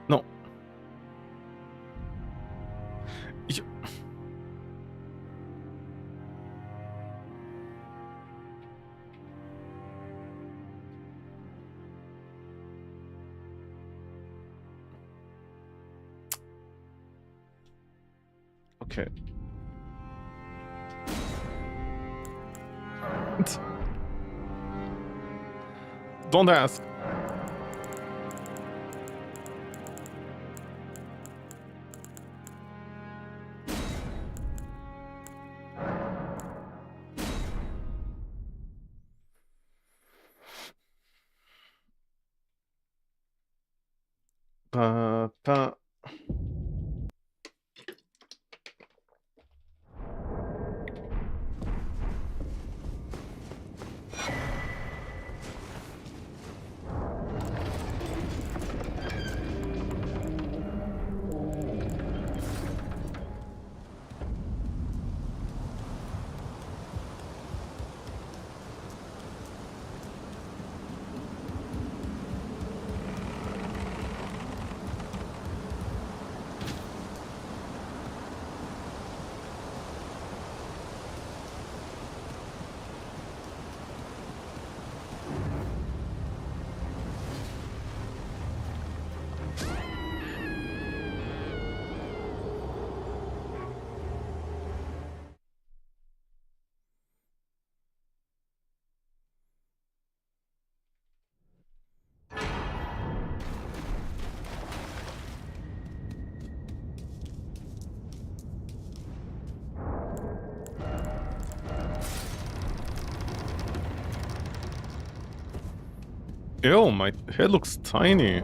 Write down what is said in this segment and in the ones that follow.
No. Ich... Okay. Don't ask. Pa. Ew, my head looks tiny.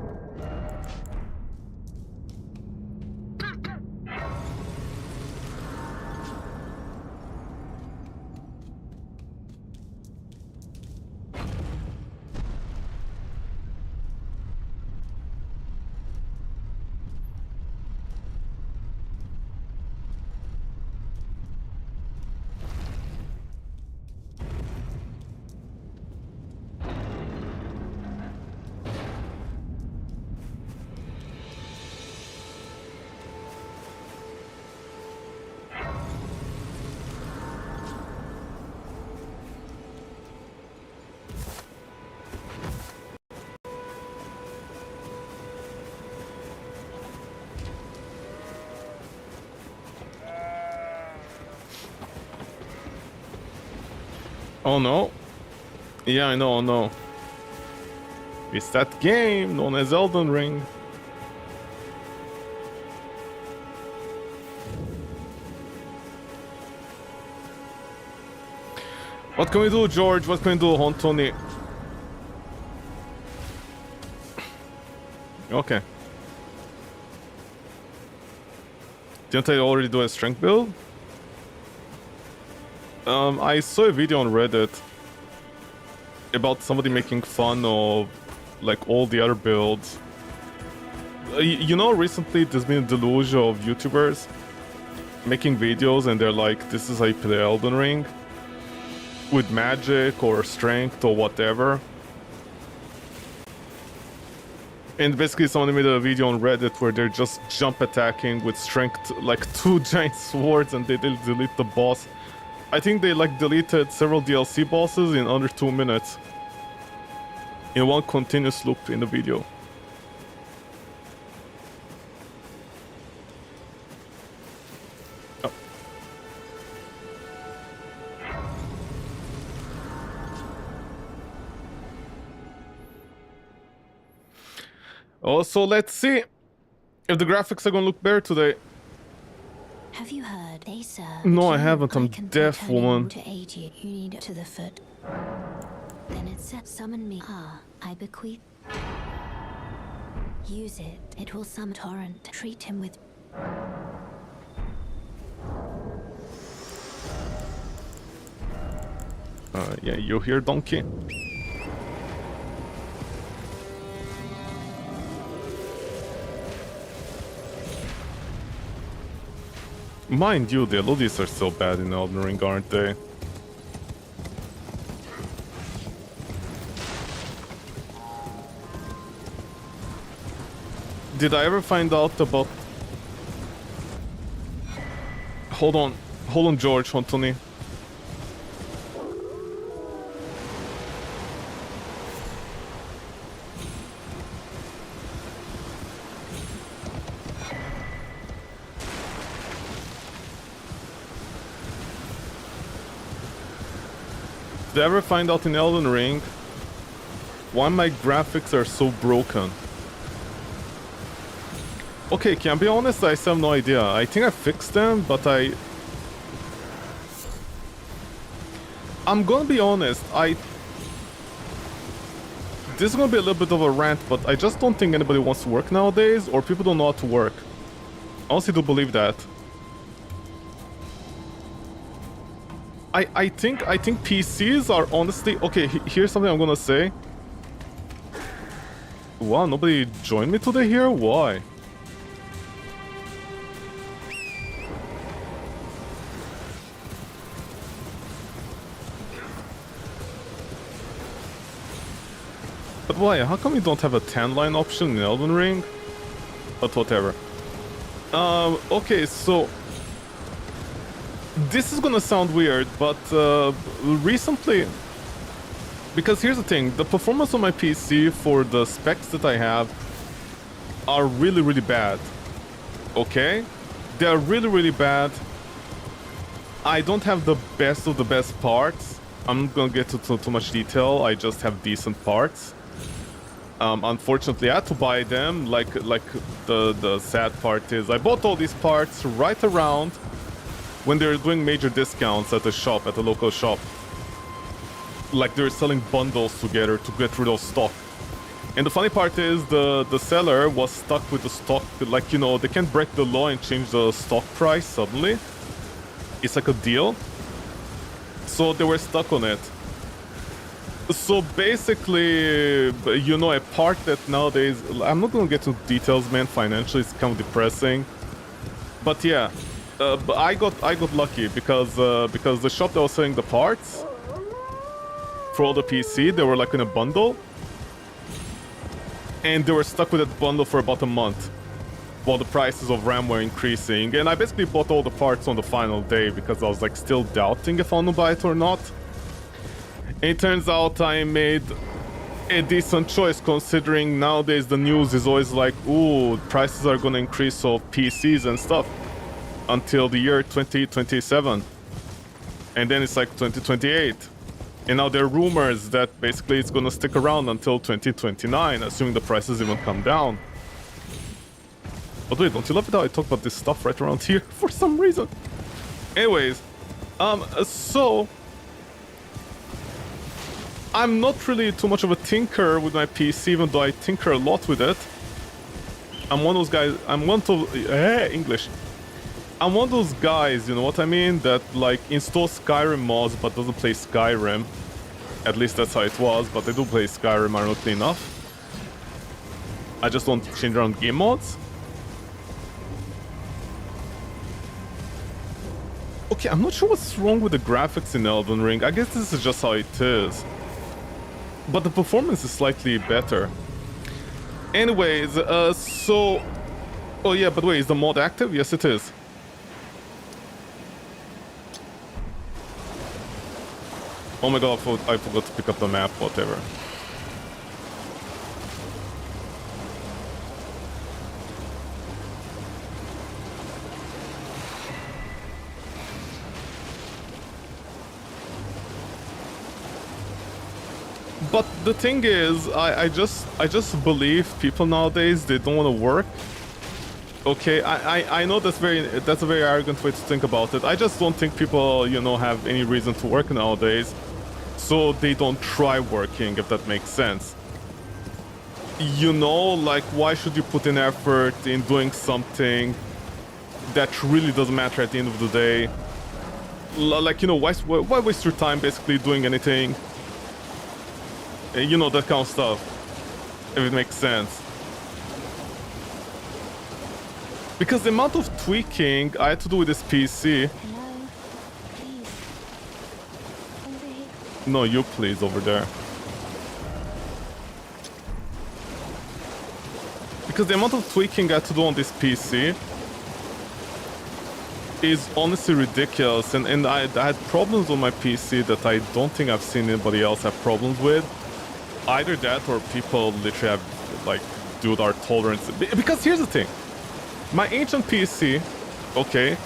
Oh no. Yeah, I know, no. It's that game known as Elden Ring. What can we do, George? What can we do, Hontoni? Okay. Didn't I already do a strength build? I saw a video on Reddit about somebody making fun of like all the other builds. You know, recently there's been a deluge of YouTubers making videos and they're like, this is how you play Elden Ring with magic or strength or whatever. And basically someone made a video on Reddit where they're just jump attacking with strength, like 2 giant swords, and they delete the boss. I think they like deleted several DLC bosses in under 2 minutes in one continuous loop in the video. Oh. Oh, so let's see if the graphics are gonna look better today. Have you heard? They serve. No, I haven't. I'm deaf, woman. To aid you. You need to the foot. Then it said, summon me. Ah, I bequeath. Use it. It will summon torrent. Treat him with. Yeah, you hear, donkey? Mind you, the Elodies are so bad in Elden Ring, aren't they? Did I ever find out about... Hold on, George, Anthony. Did I ever find out in Elden Ring why my graphics are so broken? Okay, can I be honest? I still have no idea. I think I fixed them, but I'm gonna be honest, this is gonna be a little bit of a rant, but I just don't think anybody wants to work nowadays, or people don't know how to work. I honestly do believe that. I think PCs are honestly... Okay, here's something I'm gonna say. Wow, nobody joined me today here? Why? But why? How come you don't have a 10-line option in Elden Ring? But whatever. Okay, so... This is gonna sound weird, but recently... Because here's the thing, the performance on my PC for the specs that I have are really, really bad. Okay? They are really, really bad. I don't have the best of the best parts. I'm not gonna get to too much detail, I just have decent parts. Unfortunately, I had to buy them. Like the sad part is, I bought all these parts right around when they were doing major discounts at the shop, at the local shop. Like they were selling bundles together to get rid of stock. And the funny part is, the seller was stuck with the stock. Like, you know, they can't break the law and change the stock price suddenly. It's like a deal. So they were stuck on it. So basically, you know, a part that nowadays... I'm not gonna get into details, man. Financially, it's kind of depressing. But yeah, but I got lucky because the shop that was selling the parts for all the PC, they were like in a bundle. And they were stuck with that bundle for about a month while the prices of RAM were increasing. And I basically bought all the parts on the final day because I was like still doubting if I want to buy it or not. And it turns out I made a decent choice, considering nowadays the news is always like, ooh, prices are gonna increase of PCs and stuff until the year 2027. And then it's like 2028. And now there are rumors that basically it's gonna stick around until 2029, assuming the prices even come down. But wait, don't you love it how I talk about this stuff right around here for some reason? Anyways, so... I'm not really too much of a tinker with my PC, even though I tinker a lot with it. I'm one of those guys, English. I'm one of those guys, you know what I mean? That like installs Skyrim mods but doesn't play Skyrim. At least that's how it was, but I do play Skyrim ironically enough. I just don't change around game mods. Okay, I'm not sure what's wrong with the graphics in Elden Ring. I guess this is just how it is. But the performance is slightly better. Anyways, so... Oh yeah, but wait, is the mod active? Yes, it is. Oh my god, I forgot to pick up the map, whatever. But the thing is, I just believe people nowadays, they don't want to work. Okay, I know that's a very arrogant way to think about it. I just don't think people, you know, have any reason to work nowadays, so they don't try working, if that makes sense. You know, like, why should you put in effort in doing something that really doesn't matter at the end of the day? Like, you know, why waste your time basically doing anything? You know, that kind of stuff, if it makes sense. Because the amount of tweaking I had to do with this PC... Hello? Please. Over here. No, you please, over there. Because the amount of tweaking I had to do on this PC is honestly ridiculous. And I had problems on my PC that I don't think I've seen anybody else have problems with. Either that or people literally have, like, dude, our tolerance. Because here's the thing. My ancient PC, okay,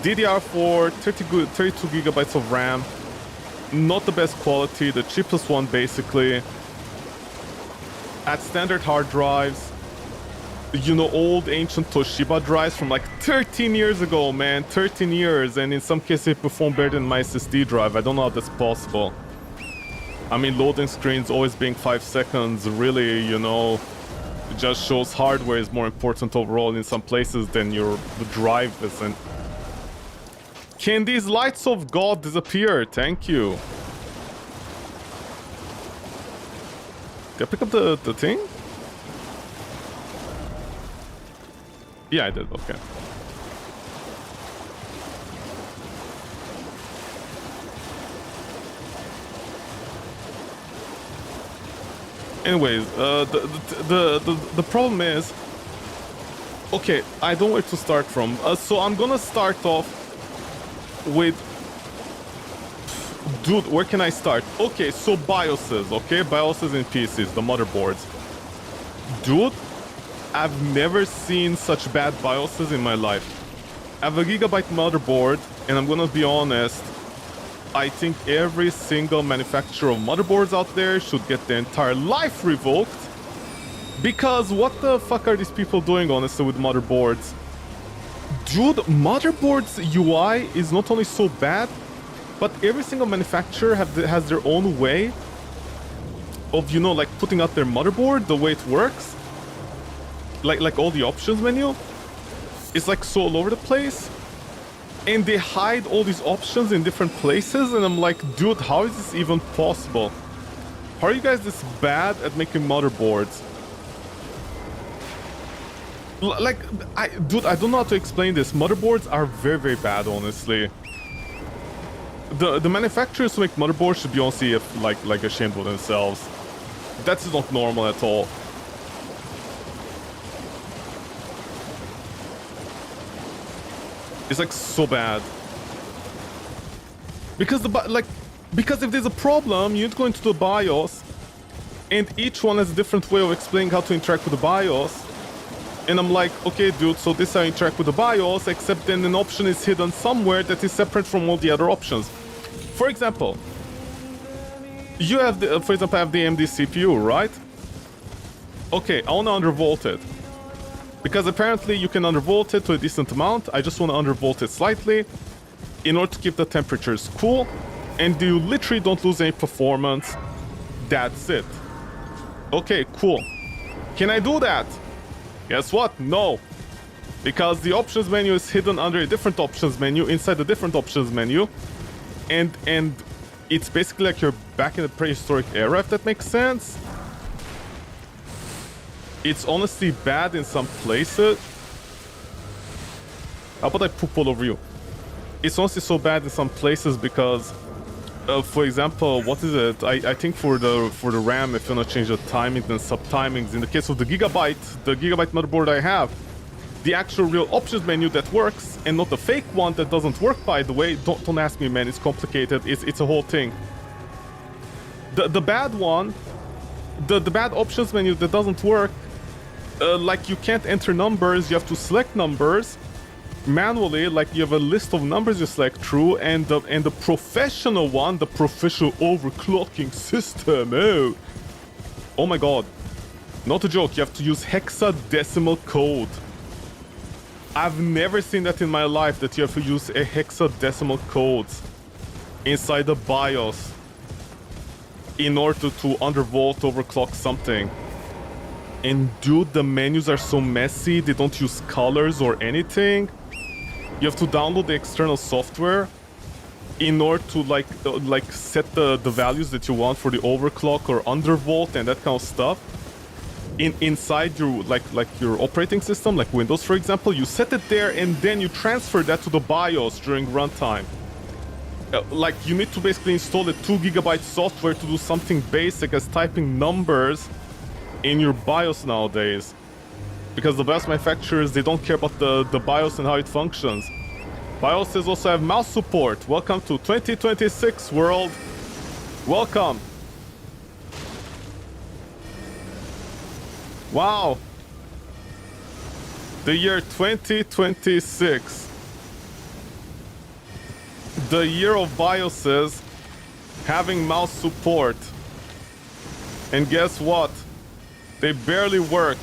DDR4, 32 gigabytes of RAM, not the best quality, the cheapest one basically, at standard hard drives, you know, old ancient Toshiba drives from like 13 years ago, man, 13 years, and in some cases it performed better than my SSD drive. I don't know how that's possible. I mean, loading screens always being 5 seconds, really, you know, it just shows hardware is more important overall in some places than the drive isn't. Can these lights of God disappear? Thank you. Did I pick up the thing? Yeah, I did. Okay. Anyways, the problem is, okay, I don't know where to start from. So I'm gonna start off with, dude, where can I start? Okay, so BIOSes, okay, BIOSes in PCs, the motherboards. Dude, I've never seen such bad BIOSes in my life. I have a gigabyte motherboard, and I'm gonna be honest, I think every single manufacturer of motherboards out there should get their entire life revoked. Because what the fuck are these people doing, honestly, with motherboards? Dude, motherboards UI is not only so bad, but every single manufacturer has their own way of, you know, like putting out their motherboard, the way it works. Like all the options menu. It's like so all over the place. And they hide all these options in different places, and I'm like, dude, how is this even possible? How are you guys this bad at making motherboards? Dude, I don't know how to explain this. Motherboards are very, very bad, honestly. The manufacturers who make motherboards should be honestly like ashamed of themselves. That's not normal at all. It's like so bad. Because because if there's a problem, you need to go into the BIOS, and each one has a different way of explaining how to interact with the BIOS. And I'm like, okay, dude, so this is how you interact with the BIOS, except then an option is hidden somewhere that is separate from all the other options. For example, you have the, for example, I have the AMD CPU, right? Okay, I want to undervolt it. Because apparently you can undervolt it to a decent amount. I just want to undervolt it slightly in order to keep the temperatures cool, and you literally don't lose any performance. That's it. Okay, cool. Can I do that? Guess what? No. Because the options menu is hidden under a different options menu inside the different options menu. And it's basically like you're back in the prehistoric era, if that makes sense. It's honestly bad in some places. How about I poop all over you? It's honestly so bad in some places because, for example, what is it? I think for the RAM, if you wanna change the timing and sub-timings, in the case of the gigabyte motherboard I have, the actual real options menu that works, and not the fake one that doesn't work, by the way. Don't ask me, man. It's complicated. It's a whole thing. The bad one, the bad options menu that doesn't work. Like, you can't enter numbers, you have to select numbers. manually, like you have a list of numbers you select through, and the professional one, the professional overclocking system. Oh my god. Not a joke, you have to use hexadecimal code. I've never seen that in my life, that you have to use a hexadecimal code inside the BIOS in order to undervolt overclock something. And dude, the menus are so messy, they don't use colors or anything. You have to download the external software in order to like set the values that you want for the overclock or undervolt and that kind of stuff. Inside your like your operating system, like Windows for example, you set it there and then you transfer that to the BIOS during runtime. Like you need to basically install a 2 GB software to do something basic as typing numbers in your BIOS nowadays. Because the BIOS manufacturers, they don't care about the BIOS and how it functions. BIOSes also have mouse support. Welcome to 2026 world. Welcome. Wow. The year 2026. The year of BIOSes having mouse support. And guess what? They barely work.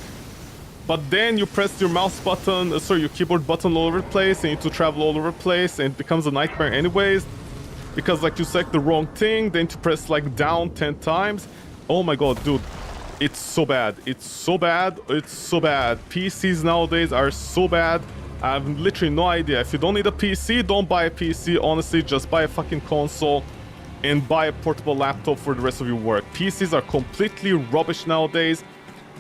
But then you press your mouse button, your keyboard button all over the place, and you need to travel all over the place, and it becomes a nightmare anyways. Because like you select the wrong thing, then to press like down 10 times. Oh my god, dude. It's so bad. It's so bad. It's so bad. PCs nowadays are so bad. I have literally no idea. If you don't need a PC, don't buy a PC. Honestly, just buy a fucking console and buy a portable laptop for the rest of your work. PCs are completely rubbish nowadays.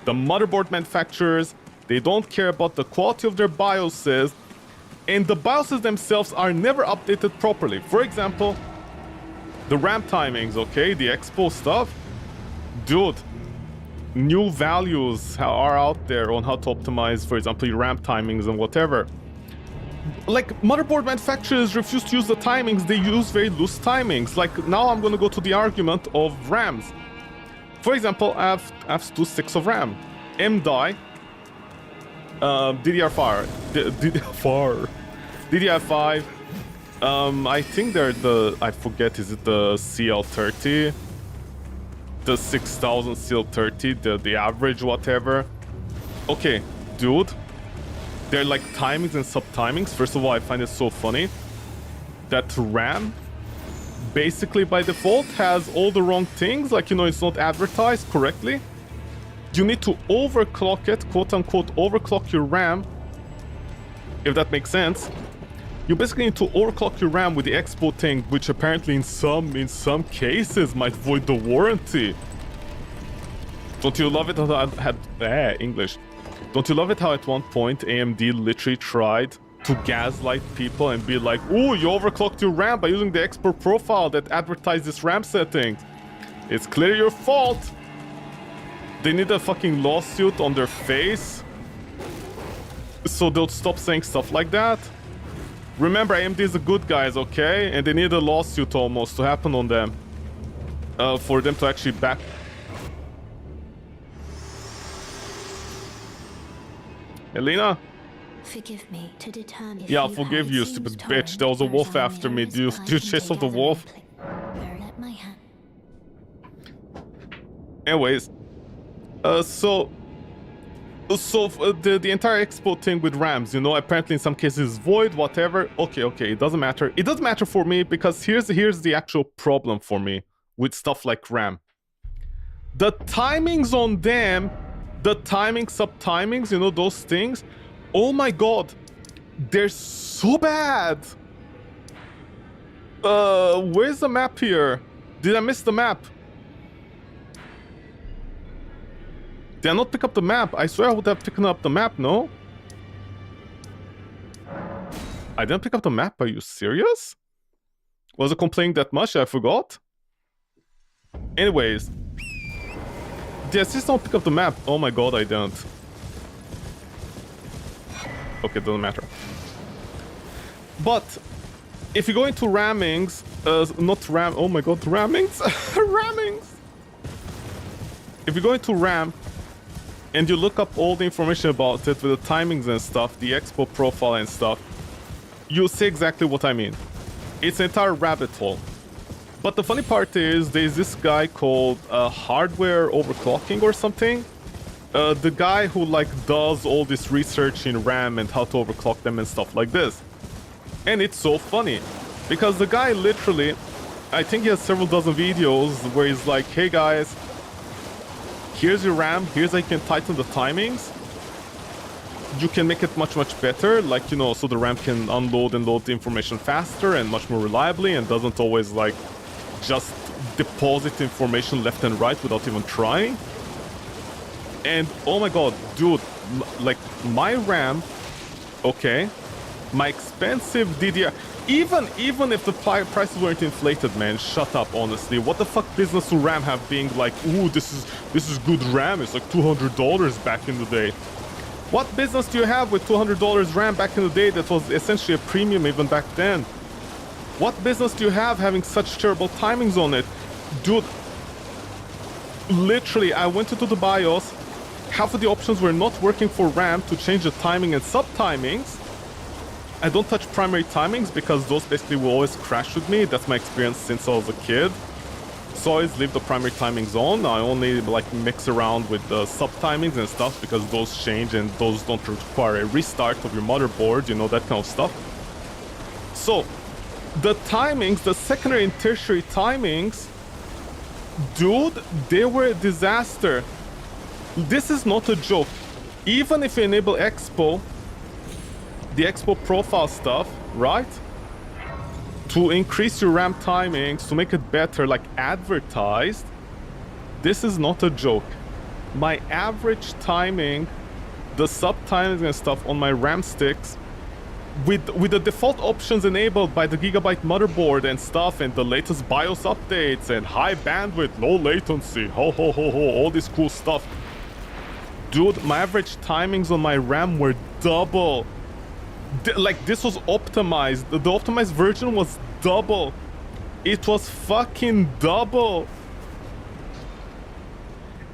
The motherboard manufacturers, they don't care about the quality of their BIOSes, and the BIOSes themselves are never updated properly. For example, the RAM timings, okay, the Expo stuff. Dude, new values are out there on how to optimize, for example, your RAM timings and whatever. Like, motherboard manufacturers refuse to use the timings, they use very loose timings. Like, now I'm gonna go to the argument of RAMs. For example, I have two sticks of RAM. MDI, DDR4, DDR5. I think they're I forget, is it the CL30? The 6000 CL30, the average whatever. Okay, dude. They're like timings and sub-timings. First of all, I find it so funny that RAM basically by default has all the wrong things, like, you know, it's not advertised correctly. You need to overclock it, quote unquote overclock your RAM, if that makes sense. You basically need to overclock your RAM with the Expo thing, which apparently in some cases might void the warranty. Don't you love it how I had English? Don't you love it how at one point AMD literally tried to gaslight people and be like, "Ooh, you overclocked your RAM by using the export profile that advertised this RAM settings. It's clearly your fault." They need a fucking lawsuit on their face so they'll stop saying stuff like that. Remember, AMD is the good guys, okay? And they need a lawsuit almost to happen on them for them to actually back. Elena? Forgive me to determine if Yeah, I'll you forgive have you, it stupid seems bitch. There was a torn, wolf there is after only me. a Do you risk I chase can off the gather wolf? and pl- let my hand. Anyways, the entire Expo thing with RAMs, you know, apparently in some cases void, whatever. Okay, it doesn't matter. It doesn't matter for me because here's the actual problem for me with stuff like RAM. The timings on them, the timing, sub-timings, you know, those things. Oh my god, they're so bad. Where's the map here? Did I miss the map? Did I not pick up the map? I swear I would have picked up the map, no? I didn't pick up the map, are you serious? Was I complaining that much? I forgot? Anyways. Did I just not pick up the map? Oh my god, I didn't. Okay, doesn't matter. But, if you go into rammings, not RAM, oh my god, rammings? Rammings! If you go into RAM, and you look up all the information about it with the timings and stuff, the Expo profile and stuff, You see exactly what I mean. It's an entire rabbit hole. But the funny part is, there's this guy called Hardware Overclocking or something. The guy who like does all this research in RAM and how to overclock them and stuff like this. And it's so funny because the guy literally, I think he has several dozen videos where he's like, hey guys, here's your RAM, here's how you can tighten the timings. You can make it much better, like, you know, so the RAM can unload and load the information faster and much more reliably and doesn't always like just deposit information left and right without even trying. And oh my god, dude, like my RAM, okay, my expensive DDR, even if the prices weren't inflated, man, shut up, honestly. What the fuck business will RAM have being like, ooh, this is good RAM, it's like $200 back in the day. What business do you have with $200 RAM back in the day that was essentially a premium even back then? What business do you have having such terrible timings on it? Dude, literally, I went into the BIOS, half of the options were not working for RAM to change the timing and sub-timings. I don't touch primary timings because those basically will always crash with me. That's my experience since I was a kid. So I always leave the primary timings on. I only like mix around with the sub-timings and stuff because those change and those don't require a restart of your motherboard, you know, that kind of stuff. So, the timings, the secondary and tertiary timings, dude, they were a disaster. This is not a joke. Even if you enable Expo, the Expo profile stuff, right? To increase your RAM timings, to make it better, like advertised, this is not a joke. My average timing, the sub-timings and stuff on my RAM sticks, with the default options enabled by the Gigabyte motherboard and stuff, and the latest BIOS updates, and high bandwidth, low latency, all this cool stuff. Dude, my average timings on my RAM were double. Like, this was optimized. The optimized version was double. It was fucking double.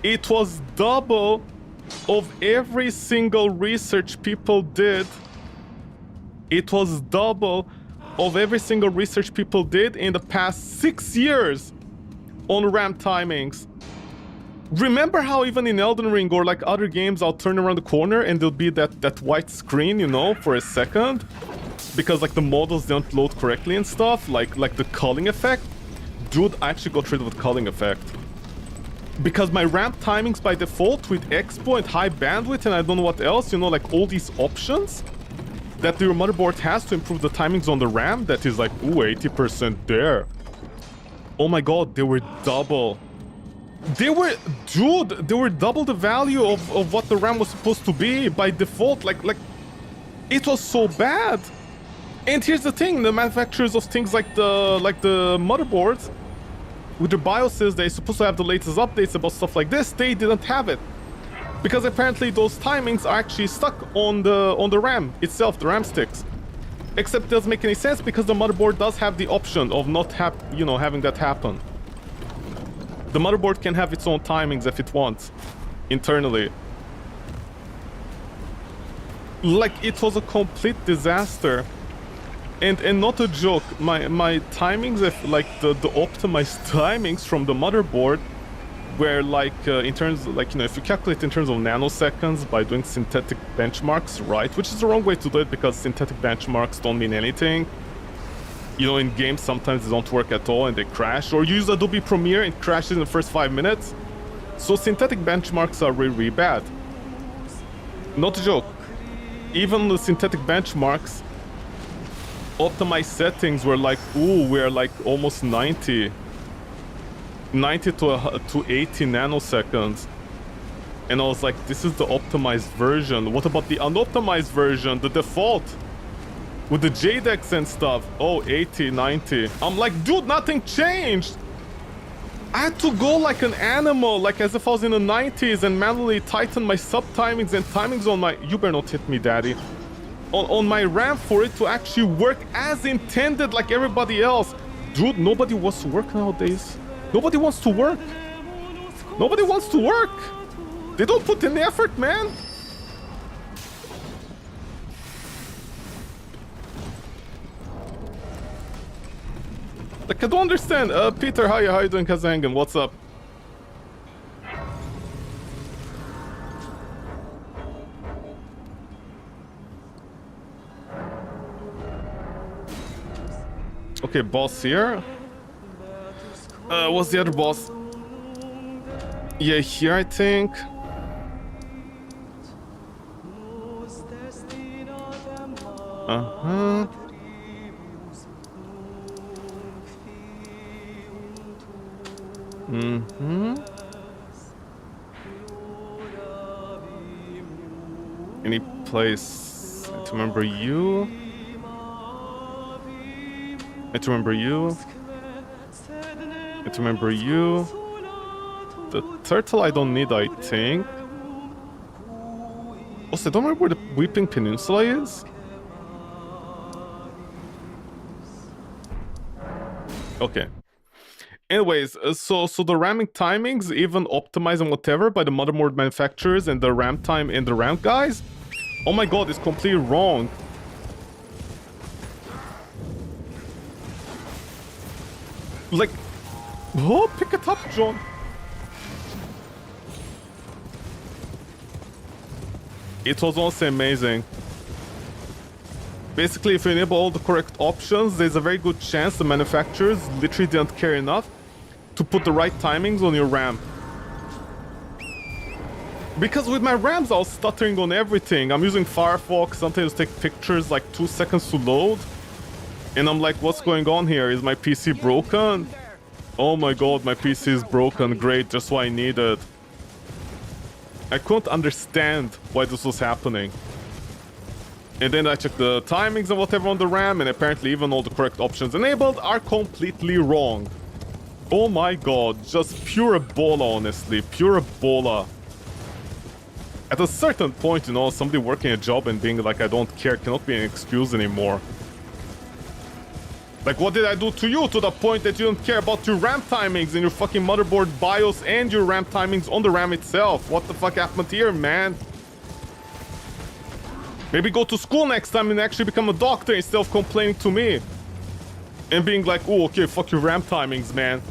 It was double of every single research people did. It was double of every single research people did in the past 6 years on RAM timings. Remember how even in Elden Ring or like other games, I'll turn around the corner and there'll be that white screen, you know, for a second? Because like the models don't load correctly and stuff, like the culling effect. Dude, I actually got rid of the culling effect. Because my RAM timings by default with Expo and high bandwidth and I don't know what else, you know, like all these options that your motherboard has to improve the timings on the RAM, that is like, ooh, 80% there. Oh my god, they were double. They were, dude, they were double the value of what the RAM was supposed to be by default. Like, it was so bad. And here's the thing, the manufacturers of things like the motherboards, with the BIOSes, they're supposed to have the latest updates about stuff like this, they didn't have it. Because apparently those timings are actually stuck on the RAM itself, the RAM sticks. Except it doesn't make any sense because the motherboard does have the option of not having that happen. The motherboard can have its own timings if it wants, internally. Like, it was a complete disaster. And not a joke, my timings, like the optimized timings from the motherboard were like, in terms, like, you know, if you calculate in terms of nanoseconds by doing synthetic benchmarks, right? Which is the wrong way to do it because synthetic benchmarks don't mean anything. You know, in games sometimes they don't work at all and they crash. Or you use Adobe Premiere and it crashes in the first 5 minutes. So synthetic benchmarks are really, really bad. Not a joke. Even the synthetic benchmarks, optimized settings were like, ooh, we're like almost 90 to 80 nanoseconds. And I was like, this is the optimized version. What about the unoptimized version, the default? With the JDEX and stuff. Oh, 80, 90. I'm like, dude, nothing changed. I had to go like an animal, like as if I was in the 90s and manually tighten my sub-timings and timings on my... You better not hit me, daddy. On my RAM for it to actually work as intended like everybody else. Dude, nobody wants to work nowadays. Nobody wants to work. Nobody wants to work. They don't put in the effort, man. Like, I don't understand. Peter, how you doing, Kazangan? What's up? Okay, boss here. What's the other boss? Yeah, here, I think. Uh-huh. Mm-hmm. Any place to remember you? I to remember you. I to remember you. The turtle I don't need, I think. Also, I don't remember where the Weeping Peninsula is. Okay. Anyways, so the ramming timings, even optimized and whatever by the motherboard manufacturers and the RAM time and the RAM guys. Oh my god, it's completely wrong. Like, oh, pick it up, John. It was also amazing. Basically, if you enable all the correct options, there's a very good chance the manufacturers literally didn't care enough to put the right timings on your RAM. Because with my RAMs, I was stuttering on everything. I'm using Firefox, sometimes take pictures like 2 seconds to load. And I'm like, what's going on here? Is my PC broken? Oh my god, my PC is broken. Great, just what I needed. I couldn't understand why this was happening. And then I checked the timings and whatever on the RAM, and apparently even all the correct options enabled are completely wrong. Oh my god, just pure Ebola, honestly. Pure Ebola. At a certain point, you know, somebody working a job and being like, I don't care, cannot be an excuse anymore. Like, what did I do to you to the point that you don't care about your RAM timings and your fucking motherboard BIOS and your RAM timings on the RAM itself? What the fuck happened here, man? Maybe go to school next time and actually become a doctor instead of complaining to me. And being like, oh, okay, fuck your RAM timings, man.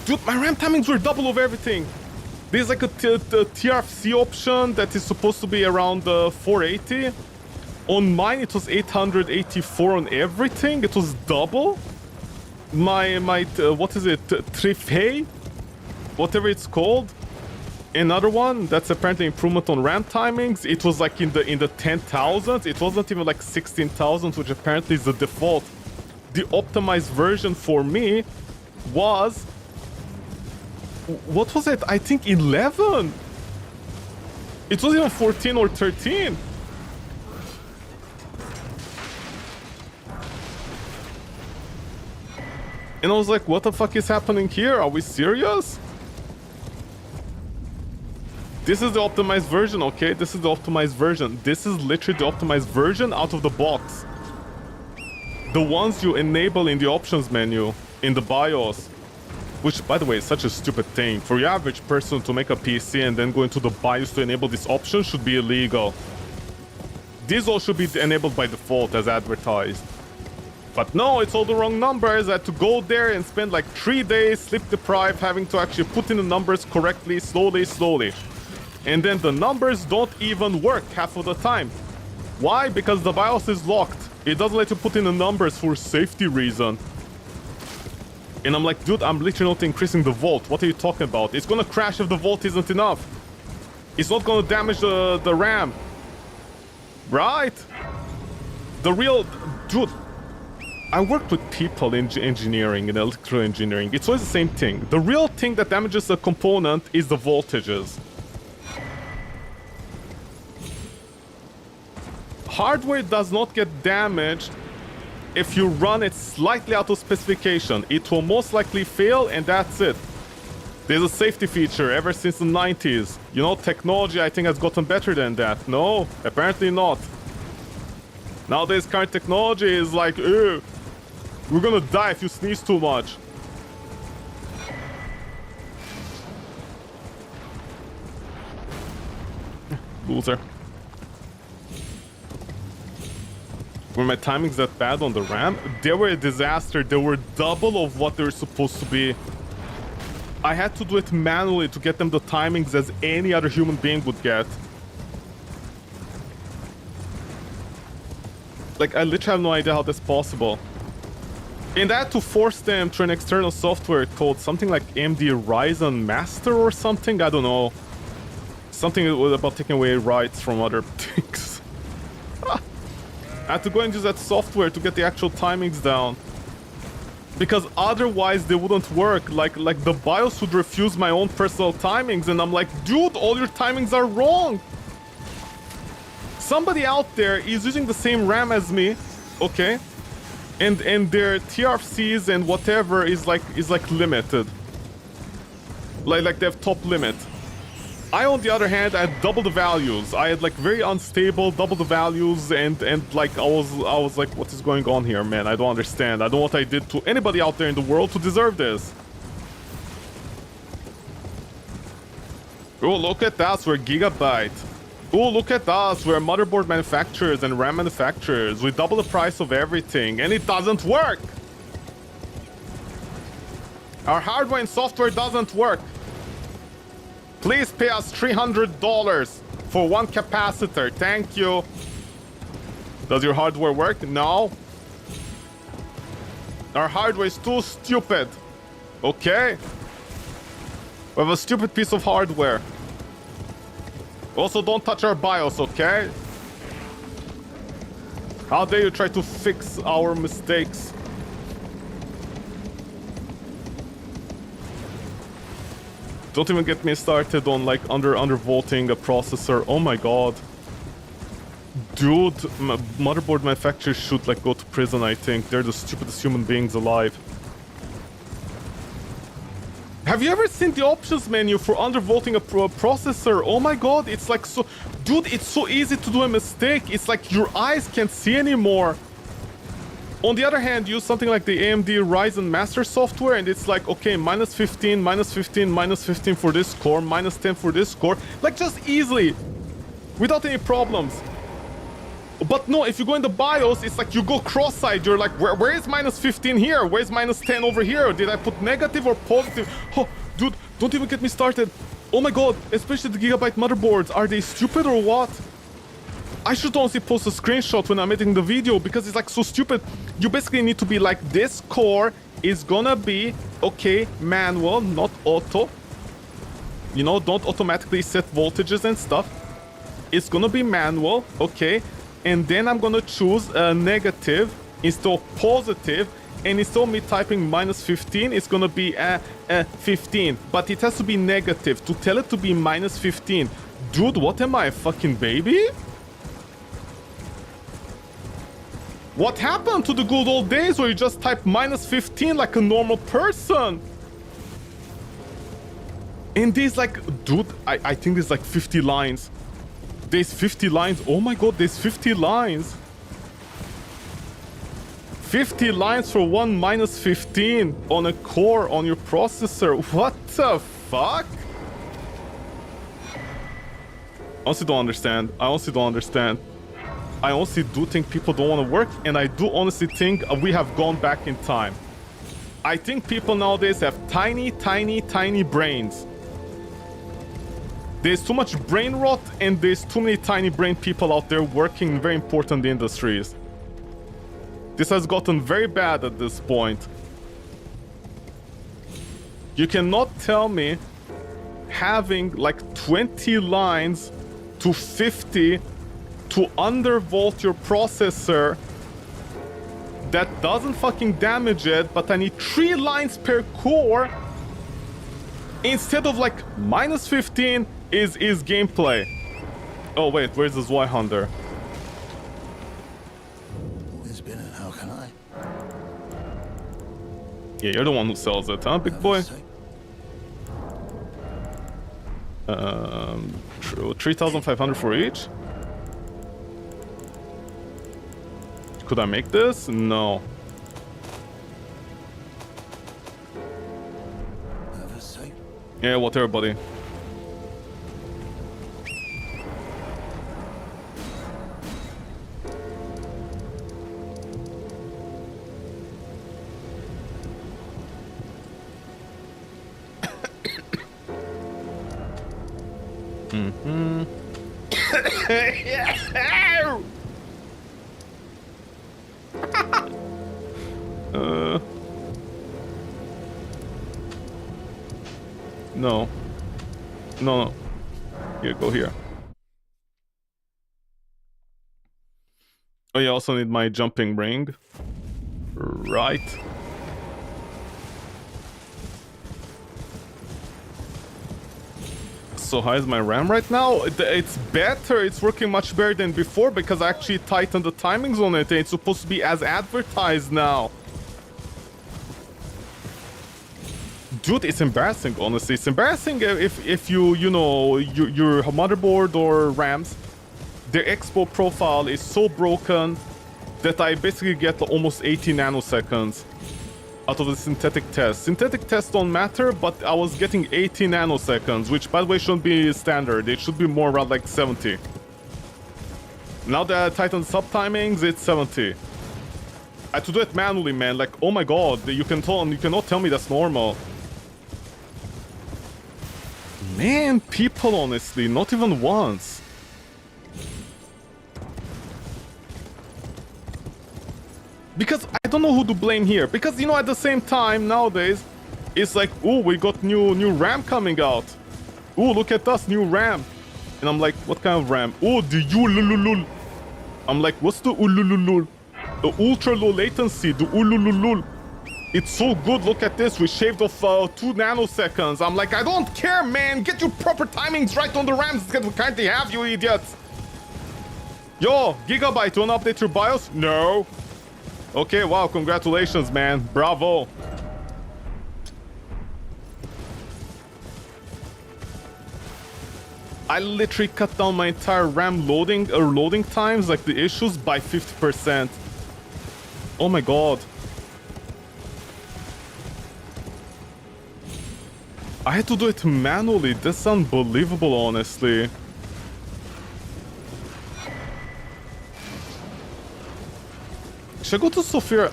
Dude, my RAM timings were double of everything. There's like a TRFC option that is supposed to be around 480. On mine, it was 884 on everything. It was double. My what is it? Trifei? Whatever it's called. Another one that's apparently improvement on RAM timings. It was like in the 10,000s. It wasn't even like 16,000, which apparently is the default. The optimized version for me was, what was it? I think 11. It was even 14 or 13. And I was like, what the fuck is happening here? Are we serious? This is the optimized version, okay? This is the optimized version. This is literally the optimized version out of the box. The ones you enable in the options menu, in the BIOS. Which, by the way, is such a stupid thing. For your average person to make a PC and then go into the BIOS to enable this option should be illegal. These all should be enabled by default as advertised. But no, it's all the wrong numbers. I had to go there and spend like 3 days sleep deprived, having to actually put in the numbers correctly, slowly. And then the numbers don't even work half of the time. Why? Because the BIOS is locked. It doesn't let you put in the numbers for safety reason. And I'm like, dude, I'm literally not increasing the volt. What are you talking about? It's gonna crash if the volt isn't enough. It's not gonna damage the RAM. Right? The real... Dude, I worked with people in engineering, in electrical engineering. It's always the same thing. The real thing that damages a component is the voltages. Hardware does not get damaged if you run it slightly out of specification. It will most likely fail, and that's it. There's a safety feature ever since the 90s. You know, technology, I think, has gotten better than that. No, apparently not. Nowadays, current technology is like, ew, we're gonna die if you sneeze too much. Loser. Were my timings that bad on the RAM? They were a disaster. They were double of what they were supposed to be. I had to do it manually to get them the timings as any other human being would get. Like, I literally have no idea how that's possible. And I had to force them through an external software called something like AMD Ryzen Master or something. I don't know. Something about taking away rights from other things. I had to go and use that software to get the actual timings down. Because otherwise they wouldn't work. Like the BIOS would refuse my own personal timings, and I'm like, dude, all your timings are wrong. Somebody out there is using the same RAM as me, okay? And their TRCs and whatever is like limited. Like they have top limit. I, on the other hand, I had double the values. I had like very unstable, double the values, and like I was like, what is going on here, man? I don't understand. I don't know what I did to anybody out there in the world to deserve this. Oh, look at us, we're Gigabyte. Oh, look at us, we're motherboard manufacturers and RAM manufacturers. We double the price of everything, and it doesn't work. Our hardware and software doesn't work. Please pay us $300 for one capacitor. Thank you. Does your hardware work? No. Our hardware is too stupid. Okay. We have a stupid piece of hardware. Also, don't touch our BIOS, okay? How dare you try to fix our mistakes? Don't even get me started on like undervolting a processor. Oh my god. Dude, motherboard manufacturers should like go to prison, I think. They're the stupidest human beings alive. Have you ever seen the options menu for undervolting a processor? Oh my god, it's like so... Dude, it's so easy to do a mistake. It's like your eyes can't see anymore. On the other hand, use something like the AMD Ryzen Master software, and it's like, okay, minus 15, minus 15, minus 15 for this core, minus 10 for this core. Like, just easily. Without any problems. But no, if you go in the BIOS, it's like you go cross-eyed. You're like, where is minus 15 here? Where's minus 10 over here? Did I put negative or positive? Oh, dude, don't even get me started. Oh my god, especially the Gigabyte motherboards. Are they stupid or what? I should honestly post a screenshot when I'm editing the video because it's like so stupid. You basically need to be like, this core is gonna be, okay, manual, not auto. You know, don't automatically set voltages and stuff. It's gonna be manual, okay? And then I'm gonna choose a negative instead of positive. And instead of me typing minus 15, it's gonna be 15. But it has to be negative to tell it to be minus 15. Dude, what am I, a fucking baby? What happened to the good old days where you just type minus 15 like a normal person? And there's like, dude, I think there's like 50 lines. There's 50 lines. Oh my god, there's 50 lines. 50 lines for one minus 15 on a core on your processor. What the fuck? I honestly don't understand. I honestly don't understand. I honestly do think people don't want to work, and I do honestly think we have gone back in time. I think people nowadays have tiny, tiny, tiny brains. There's too much brain rot, and there's too many tiny brain people out there working in very important industries. This has gotten very bad at this point. You cannot tell me having like 20 lines to 50 to undervolt your processor that doesn't fucking damage it, but I need 3 lines per core instead of like minus 15 is gameplay. Oh wait, where's the Zweihander? It's been a, how can I? Yeah, you're the one who sells it, huh, big boy? True. 3,500 for each? Could I make this? No. Yeah, whatever, buddy. Mm-hmm. No. No. Here, go here. Oh, you also need my jumping ring. Right. So high is my RAM right now? It's better, it's working much better than before because I actually tightened the timings on it and it's supposed to be as advertised now. Dude, it's embarrassing, honestly. It's embarrassing if you know, your motherboard or RAMs, their expo profile is so broken that I basically get almost 80 nanoseconds out of the synthetic test. Synthetic tests don't matter, but I was getting 80 nanoseconds, which by the way shouldn't be standard. It should be more around like 70. Now that I tightened sub timings, it's 70. I had to do it manually, man. Like, oh my god, you cannot tell me that's normal. Man, people, honestly, not even once. Because I don't know who to blame here. Because, you know, at the same time, nowadays, it's like, oh, we got new RAM coming out. Oh, look at us, new RAM. And I'm like, what kind of RAM? Oh, the ulululul. I'm like, what's the ulululul? The ultra low latency, the ulululul. It's so good, look at this, we shaved off 2 nanoseconds. I'm like, I don't care, man. Get your proper timings right on the RAMs. Can't they have, you idiots? Yo, Gigabyte, wanna update your BIOS? No. Okay, wow, congratulations, man. Bravo. I literally cut down my entire RAM loading times, like the issues, by 50%. Oh my god. I had to do it manually. That's unbelievable, honestly. Should I go to Sophia?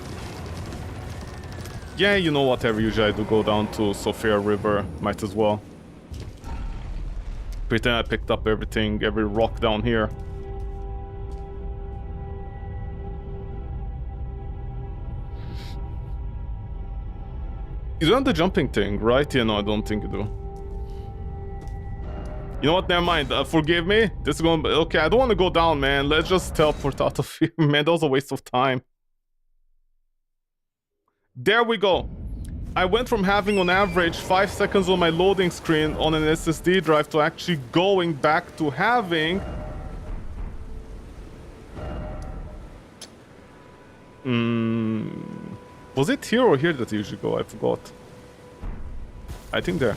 Yeah, you know, whatever. Usually I do go down to Sophia River. Might as well. Pretend I picked up everything, every rock down here. You don't have the jumping thing, right? Yeah, no, I don't think you do. You know what? Never mind. Forgive me. This is going to be... Okay, I don't want to go down, man. Let's just teleport out of here. Man, that was a waste of time. There we go. I went from having on average 5 seconds on my loading screen on an SSD drive to actually going back to having... Was it here or here that you usually go? I forgot. I think there.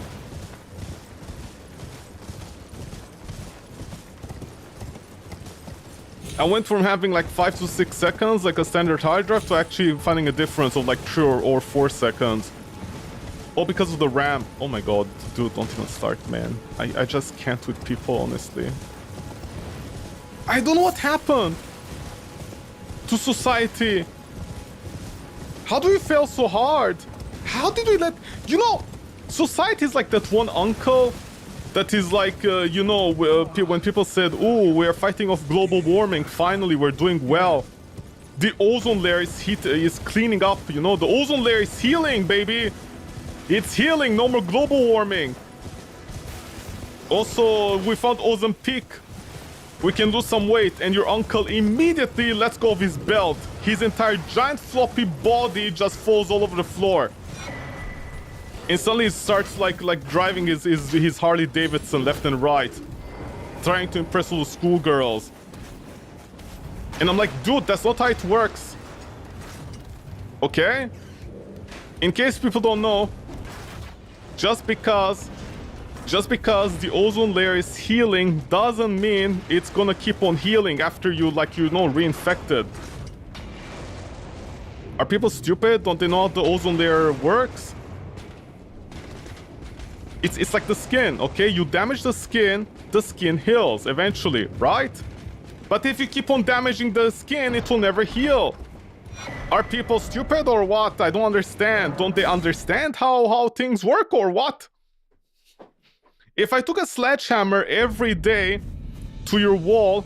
I went from having like 5 to 6 seconds, like a standard hard drive, to actually finding a difference of like 3 or 4 seconds. All because of the RAM. Oh my god, dude, don't even start, man. I just can't with people, honestly. I don't know what happened to society. How do we fail so hard? How did we let... You know, society is like that one uncle that is like, you know, when people said, oh, we're fighting off global warming, finally, we're doing well. The ozone layer is cleaning up, you know, the ozone layer is healing, baby. It's healing, no more global warming. Also, we found ozone peak. We can lose some weight, and your uncle immediately lets go of his belt. His entire giant floppy body just falls all over the floor. And suddenly he starts like driving his Harley Davidson left and right, trying to impress all the schoolgirls. And I'm like, dude, that's not how it works. Okay? In case people don't know, just because the ozone layer is healing doesn't mean it's gonna keep on healing after you, like, you know, reinfected. Are people stupid? Don't they know how the ozone layer works? It's like the skin, okay? You damage the skin heals eventually, right? But if you keep on damaging the skin, it will never heal. Are people stupid or what? I don't understand. Don't they understand how things work or what? If I took a sledgehammer every day to your wall,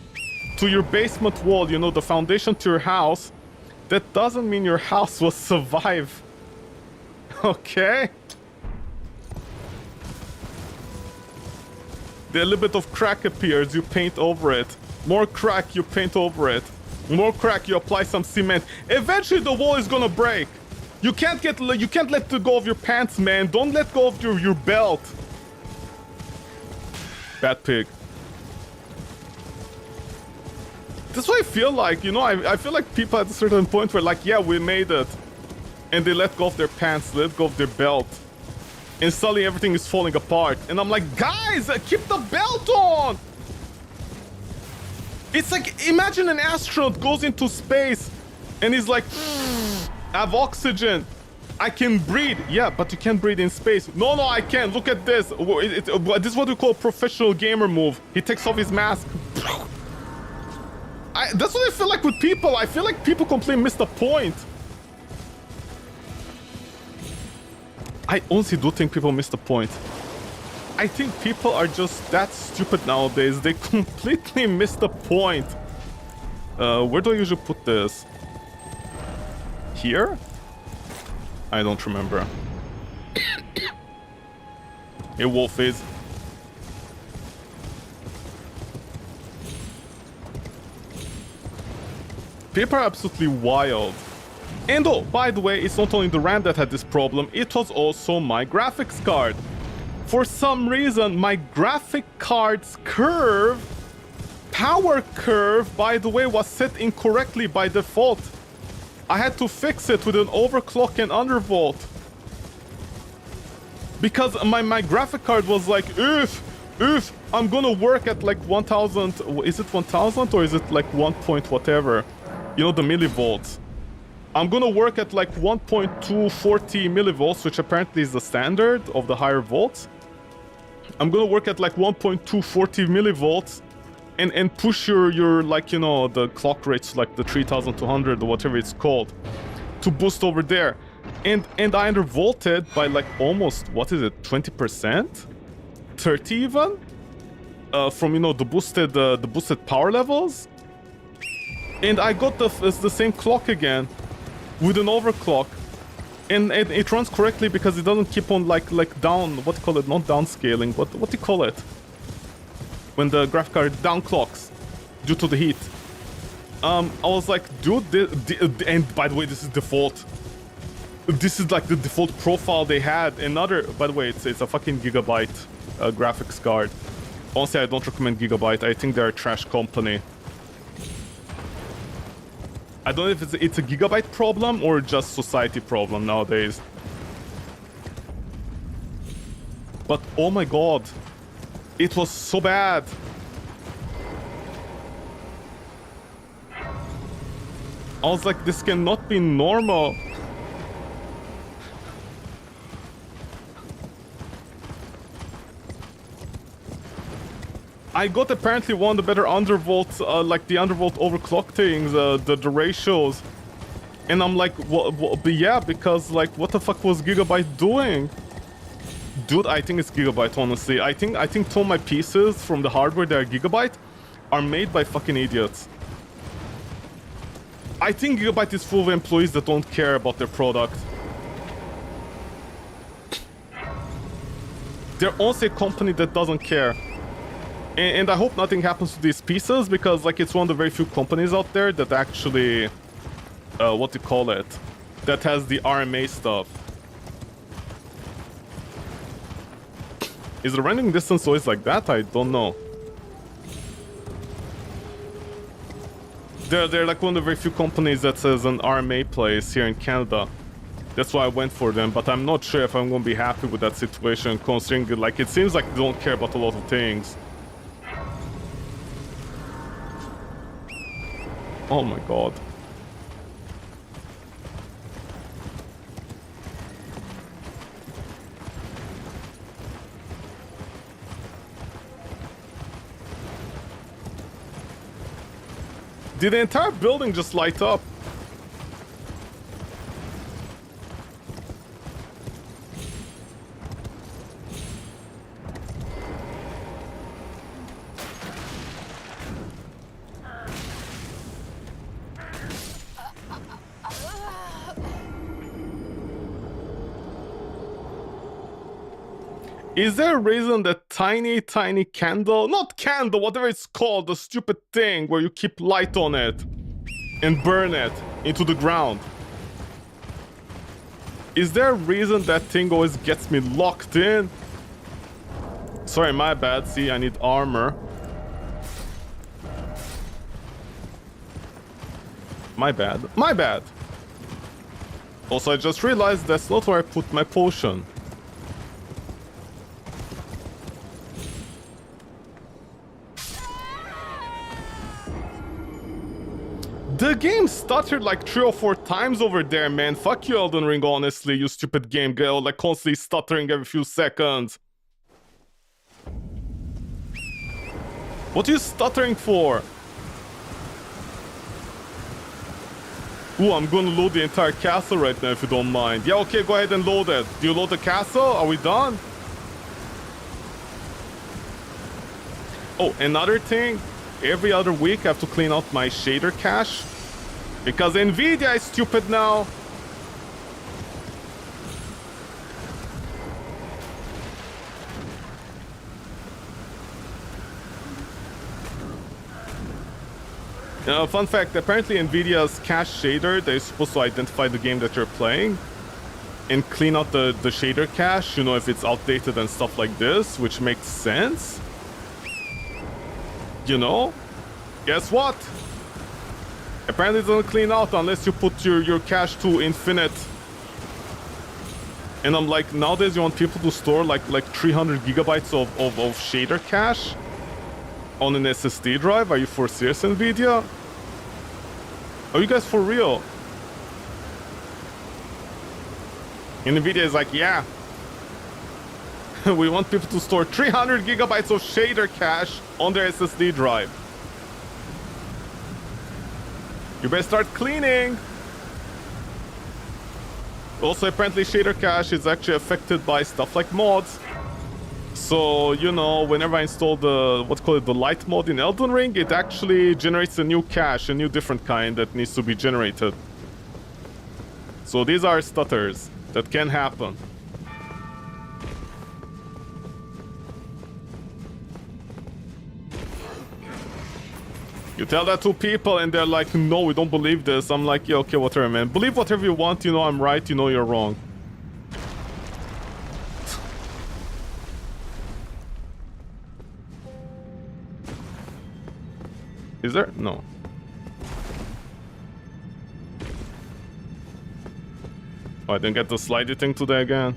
to your basement wall, you know, the foundation to your house, that doesn't mean your house will survive. Okay? Then a little bit of crack appears, you paint over it. More crack, you paint over it. More crack, you apply some cement. Eventually the wall is gonna break. You can't let go of your pants, man. Don't let go of your belt. Bad pig. That's what I feel like, you know, I feel like people at a certain point were like, yeah, we made it. And they let go of their pants, let go of their belt. And suddenly everything is falling apart. And I'm like, guys, keep the belt on! It's like, imagine an astronaut goes into space and he's like, I have oxygen. I can breathe. Yeah, but you can't breathe in space. No, I can't. Look at this. This is what we call a professional gamer move. He takes off his mask. That's what I feel like with people. I feel like people completely miss the point. I honestly do think people miss the point. I think people are just that stupid nowadays. They completely miss the point. Where do I usually put this? Here? I don't remember. Hey, Wolfies. People are absolutely wild. And oh, by the way, it's not only the RAM that had this problem, it was also my graphics card. For some reason, my graphic card's power curve, by the way, was set incorrectly by default. I had to fix it with an overclock and undervolt. Because my graphic card was like, if I'm gonna work at like 1000, is it 1000 or is it like 1 point whatever? You know, the millivolts. I'm gonna work at like 1.240 millivolts, which apparently is the standard of the higher volts. I'm gonna work at like 1.240 millivolts and push your like, you know, the clock rates like the 3200 or whatever it's called to boost over there. And I undervolted by like almost, what is it, 20%? 30 even? From, you know, the boosted power levels. And I got the same clock again with an overclock. And it runs correctly because it doesn't keep on like down, what do you call it, not downscaling, what do you call it? When the graphic card downclocks due to the heat. I was like, dude, and by the way, this is default. This is like the default profile they had. Another, by the way, it's a fucking Gigabyte graphics card. Honestly, I don't recommend Gigabyte. I think they're a trash company. I don't know if it's a Gigabyte problem or just society problem nowadays. But oh my god, it was so bad. I was like, this cannot be normal. I got apparently one of the better undervolts, like the undervolt overclock things, the ratios. And I'm like, but yeah, because like, what the fuck was Gigabyte doing? Dude, I think it's Gigabyte, honestly. I think two of my pieces from the hardware that are Gigabyte are made by fucking idiots. I think Gigabyte is full of employees that don't care about their product. They're also a company that doesn't care. And I hope nothing happens to these pieces, because like it's one of the very few companies out there that actually, what do you call it, that has the RMA stuff. Is the rendering distance always like that? I don't know. They're like one of the very few companies that says an RMA place here in Canada. That's why I went for them, but I'm not sure if I'm gonna be happy with that situation, considering like it seems like they don't care about a lot of things. Oh my god. Did the entire building just light up? Is there a reason that tiny candle, not candle, whatever it's called, the stupid thing where you keep light on it and burn it into the ground? Is there a reason that thing always gets me locked in? Sorry, my bad. See, I need armor. My bad. My bad. Also, I just realized that's not where I put my potion. The game stuttered like 3 or 4 times over there, man. Fuck you, Elden Ring, honestly, you stupid game girl. Like, constantly stuttering every few seconds. What are you stuttering for? Ooh, I'm gonna load the entire castle right now if you don't mind. Yeah, okay, go ahead and load it. Do you load the castle? Are we done? Oh, another thing. Every other week I have to clean out my shader cache. Because Nvidia is stupid now. Fun fact, apparently Nvidia's cache shader, they're supposed to identify the game that you're playing and clean out the shader cache, you know, if it's outdated and stuff like this, which makes sense. You know? Guess what? Apparently it doesn't clean out unless you put your cache to infinite. And I'm like, nowadays you want people to store like 300 gigabytes of shader cache on an SSD drive? Are you for serious, Nvidia? Are you guys for real? And Nvidia is like, yeah. We want people to store 300 gigabytes of shader cache on their SSD drive. You better start cleaning. Also, apparently shader cache is actually affected by stuff like mods. So, you know, whenever I install the, what's called the light mod in Elden Ring, it actually generates a new cache, a new different kind that needs to be generated. So these are stutters that can happen. You tell that to people and they're like, no, we don't believe this. I'm like, yeah, okay, whatever, man. Believe whatever you want, you know I'm right, you know you're wrong. Is there? No. Oh, I didn't get the slidey thing today again.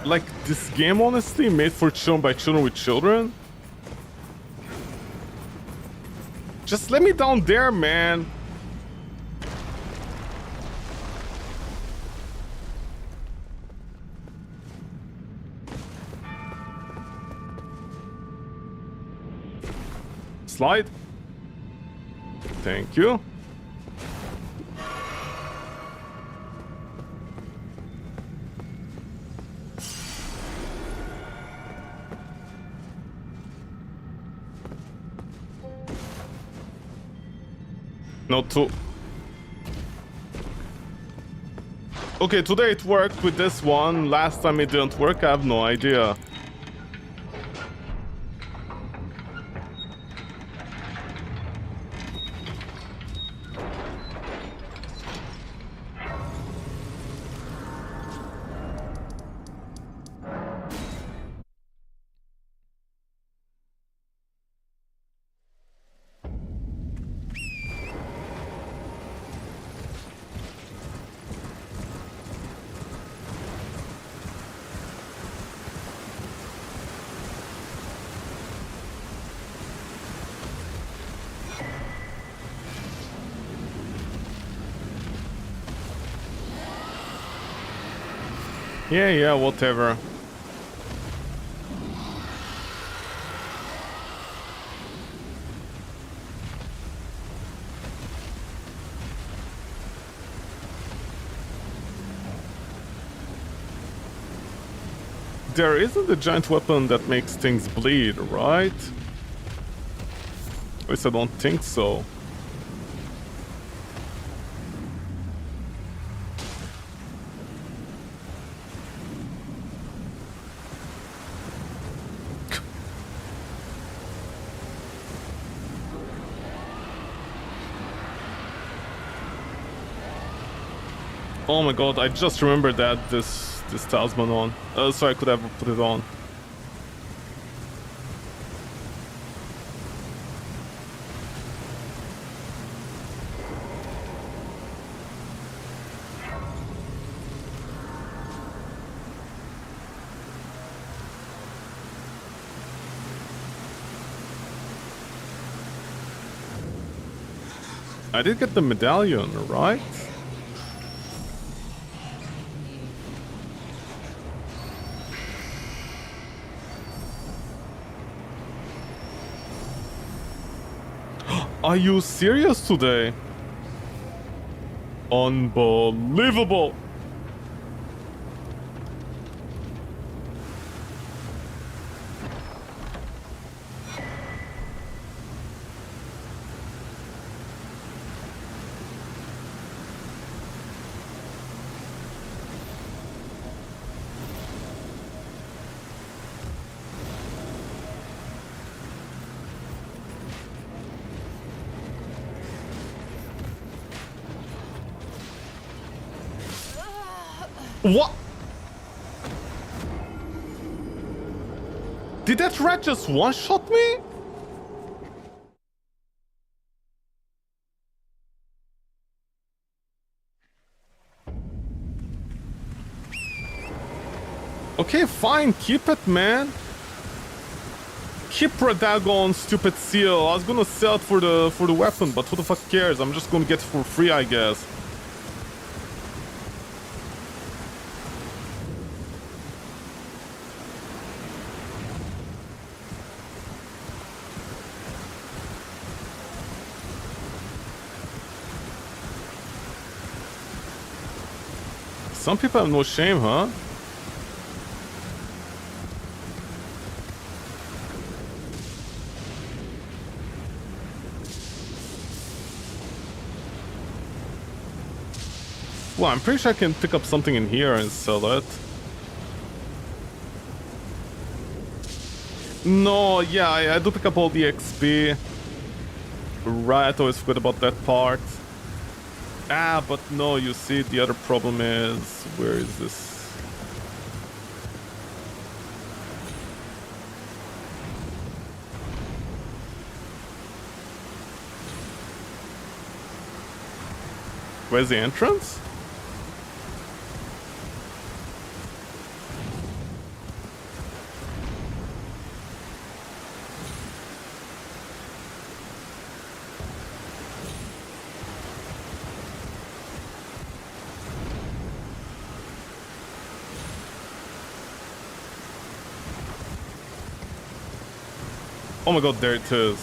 Like, this game honestly made for children by children with children? Just let me down there, man. Slide. Thank you. Not too. Okay, today it worked with this one. Last time it didn't work, I have no idea. Yeah, whatever. There isn't a giant weapon that makes things bleed, right? At least I don't think so. Oh my god, I just remembered that this talisman on. So I could have put it on. I did get the medallion, right? Are you serious today? Unbelievable! What? Did that rat just one-shot me? Okay, fine, keep it, man. Keep Radagon, stupid seal. I was gonna sell it for the weapon, but who the fuck cares? I'm just gonna get it for free, I guess. Some people have no shame, huh? Well, I'm pretty sure I can pick up something in here and sell it. No, yeah, I do pick up all the XP. Right, I always forget about that part. Ah, but no, you see, the other problem is... Where is this? Where's the entrance? Oh my god, there it is.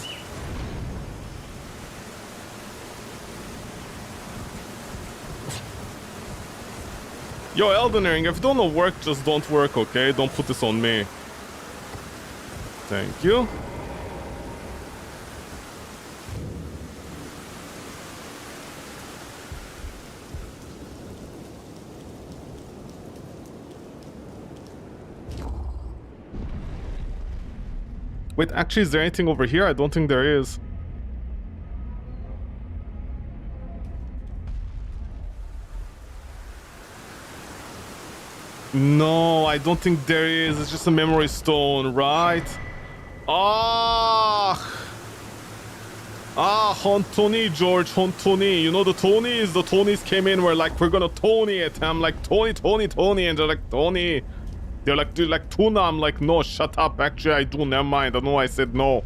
Yo, Elden Ring, if you don't know work, just don't work, okay? Don't put this on me. Thank you. Wait, actually, is there anything over here? I don't think there is. No, I don't think there is. It's just a memory stone, right? Ah, Tony, George, Tony. You know the Tonys? The Tonys came in, we're like, we're gonna Tony it. I'm like, Tony. And they're like, Tony. They're like, do you like tuna? I'm like, no, shut up. Actually, I do. Never mind. I know I said no.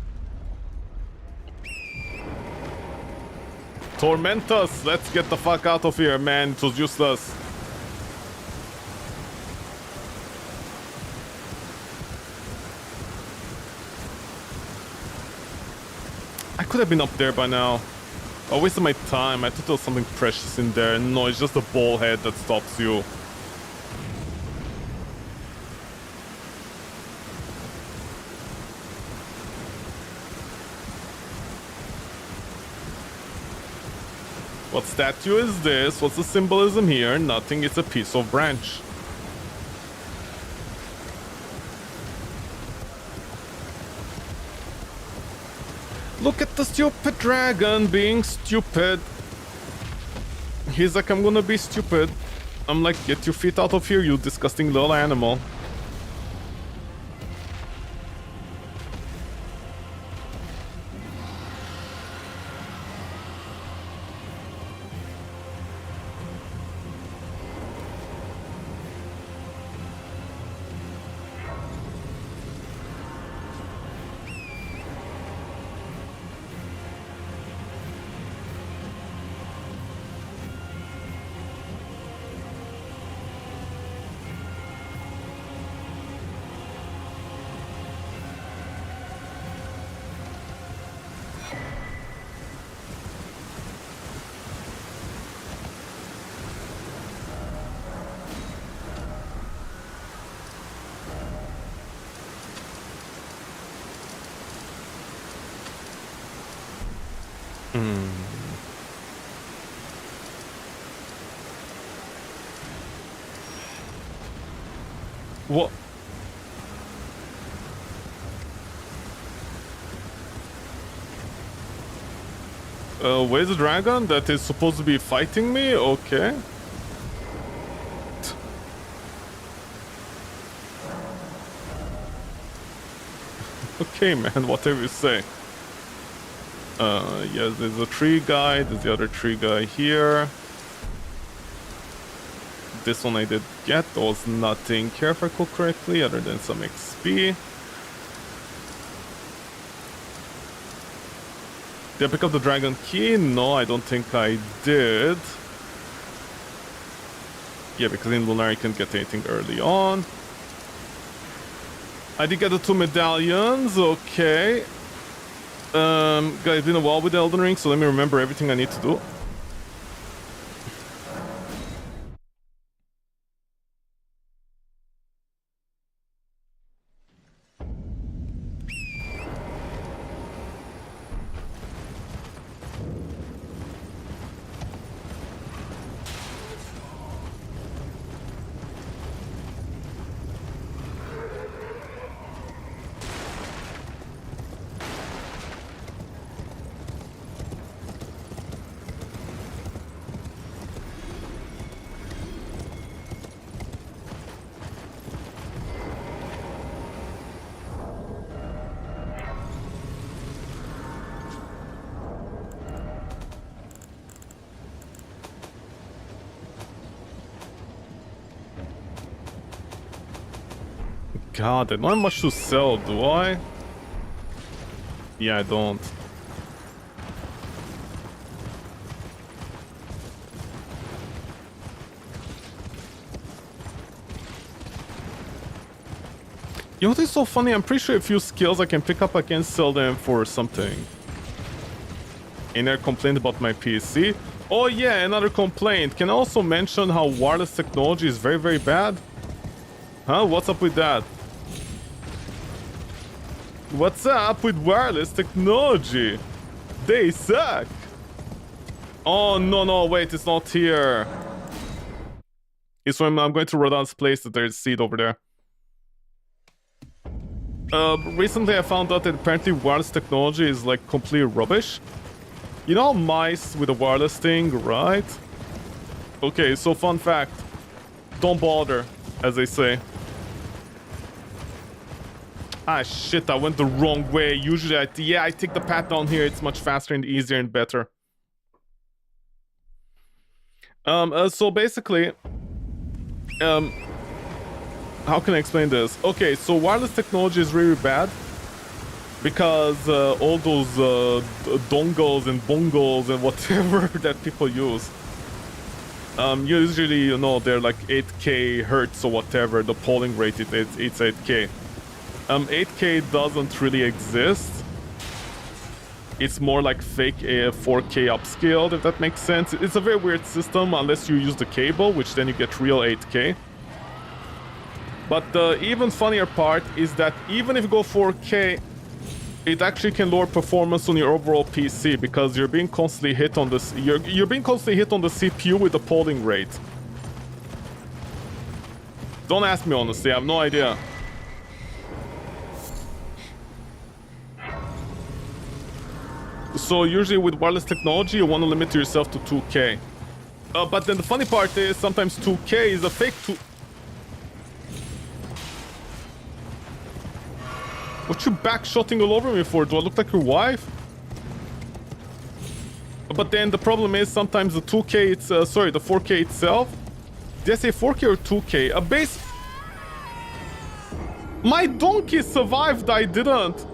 Torment us. Let's get the fuck out of here, man. It was useless. could have been up there by now. I wasted my time. I thought there was something precious in there. No, it's just a ball head that stops you. What statue is this? What's the symbolism here? Nothing, it's a piece of branch. Look at the stupid dragon being stupid. He's like, I'm gonna be stupid. I'm like, get your feet out of here, you disgusting little animal. What? Where's the dragon that is supposed to be fighting me? Okay. Okay, man, whatever you say. Yeah, there's a tree guy, there's the other tree guy here. This one I did get, there was nothing here if I recall correctly, other than some XP. Did I pick up the dragon key? No, I don't think I did. Yeah, because in Lunar you can't get anything early on. I did get the 2 medallions, okay. Guys, it's been a while with Elden Ring, so let me remember everything I need to do. God, I don't have much to sell, do I? Yeah, I don't. You know what is so funny? I'm pretty sure a few skills I can pick up, I can sell them for something. Any complaint about my PC? Oh yeah, another complaint. Can I also mention how wireless technology is very, very bad? Huh? What's up with that? What's up with wireless technology? They suck! Oh, no, wait, it's not here. It's when I'm going to Rodon's place that there's a seed over there. Recently I found out that apparently wireless technology is like completely rubbish. You know mice with a wireless thing, right? Okay, so fun fact. Don't bother, as they say. Ah shit, I went the wrong way. Usually I take the path down here. It's much faster and easier and better. So basically, how can I explain this? Okay, so wireless technology is really bad because all those dongles and bongles and whatever that people use, usually, you know, they're like 8K hertz or whatever. The polling rate it's 8K. 8K doesn't really exist. it's more like fake 4K upscaled, if that makes sense. It's a very weird system unless you use the cable, which then you get real 8K. But the even funnier part is that even if you go 4K, it actually can lower performance on your overall PC because you're being constantly hit on this. You're being constantly hit on the CPU with the polling rate. Don't ask me honestly, I have no idea. So usually with wireless technology, you want to limit yourself to 2K. But then the funny part is sometimes 2K is a fake 2. What you backshotting all over me for? Do I look like your wife? But then the problem is sometimes the 2K, it's sorry, the 4K itself. Did I say 4K or 2K? A base. My donkey survived. I didn't.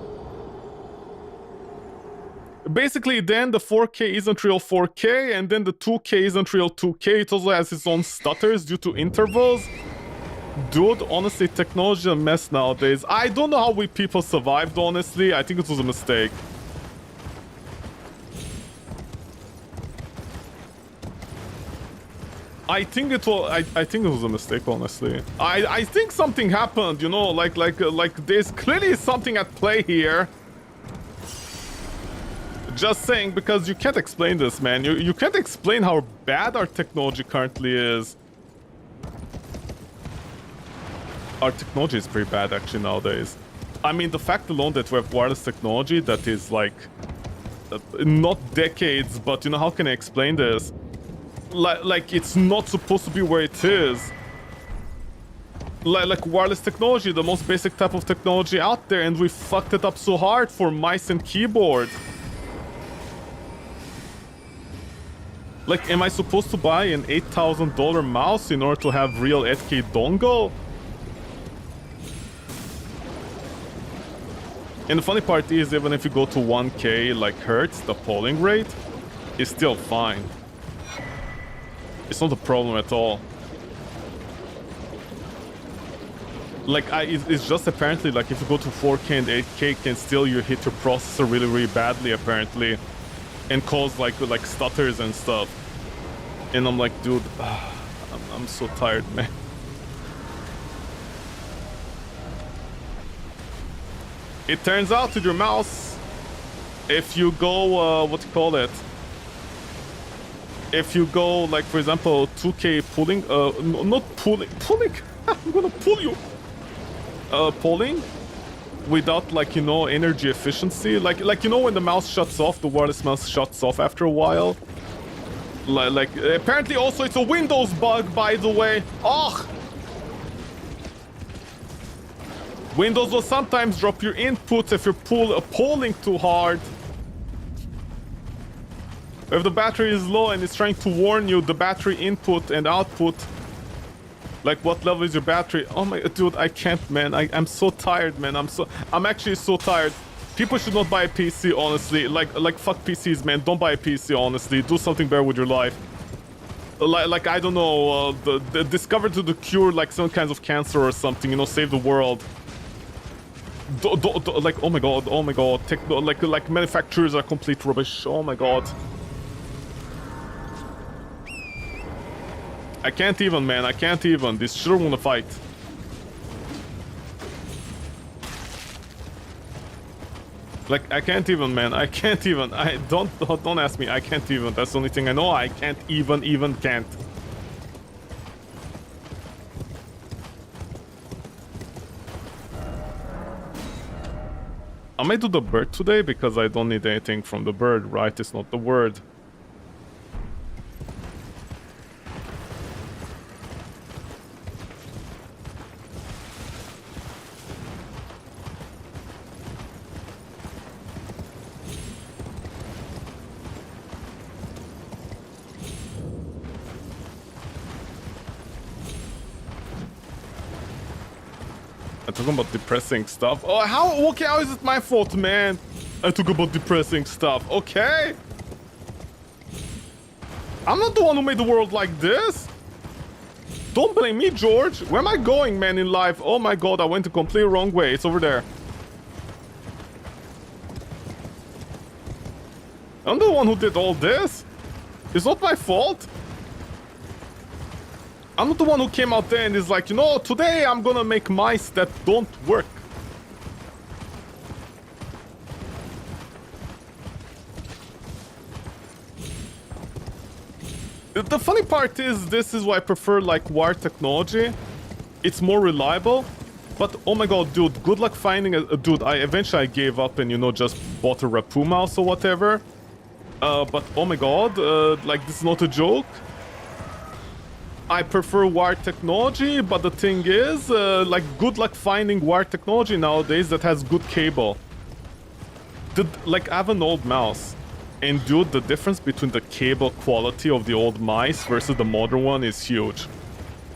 Basically, then the 4K isn't real 4K, and then the 2K isn't real 2K. It also has its own stutters due to intervals. Dude, honestly, technology is a mess nowadays. I don't know how we people survived, honestly. I think it was a mistake. I think it was a mistake, honestly. I think something happened, you know, like there's clearly something at play here. Just saying, because you can't explain this, man. You can't explain how bad our technology currently is. Our technology is pretty bad, actually, nowadays. I mean, the fact alone that we have wireless technology that is, like, not decades, but, you know, how can I explain this? Like it's not supposed to be where it is. Like wireless technology, the most basic type of technology out there, and we fucked it up so hard for mice and keyboard. Like, am I supposed to buy an $8,000 mouse in order to have real 8K dongle? And the funny part is, even if you go to 1K, like, hertz, the polling rate is still fine. It's not a problem at all. Like, it's just apparently, like, if you go to 4K and 8K, can still you hit your processor really, really badly, apparently. And cause, like stutters and stuff. And I'm like, dude, I'm so tired, man. It turns out with your mouse, if you go, what do you call it? If you go, like, for example, 2K pulling, not pulling, I'm gonna pull you. Pulling without, like, you know, energy efficiency. Like, you know, when the mouse shuts off, the wireless mouse shuts off after a while. Like, apparently also it's a Windows bug, by the way. Ugh! Windows will sometimes drop your inputs if you're polling too hard. If the battery is low and it's trying to warn you the battery input and output, like what level is your battery? Oh my, dude, I can't, man. I'm so tired, man. I'm actually so tired. People should not buy a PC, honestly. Like fuck PCs, man. Don't buy a PC, honestly. Do something better with your life. Like I don't know, the discover to the cure like some kinds of cancer or something. You know, save the world. Like, oh my god, like manufacturers are complete rubbish. Oh my god. I can't even, man. I can't even. These children wanna fight. Like, I can't even, man. I can't even. Don't ask me. I can't even. That's the only thing I know. I can't even can't. I might do the bird today because I don't need anything from the bird, right? It's not the word. I'm talking about depressing stuff. Oh, how? Okay, how is it my fault, man? I talk about depressing stuff. Okay. I'm not the one who made the world like this. Don't blame me, George. Where am I going, man, in life? Oh my god, I went the completely wrong way. It's over there. I'm the one who did all this. It's not my fault. I'm not the one who came out there and is like, you know, today I'm gonna make mice that don't work. The funny part is, this is why I prefer like wire technology. It's more reliable. But oh my god, dude, good luck finding a dude. I eventually gave up and, you know, just bought a Rapu mouse or whatever. But oh my god, like, this is not a joke. I prefer wired technology, but the thing is, like, good luck finding wired technology nowadays that has good cable. Like, I have an old mouse, and dude, the difference between the cable quality of the old mice versus the modern one is huge.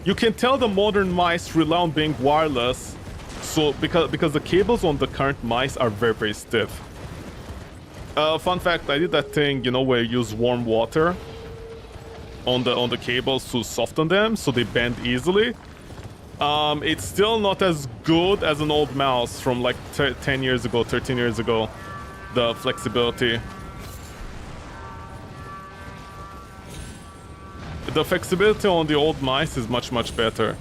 You can tell the modern mice rely on being wireless, so because the cables on the current mice are very, very stiff. Fun fact, I did that thing, you know, where you use warm water on the cables to soften them so they bend easily. It's still not as good as an old mouse from like 10 years ago, 13 years ago, the flexibility. The flexibility on the old mice is much, much better.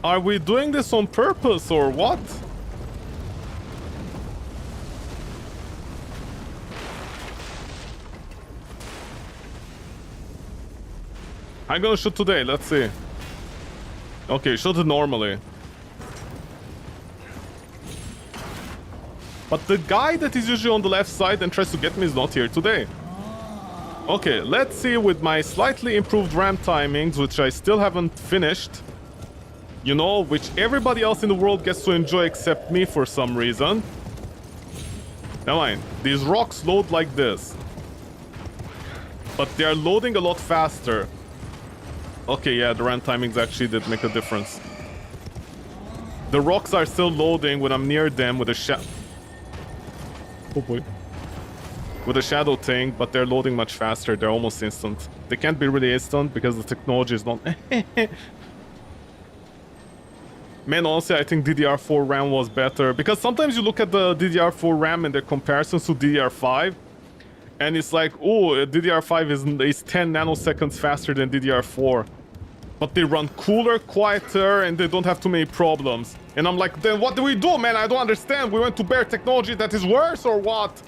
Are we doing this on purpose or what? I'm gonna shoot today, let's see. Okay, shoot it normally. But the guy that is usually on the left side and tries to get me is not here today. Okay, let's see with my slightly improved RAM timings, which I still haven't finished. You know, which everybody else in the world gets to enjoy except me for some reason. Never mind, these rocks load like this. But they are loading a lot faster. Okay, yeah, the RAM timings actually did make a difference. The rocks are still loading when I'm near them with a oh boy. With a shadow thing, but they're loading much faster. They're almost instant. They can't be really instant because the technology is not... Man, honestly, I think DDR4 RAM was better. Because sometimes you look at the DDR4 RAM and their comparisons to DDR5. And it's like, oh, DDR5 is 10 nanoseconds faster than DDR4. But they run cooler, quieter, and they don't have too many problems. And I'm like, then what do we do, man? I don't understand. We went to bare technology that is worse or what?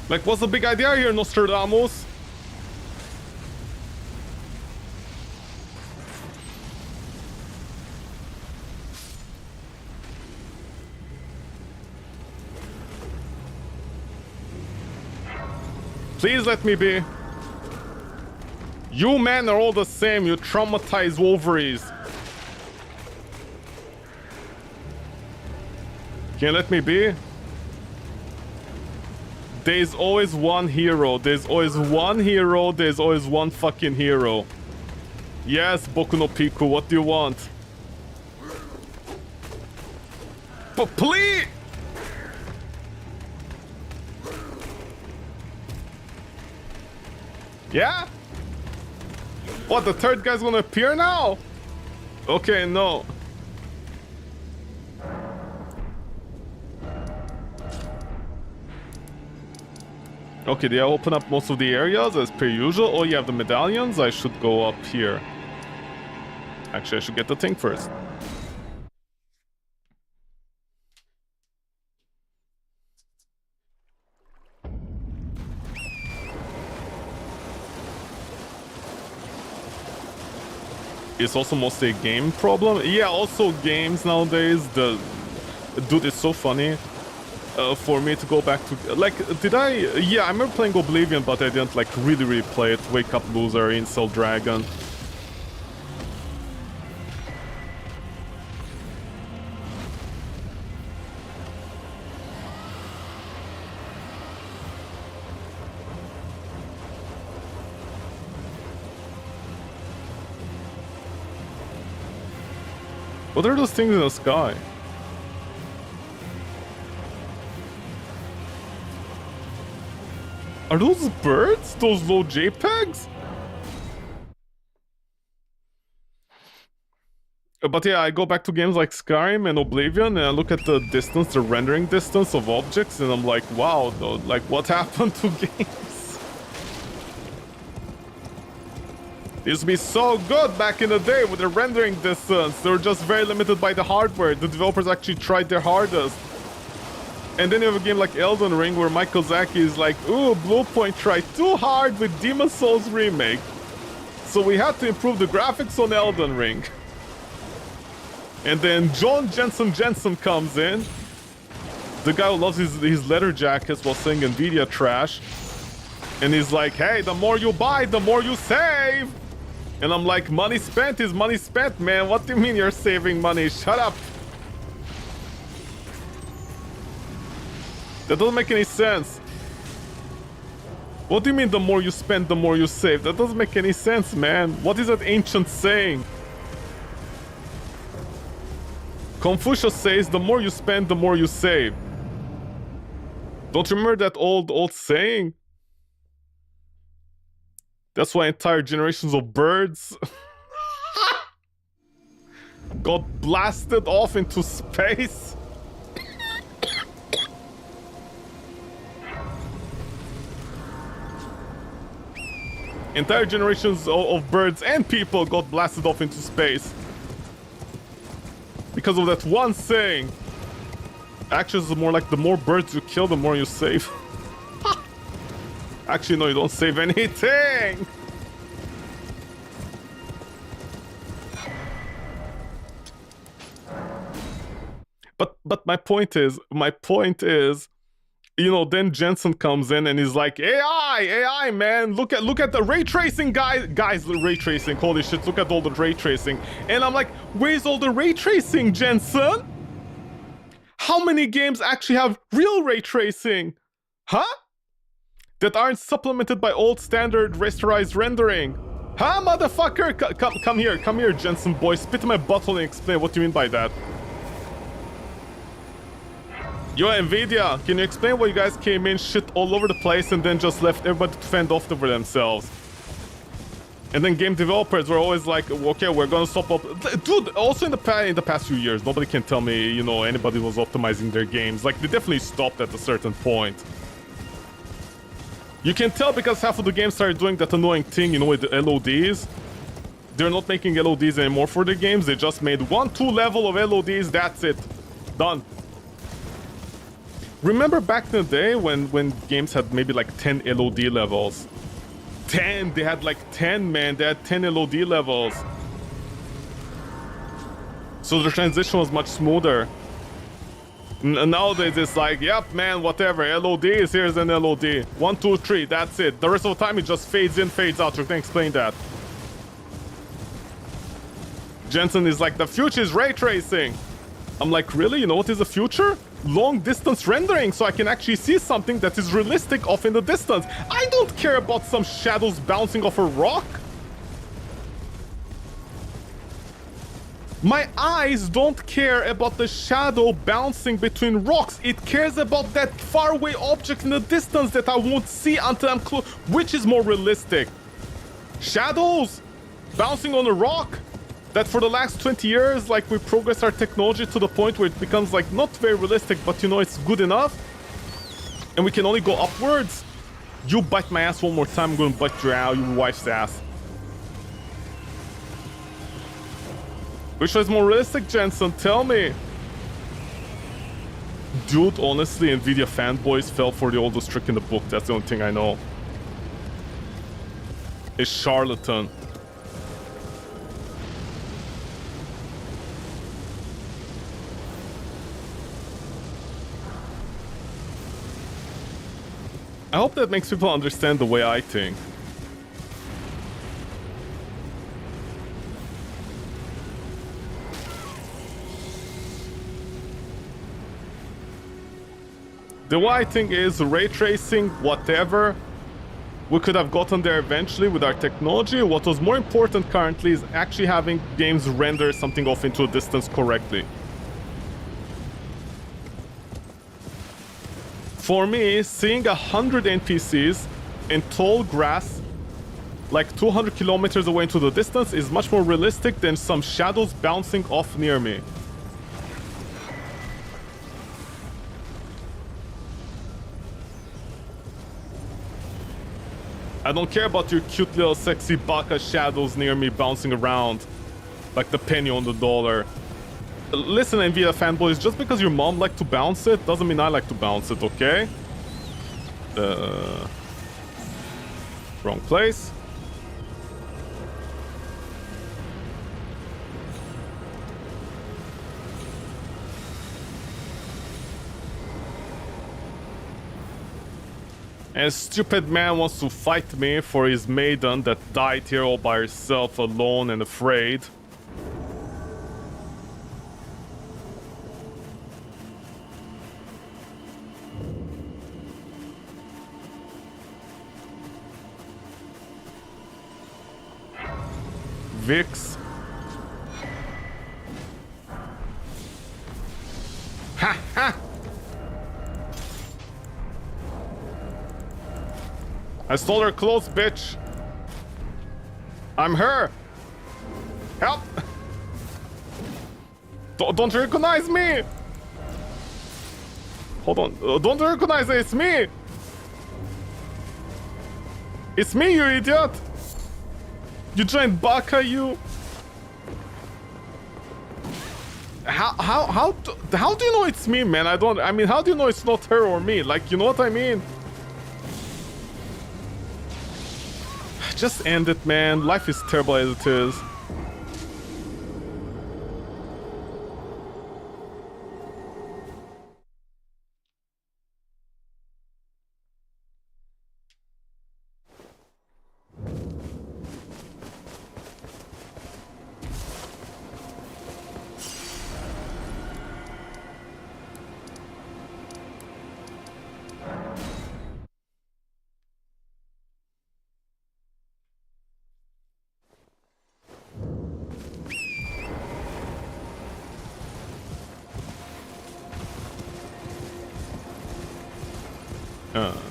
Like, what's the big idea here, Nostradamus? Please let me be. You men are all the same, you traumatized ovaries. Can you let me be? There's always one hero. There's always one hero. There's always one fucking hero. Yes, Boku no Pico, what do you want? But please! Yeah? What, the third guy's gonna appear now? Okay, no. Okay, did I open up most of the areas as per usual? Oh, you have the medallions? I should go up here. Actually, I should get the thing first. It's also mostly a game problem. Yeah, also games nowadays. Dude, it's so funny. For me to go back to, like, did I? Yeah, I remember playing Oblivion, but I didn't like really play it. Wake up, loser, Incel Dragon. What are those things in the sky? Are those birds? Those low JPEGs? But yeah, I go back to games like Skyrim and Oblivion and I look at the distance, the rendering distance of objects, and I'm like, wow, like what happened to games? It used to be so good back in the day with the rendering distance. They were just very limited by the hardware. The developers actually tried their hardest. And then you have a game like Elden Ring where Michael Zaki is like, ooh, Bluepoint tried too hard with Demon Souls Remake. So we had to improve the graphics on Elden Ring. And then John Jensen comes in. The guy who loves his leather jackets while saying Nvidia trash. And he's like, hey, the more you buy, the more you save. And I'm like, money spent is money spent, man. What do you mean you're saving money? Shut up. That doesn't make any sense. What do you mean the more you spend, the more you save? That doesn't make any sense, man. What is that ancient saying? Confucius says, the more you spend, the more you save. Don't you remember that old saying? That's why entire generations of birds got blasted off into space. Entire generations of birds and people got blasted off into space. Because of that one saying. Actually, it's more like the more birds you kill, the more you save. Actually, no, you don't save anything! But my point is, you know, then Jensen comes in and he's like, AI, man, look at the ray tracing, guys, ray tracing, holy shit, look at all the ray tracing. And I'm like, where's all the ray tracing, Jensen? How many games actually have real ray tracing? Huh? That aren't supplemented by old standard rasterized rendering. Huh, motherfucker? Come here, Jensen boy, spit in my butthole and explain what you mean by that. Yo, Nvidia, can you explain why you guys came in, shit all over the place, and then just left everybody to fend off over themselves? And then game developers were always like, okay, we're gonna stop up. Dude, also in the past few years, nobody can tell me, you know, anybody was optimizing their games. Like, they definitely stopped at a certain point. You can tell because half of the games started doing that annoying thing, you know, with the LODs. They're not making LODs anymore for the games. They just made 1-2 level of LODs, that's it. Done. Remember back in the day when games had maybe like 10 LOD levels? 10! They had like 10, man. They had 10 LOD levels. So the transition was much smoother. Nowadays it's like, yep, man, whatever. LOD is here's an LOD. 1, 2, 3, that's it. The rest of the time it just fades in, fades out. You can explain that. Jensen is like, the future is ray tracing. I'm like, really? You know what is the future? Long distance rendering, so I can actually see something that is realistic off in the distance. I don't care about some shadows bouncing off a rock. My eyes don't care about the shadow bouncing between rocks. It cares about that faraway object in the distance that I won't see until I'm close. Which is more realistic? Shadows bouncing on a rock? That for the last 20 years, like, we progress our technology to the point where it becomes, like, not very realistic, but, you know, it's good enough. And we can only go upwards. You bite my ass one more time, I'm gonna bite your wife's ass. Which was more realistic, Jensen? Tell me. Dude, honestly, Nvidia fanboys fell for the oldest trick in the book. That's the only thing I know. A charlatan. I hope that makes people understand the way I think. The way I think is ray tracing, whatever. We could have gotten there eventually with our technology. What was more important currently is actually having games render something off into a distance correctly. For me, seeing 100 NPCs in tall grass like 200 kilometers away into the distance is much more realistic than some shadows bouncing off near me. I don't care about your cute little sexy baka shadows near me bouncing around like the penny on the dollar. Listen, Nvidia fanboys, just because your mom liked to bounce it doesn't mean I like to bounce it, okay? Wrong place. And a stupid man wants to fight me for his maiden that died here all by herself, alone and afraid. Vix. Ha ha! I stole her clothes, bitch. I'm her. Help! Don't recognize me! Hold on. Don't recognize it. It's me! It's me, you idiot! You giant baka, you! How do you know it's me, man? I mean, how do you know it's not her or me? Like, you know what I mean? Just end it, man. Life is terrible as it is.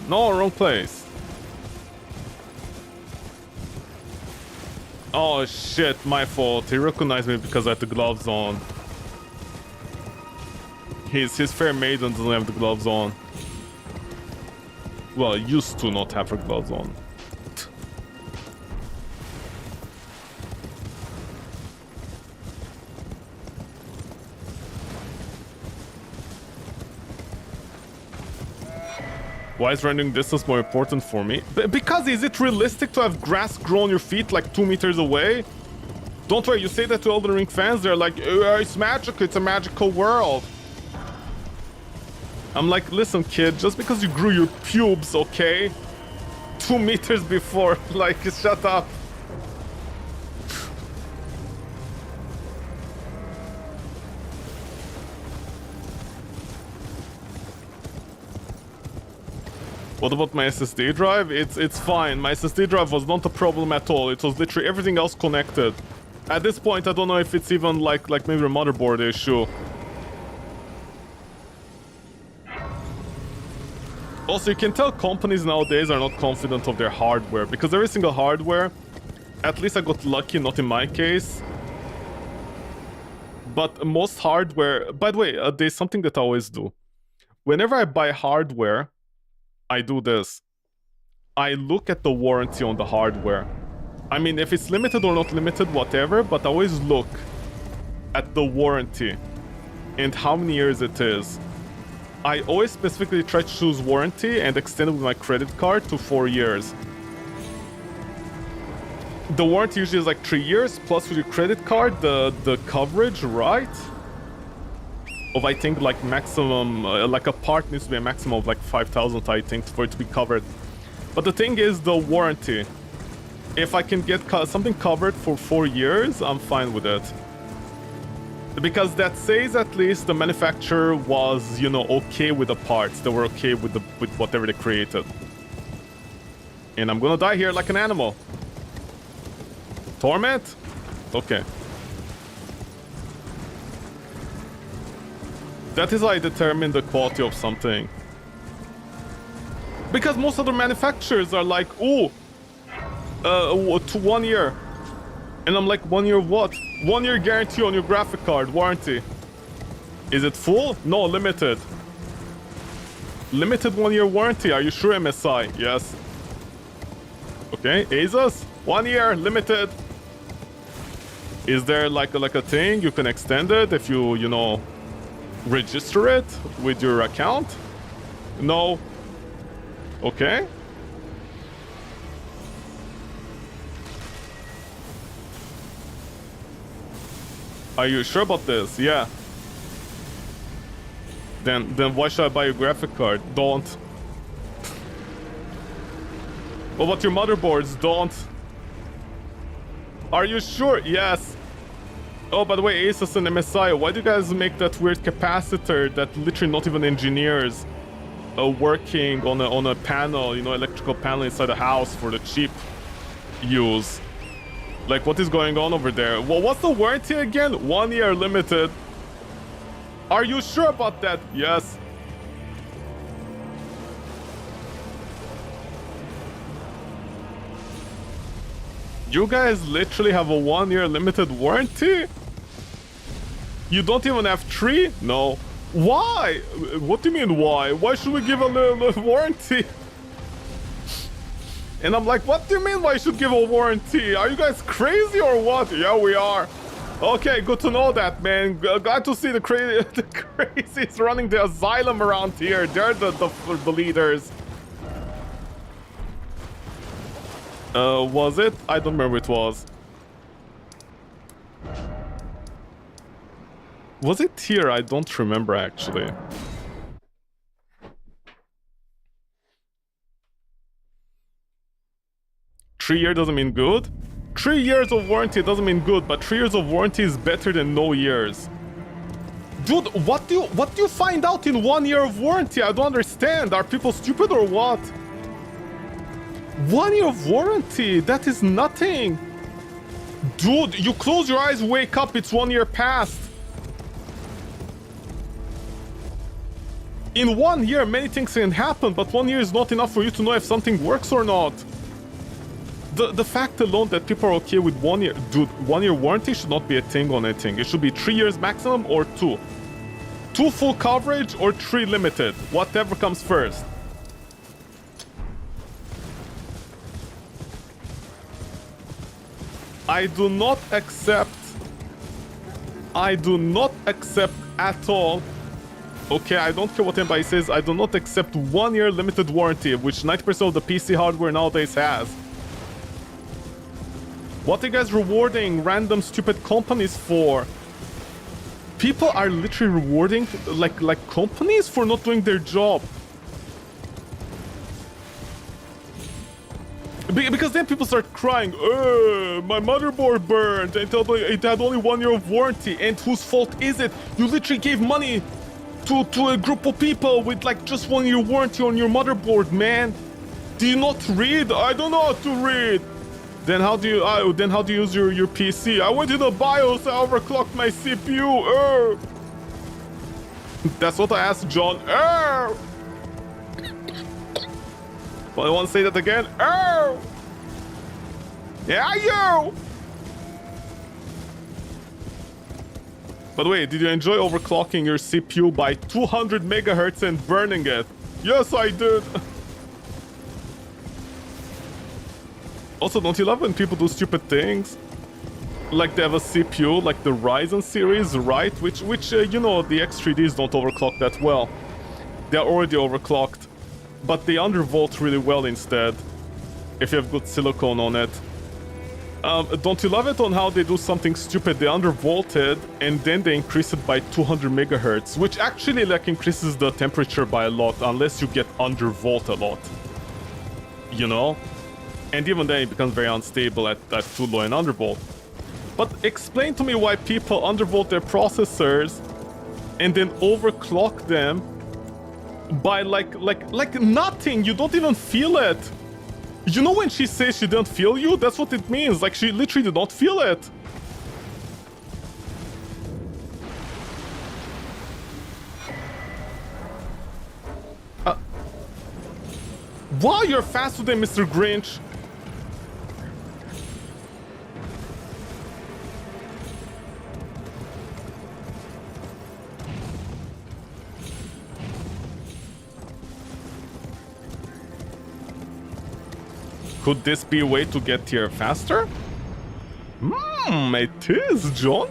No, wrong place. Oh shit, my fault. He recognized me because I had the gloves on. His fair maiden doesn't have the gloves on. Well, used to not have her gloves on. Why is rendering distance more important for me? Because is it realistic to have grass grow on your feet like 2 meters away? Don't worry, you say that to Elden Ring fans, they're like, it's magic, it's a magical world. I'm like, listen kid, just because you grew your pubes, okay? 2 meters before, like, shut up. What about my SSD drive? It's fine. My SSD drive was not a problem at all. It was literally everything else connected. At this point, I don't know if it's even like maybe a motherboard issue. Also, you can tell companies nowadays are not confident of their hardware because every single hardware, at least I got lucky, not in my case. But most hardware, by the way, there's something that I always do. Whenever I buy hardware, I do this. I look at the warranty on the hardware. I mean, if it's limited or not limited, whatever, but I always look at the warranty and how many years it is. I always specifically try to choose warranty and extend it with my credit card to 4 years. The warranty usually is like 3 years, plus with your credit card, the coverage, right? Of I think like maximum, like a part needs to be a maximum of like 5,000 I think for it to be covered. But the thing is the warranty. If I can get something covered for 4 years, I'm fine with it. Because that says at least the manufacturer was, you know, okay with the parts. They were okay with whatever they created. And I'm gonna die here like an animal. Torment? Okay. That is how I determine the quality of something. Because most other manufacturers are like, ooh, to 1 year. And I'm like, 1 year what? 1 year guarantee on your graphic card, warranty. Is it full? No, limited. Limited 1 year warranty, are you sure, MSI? Yes. Okay, Asus? 1 year, limited. Is there like a thing you can extend it if you know, register it with your account? No. Okay. Are you sure about this? Yeah. Then why should I buy a graphic card? Don't. What about your motherboards? Don't. Are you sure? Yes. Oh, by the way, Asus and MSI, why do you guys make that weird capacitor that literally not even engineers are working on a panel, you know, electrical panel inside the house for the cheap use? Like, what is going on over there? Well, what's the warranty again? 1 year limited. Are you sure about that? Yes. You guys literally have a 1 year limited warranty? You don't even have 3? No. Why? What do you mean why? Why should we give a warranty? And I'm like, what do you mean why you should give a warranty? Are you guys crazy or what? Yeah, we are. Okay, good to know that, man. Glad to see the crazies running the asylum around here. They're the leaders. Was it? I don't remember it was. Was it here? I don't remember actually. Three years doesn't mean good? 3 years of warranty doesn't mean good, but 3 years of warranty is better than no years. Dude, what do you find out in 1 year of warranty? I don't understand. Are people stupid or what? 1 year of warranty, that is nothing. Dude, you close your eyes, wake up, it's 1 year past. In 1 year, many things can happen, but 1 year is not enough for you to know if something works or not. The fact alone that people are okay with 1 year... Dude, 1 year warranty should not be a thing on anything. It should be 3 years maximum or 2. 2 full coverage or 3 limited. Whatever comes first. I do not accept at all. Okay, I don't care what anybody says. I do not accept 1 year limited warranty, which 90% of the PC hardware nowadays has. What are you guys rewarding random stupid companies for? People are literally rewarding like companies for not doing their job. Because then people start crying, my motherboard burned, and it had only 1 year of warranty, and whose fault is it? You literally gave money to a group of people with like just 1 year warranty on your motherboard, man. Do you not read? I don't know how to read. Then how do you use your PC? I went to the BIOS, I overclocked my CPU. That's what I asked John. Well, I want to say that again. Yeah, you. By the way, did you enjoy overclocking your CPU by 200 megahertz and burning it? Yes, I did. Also, don't you love when people do stupid things? Like they have a CPU, like the Ryzen series, right? Which you know, the X3Ds don't overclock that well. They're already overclocked. But they undervolt really well instead, if you have good silicone on it. Don't you love it on how they do something stupid? They undervolted, and then they increase it by 200 megahertz, which actually like increases the temperature by a lot, unless you get undervolt a lot. You know? And even then it becomes very unstable at too low an undervolt. But explain to me why people undervolt their processors and then overclock them by like nothing. You don't even feel it. You know when she says she didn't feel you? That's what it means. Like, she literally did not feel it. Wow, you're faster than Mr. Grinch. Could this be a way to get here faster? It is, John.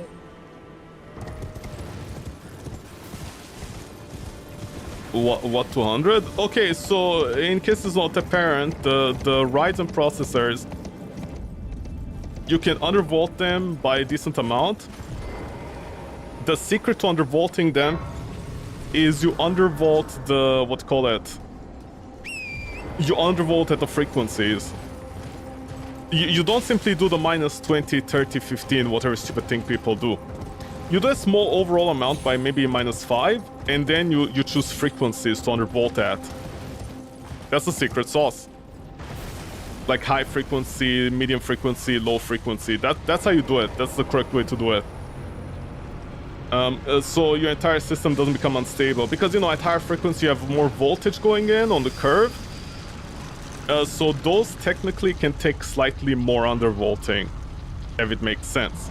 What 200? Okay, so in case it's not apparent, the Ryzen processors, you can undervolt them by a decent amount. The secret to undervolting them is you undervolt the, what call it? You undervolt at the frequencies. You don't simply do the minus 20, 30, 15, whatever stupid thing people do. You do a small overall amount by maybe minus 5, and then you choose frequencies to undervolt at. That's the secret sauce. Like high frequency, medium frequency, low frequency. That's how you do it. That's the correct way to do it. So your entire system doesn't become unstable. Because, you know, at higher frequency you have more voltage going in on the curve. So those technically can take slightly more undervolting, if it makes sense.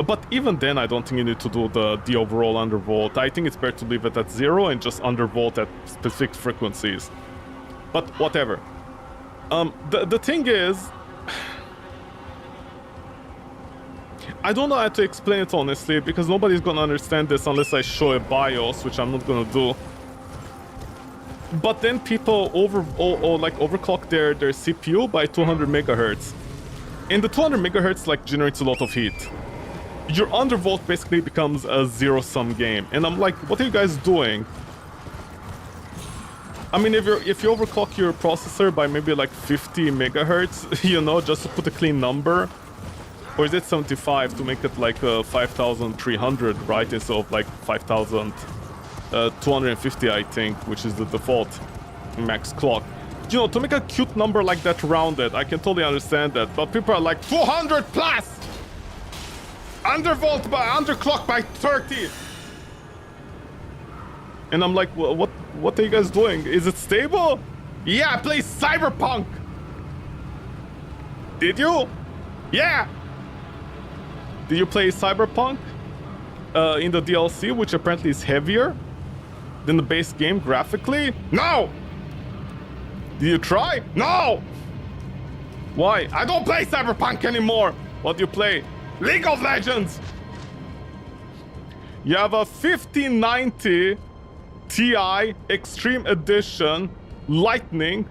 But even then, I don't think you need to do the overall undervolt. I think it's better to leave it at 0 and just undervolt at specific frequencies. But whatever. The thing is, I don't know how to explain it honestly, because nobody's gonna understand this unless I show a BIOS, which I'm not gonna do. But then people overclock their CPU by 200 megahertz. And the 200 megahertz like generates a lot of heat. Your undervolt basically becomes a zero-sum game. And I'm like, what are you guys doing? I mean, if you overclock your processor by maybe like 50 megahertz, you know, just to put a clean number. Or is it 75 to make it like 5,300, right? Instead of like 5,250, I think, which is the default max clock. You know, to make a cute number like that rounded, I can totally understand that. But people are like, 200 plus! Undervolt by underclock by 30. And I'm like, what are you guys doing? Is it stable? Yeah, I play Cyberpunk. Did you? Yeah. Did you play Cyberpunk in the DLC, which apparently is heavier than the base game graphically? No. Did you try? No. Why? I don't play Cyberpunk anymore. What do you play? League of Legends! You have a 5090 Ti Extreme Edition Lightning,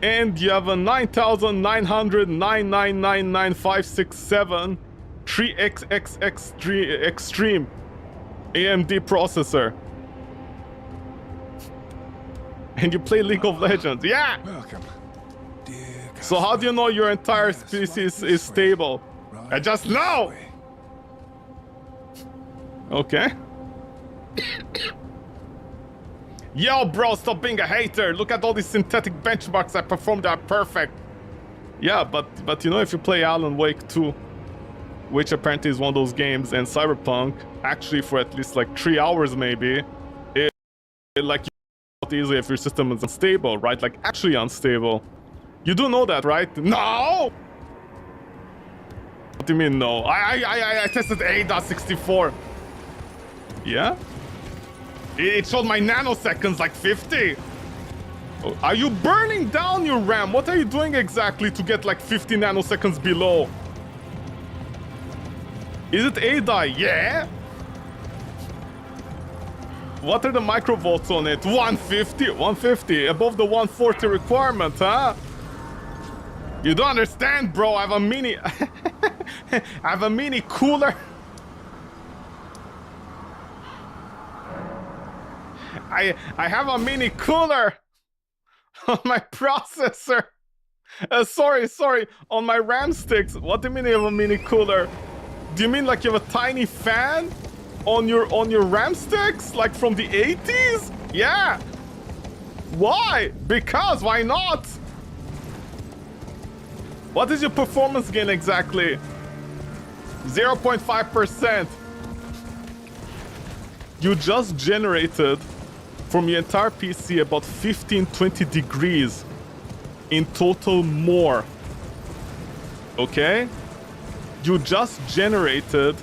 and you have a 99999567 3XXX Extreme AMD processor. And you play League of Legends. Yeah! Welcome, dear. So how do you know your entire species is stable? I just know! Okay. Yo, bro, stop being a hater. Look at all these synthetic benchmarks I performed, they are perfect. Yeah, but you know, if you play Alan Wake 2, which apparently is one of those games, and Cyberpunk, actually for at least like 3 hours maybe, it like not easy if your system is unstable, right? Like actually unstable. You do know that, right? No! What do you mean no? I tested A.64. Yeah? It showed my nanoseconds like 50. Oh, are you burning down your RAM? What are you doing exactly to get like 50 nanoseconds below? Is it A-die? Yeah? What are the microvolts on it? 150? 150? Above the 140 requirement, huh? You don't understand, bro. I have a mini... I have a mini cooler. I have a mini cooler on my processor. Sorry, on my RAM sticks. What do you mean you have a mini cooler? Do you mean like you have a tiny fan on your RAM sticks, like from the 80s? Yeah. Why? Because why not? What is your performance gain exactly? 0.5%. You just generated from your entire PC about 15-20 degrees in total more. Okay? You just generated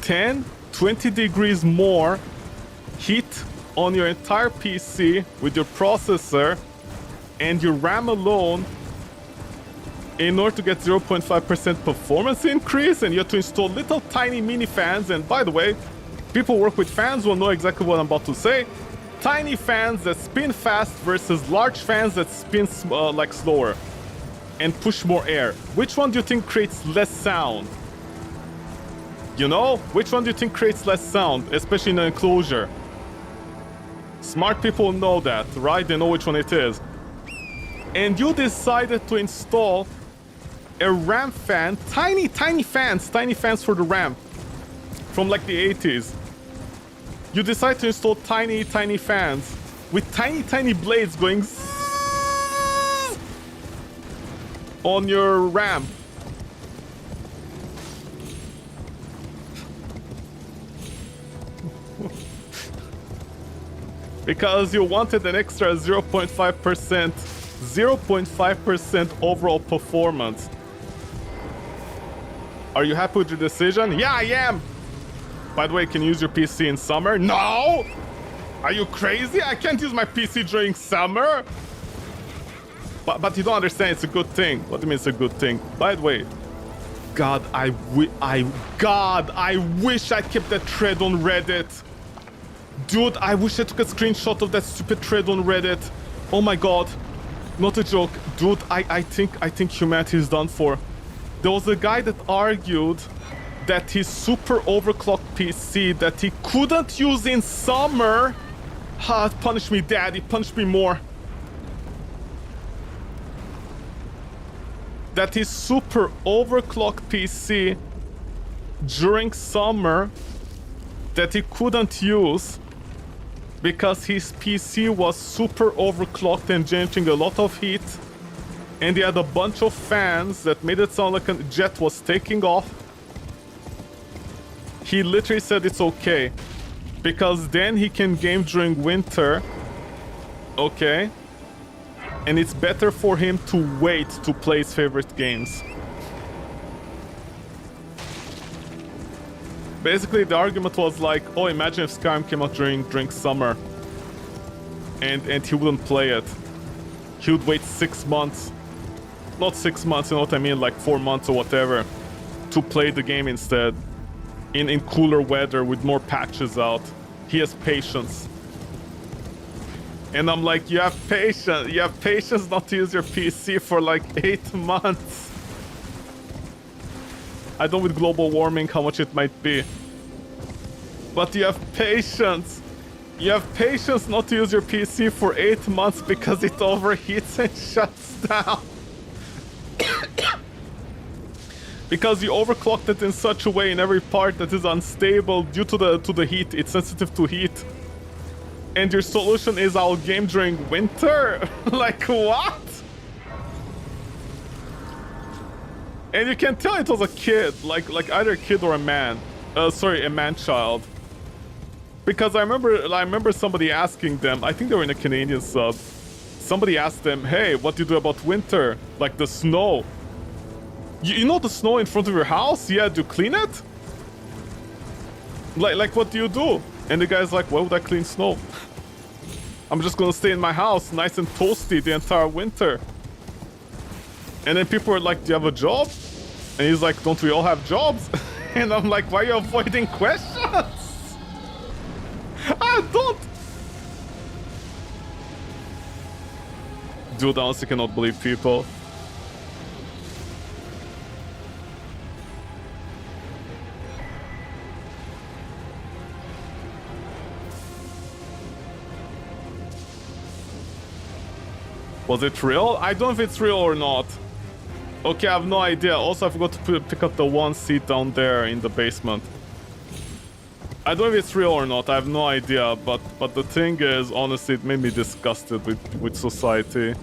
10-20 degrees more heat on your entire PC with your processor and your RAM alone in order to get 0.5% performance increase, and you have to install little tiny mini fans. And by the way, people who work with fans will know exactly what I'm about to say. Tiny fans that spin fast versus large fans that spin like slower and push more air. Which one do you think creates less sound? You know? Which one do you think creates less sound, especially in an enclosure? Smart people know that, right? They know which one it is. And you decided to install a RAM fan, tiny fans for the RAM from like the 80s. You decide to install tiny fans with tiny blades going on your RAM. Because you wanted an extra 0.5% overall performance. Are you happy with your decision? Yeah, I am! By the way, can you use your PC in summer? No! Are you crazy? I can't use my PC during summer! But you don't understand, it's a good thing. What do you mean it's a good thing? By the way, God, I wish I kept that thread on Reddit. Dude, I wish I took a screenshot of that stupid thread on Reddit. Oh my God. Not a joke. Dude, I think humanity is done for. There was a guy that argued that his super overclocked PC that he couldn't use in summer. Punish me, daddy, punish me more. That his super overclocked PC during summer that he couldn't use because his PC was super overclocked and generating a lot of heat, and he had a bunch of fans that made it sound like a jet was taking off. He literally said it's okay because then he can game during winter, okay? And it's better for him to wait to play his favorite games. Basically, the argument was like, oh, imagine if Skyrim came out during summer and he wouldn't play it. He would wait 6 months. Not 6 months, you know what I mean, like 4 months or whatever, to play the game instead. In cooler weather with more patches out. He has patience. And I'm like, you have patience not to use your PC for like 8 months. I don't know with global warming how much it might be. But you have patience. You have patience not to use your PC for 8 months because it overheats and shuts down. Because you overclocked it in such a way in every part that is unstable due to the heat. It's sensitive to heat. And your solution is I'll game during winter? Like what? And you can tell it was a kid, like either a kid or a man. Sorry, a man-child. Because I remember somebody asking them, I think they were in a Canadian sub. Somebody asked them, hey, what do you do about winter? Like the snow. You know the snow in front of your house? Yeah, do you clean it? Like what do you do? And the guy's like, why would I clean snow? I'm just gonna stay in my house, nice and toasty the entire winter. And then people are like, do you have a job? And he's like, don't we all have jobs? And I'm like, why are you avoiding questions? I don't. Dude, I honestly cannot believe people. Was it real? I don't know if it's real or not. Okay, I have no idea. Also, I forgot to pick up the one seat down there in the basement. I don't know if it's real or not. I have no idea. But the thing is, honestly, it made me disgusted with society.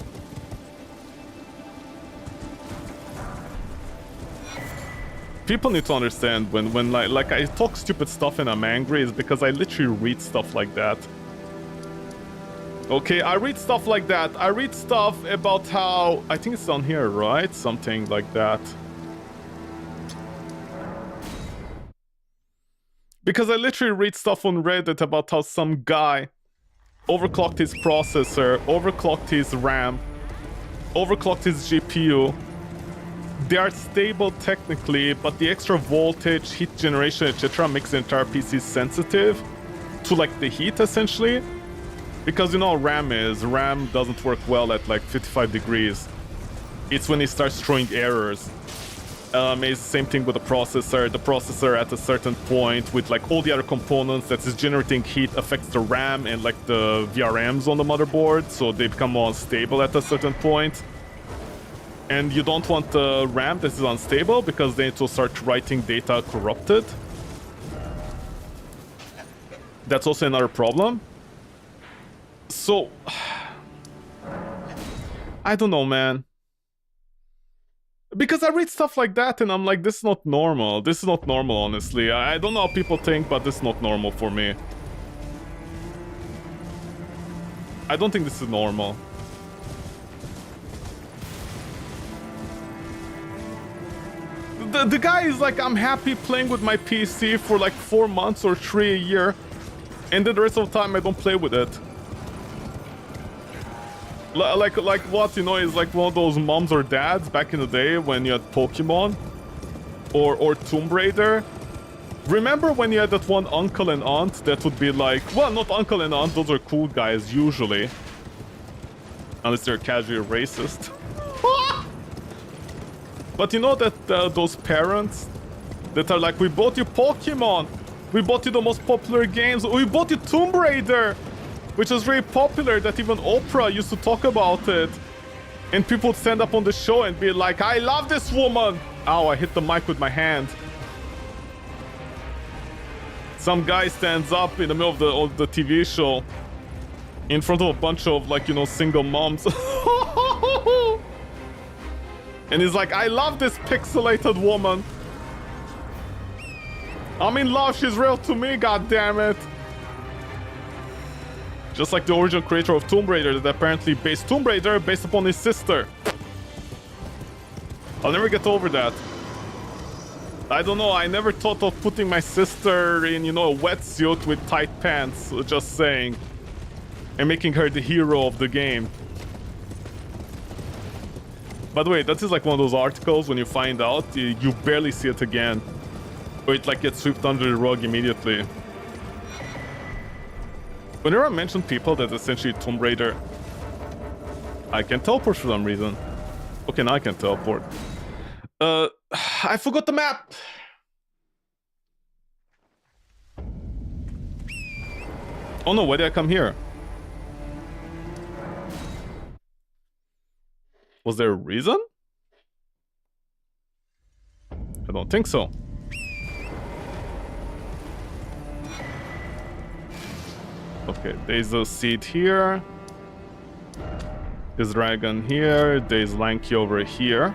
People need to understand when like I talk stupid stuff and I'm angry is because I literally read stuff like that. Okay, I read stuff like that. I read stuff about how... I think it's on here, right? Something like that. Because I literally read stuff on Reddit about how some guy overclocked his processor, overclocked his RAM, overclocked his GPU. They are stable technically, but the extra voltage, heat generation, etc. makes the entire PC sensitive to like the heat essentially. Because you know how RAM doesn't work well at like 55 degrees. It's when it starts throwing errors. It's the same thing with the processor. The processor at a certain point with like all the other components that is generating heat affects the RAM and like the VRMs on the motherboard, so they become more unstable at a certain point. And you don't want the RAM that is unstable because then it will start writing data corrupted. That's also another problem. So, I don't know, man. Because I read stuff like that and I'm like, this is not normal. This is not normal, honestly. I don't know how people think, but this is not normal for me. I don't think this is normal. The guy is like, I'm happy playing with my PC for like 4 months or 3 a year. And then the rest of the time I don't play with it. Like what, you know, is like one of those moms or dads back in the day when you had Pokemon or Tomb Raider. Remember when you had that one uncle and aunt that would be like, well, not uncle and aunt, those are cool guys usually. Unless they're casually racist. But you know that those parents that are like, we bought you Pokemon, we bought you the most popular games, we bought you Tomb Raider, which was very popular, that even Oprah used to talk about it. And people would stand up on the show and be like, I love this woman! Ow, I hit the mic with my hand. Some guy stands up in the middle of the TV show in front of a bunch of, like, you know, single moms. And he's like, I love this pixelated woman. I'm in love, she's real to me, goddammit. Just like the original creator of Tomb Raider that apparently based Tomb Raider based upon his sister. I'll never get over that. I don't know, I never thought of putting my sister in, you know, a wetsuit with tight pants, just saying. And making her the hero of the game. By the way, that is like one of those articles when you find out, you barely see it again. Or it like gets swept under the rug immediately. Whenever I mention people that essentially Tomb Raider, I can teleport for some reason. Okay, now I can teleport. I forgot the map! Oh no, why did I come here? Was there a reason? I don't think so. Okay, there's a seed here. There's dragon here. There's Lanky over here.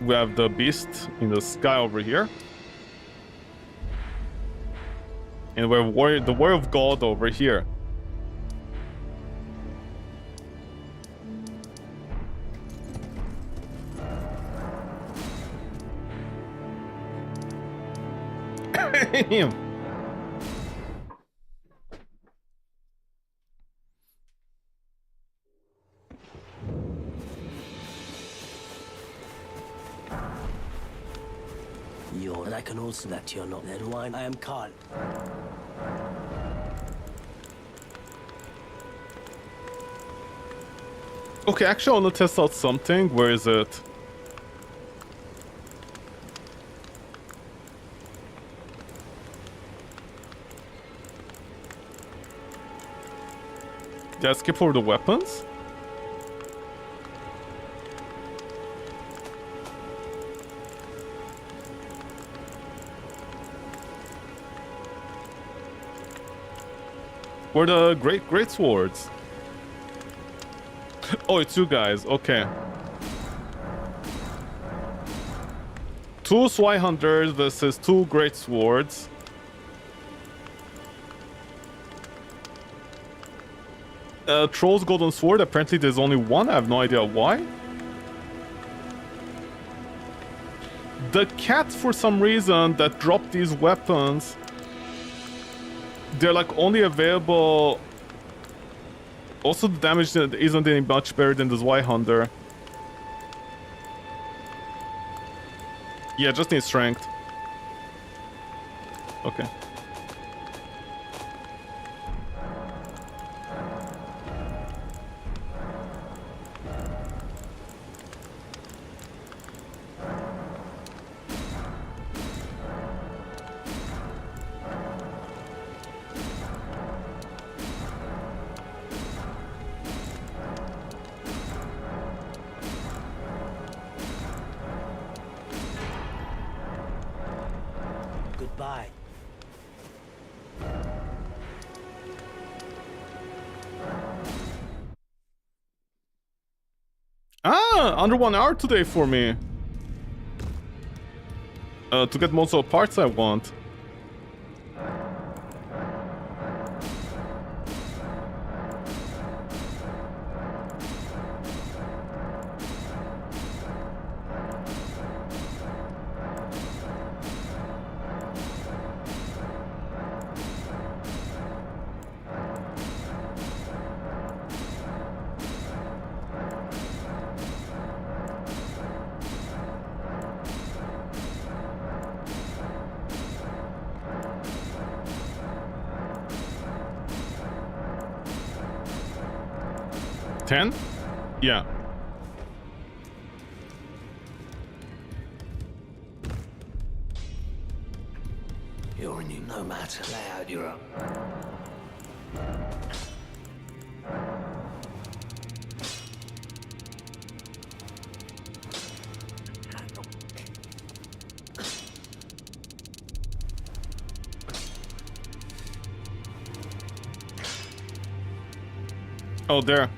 We have the beast in the sky over here. And we have the warrior of God over here. And I can also that you're not then wine. I am Carl. Okay, actually I want to test out something. Where is it? Did I skip over the weapons? Where the great swords? Oh, it's you guys. Okay. 2 Swihunders versus 2 Great Swords. Troll's Golden Sword, apparently there's only one, I have no idea why. The cats, for some reason, that drop these weapons, they're like only available... Also, the damage isn't any much better than the Zweihander. Yeah, just need strength. Okay. Goodbye. Ah, under 1 hour today for me. To get most of the parts I want. Yeah. You're a new nomad. Lay out your own. Oh, there.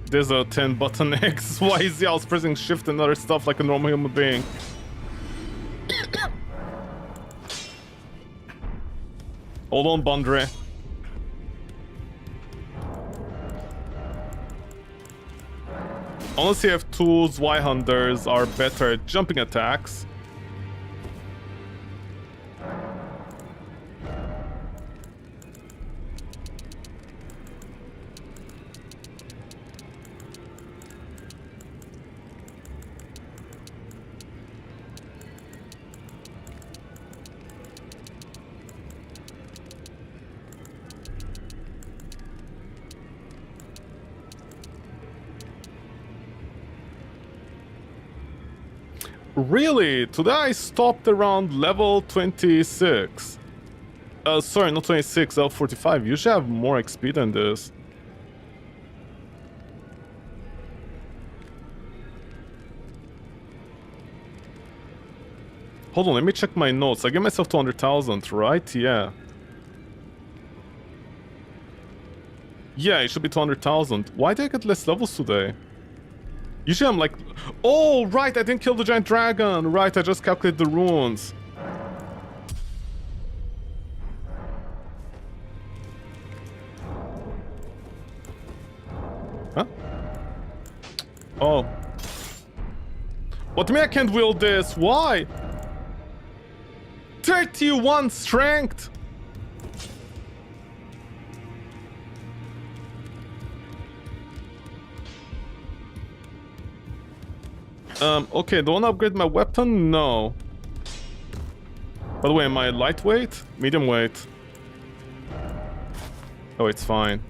There's a 10 button X. Why is I was pressing shift and other stuff like a normal human being? Hold on, Bondre. Honestly, F2 Zweihanders are better at jumping attacks. Really? Today I stopped around level 26. Sorry, not 26, level 45. You should have more XP than this. Hold on, let me check my notes. I gave myself 200,000, right? Yeah. Yeah, it should be 200,000. Why did I get less levels today? Usually I'm like... Oh, right, I didn't kill the giant dragon. Right, I just calculated the runes. Huh? Oh. What do you mean I can't wield this? Why? 31 strength! Okay, do I want to upgrade my weapon? No. By the way, am I lightweight? Medium weight? Oh, it's fine.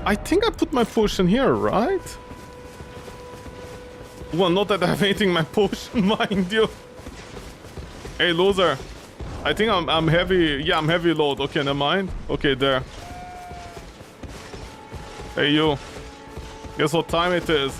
I think I put my potion here, right? Well, not that I have anything in my potion, mind you. Hey, loser. I think I'm heavy. Yeah, I'm heavy load. Okay, never mind. Okay, there. Hey, you. Guess what time it is?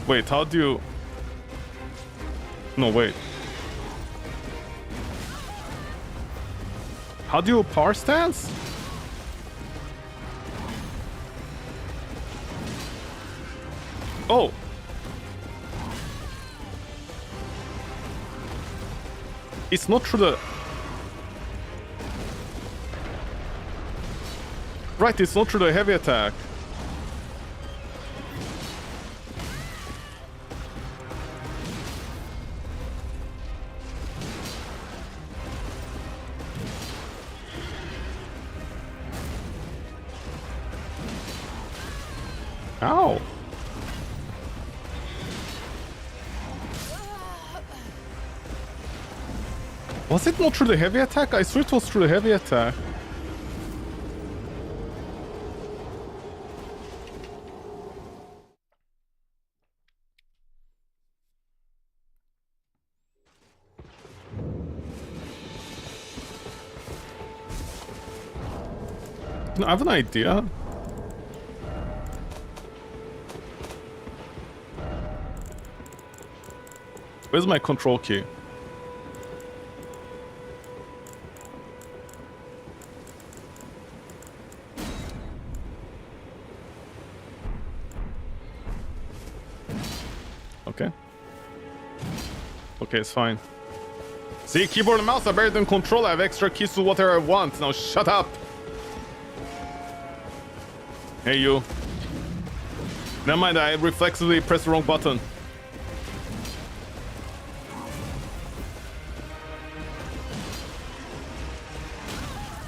Wait, how do you... No, wait. How do you power stance? Oh! It's not through the... Right, it's not through the heavy attack. Ow! Was it not through the heavy attack? I swear it was through the heavy attack. No, I have an idea. Where's my control key? Okay. Okay, it's fine. See, keyboard and mouse are better than control. I have extra keys to whatever I want. Now shut up. Hey, you. Never mind, I reflexively pressed the wrong button.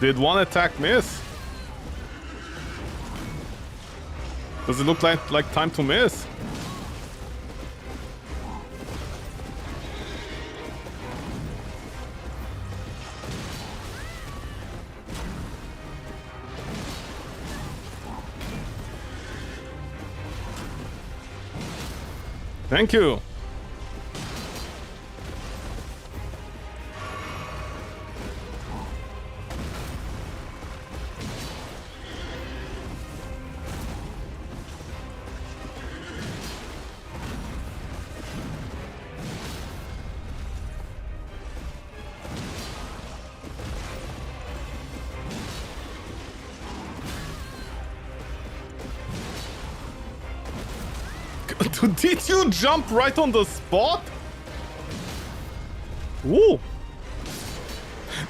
Did one attack miss? Does it look like time to miss? Thank you. Did you jump right on the spot? Ooh.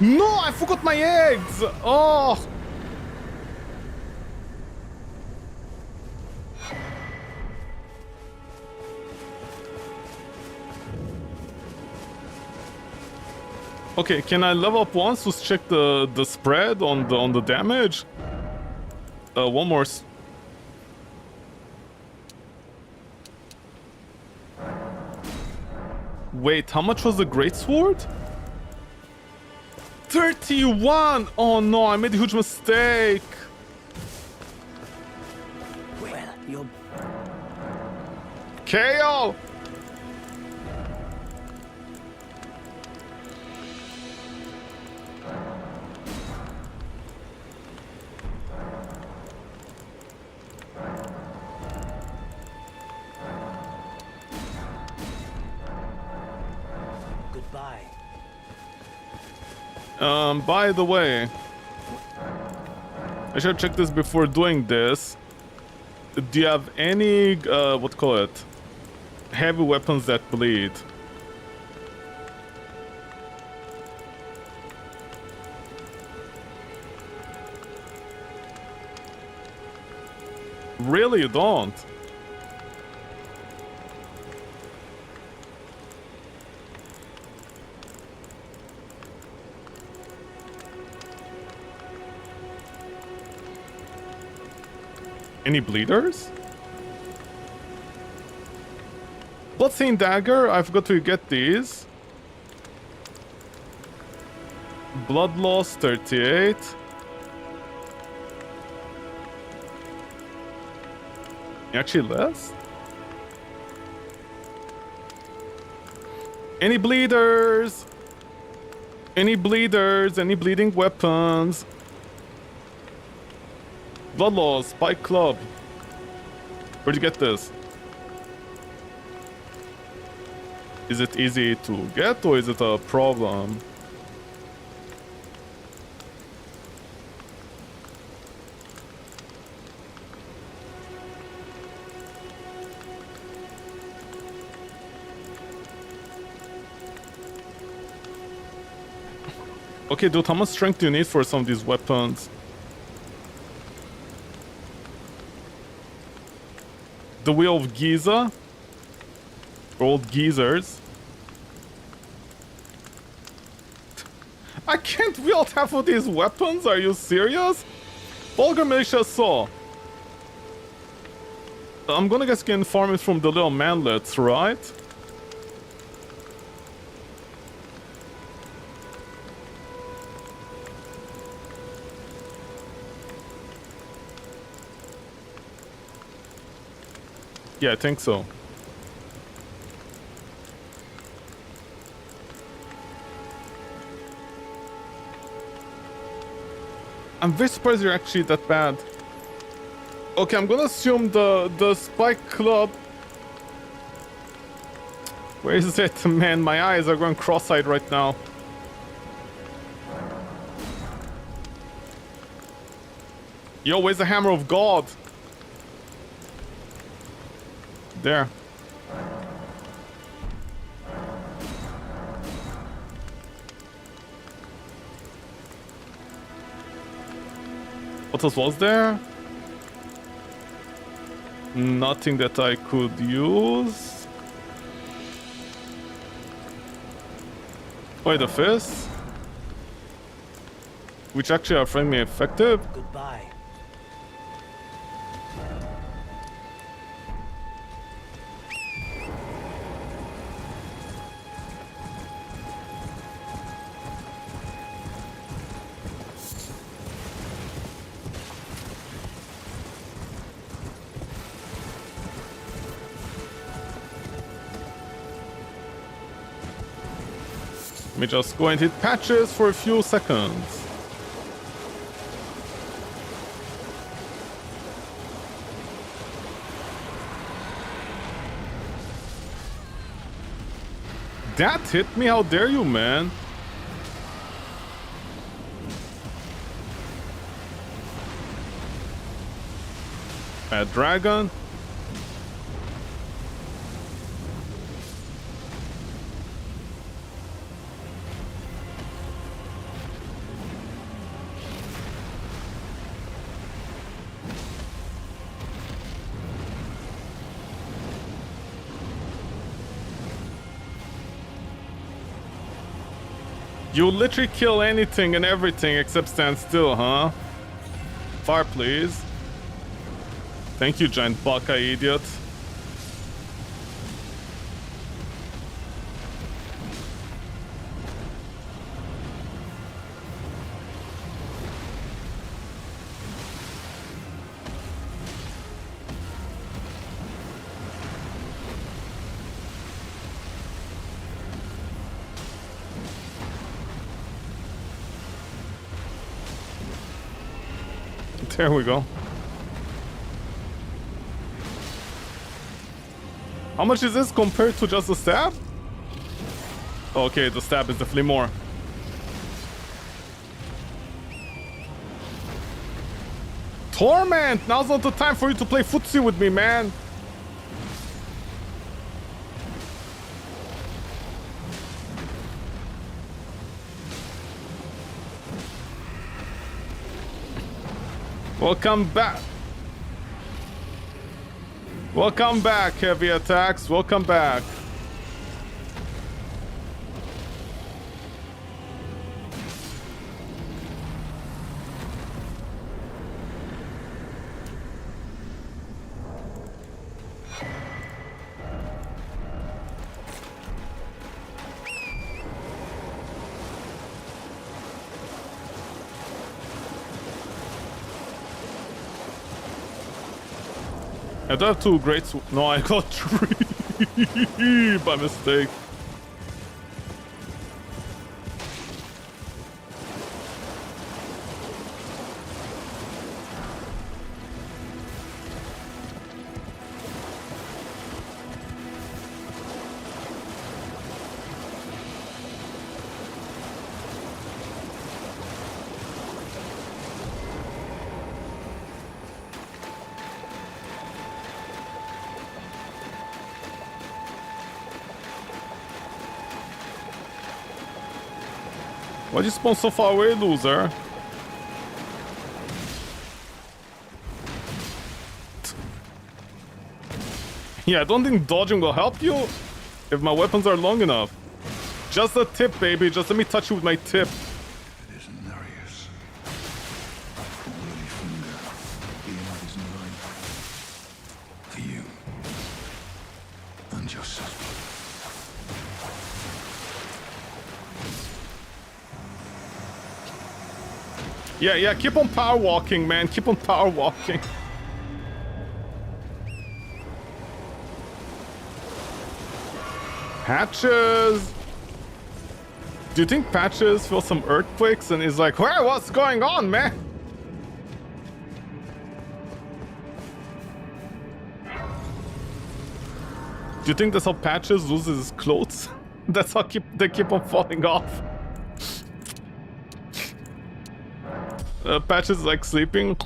No, I forgot my eggs. Oh. Okay, can I level up once to check the spread on the damage? One more. Wait, how much was the greatsword? 31! Oh no, I made a huge mistake. Well, you're... KO! Goodbye. By the way, I should check this before doing this. Do you have any, what call it? Heavy weapons that bleed? Really, you don't? Any bleeders? Bloodstained dagger, I've got to get these. Blood loss 38. Actually less? Any bleeders? Any bleeders? Any bleeding weapons? Blood loss, spike club. Where'd you get this? Is it easy to get or is it a problem? Okay, dude, how much strength do you need for some of these weapons? The Wheel of Giza? Old geezers. I can't wield half of these weapons? Are you serious? Vulgar Militia Saw. I'm gonna guess getting farming from the little manlets, right? Yeah, I think so. I'm very surprised you're actually that bad. Okay, I'm gonna assume the spike club. Where is it? Man, my eyes are going cross-eyed right now. Yo, where's the hammer of God? There. What else was there? Nothing that I could use. Wait, the fist? Which actually are friendly effective? Goodbye. Let me just go and hit patches for a few seconds. That hit me? How dare you, man? A dragon? You literally kill anything and everything except stand still, huh? Fire, please. Thank you, giant Buckeye idiot. There we go. How much is this compared to just the stab? Okay, the stab is definitely more. Torment! Now's not the time for you to play footsie with me, man. Welcome back. Welcome back, heavy attacks. Welcome back. I do have two great no, I got three by mistake. Why'd you spawn so far away, loser? Yeah, I don't think dodging will help you if my weapons are long enough. Just a tip, baby. Just let me touch you with my tip. It isn't Narius. Really finger. Being of his life. For you. And your sister. Yeah, keep on power walking, man. Keep on power walking. Patches! Do you think Patches feels some earthquakes and is like, where? What's going on, man? Do you think that's how Patches loses his clothes? That's how they keep on falling off. Patches is like sleeping.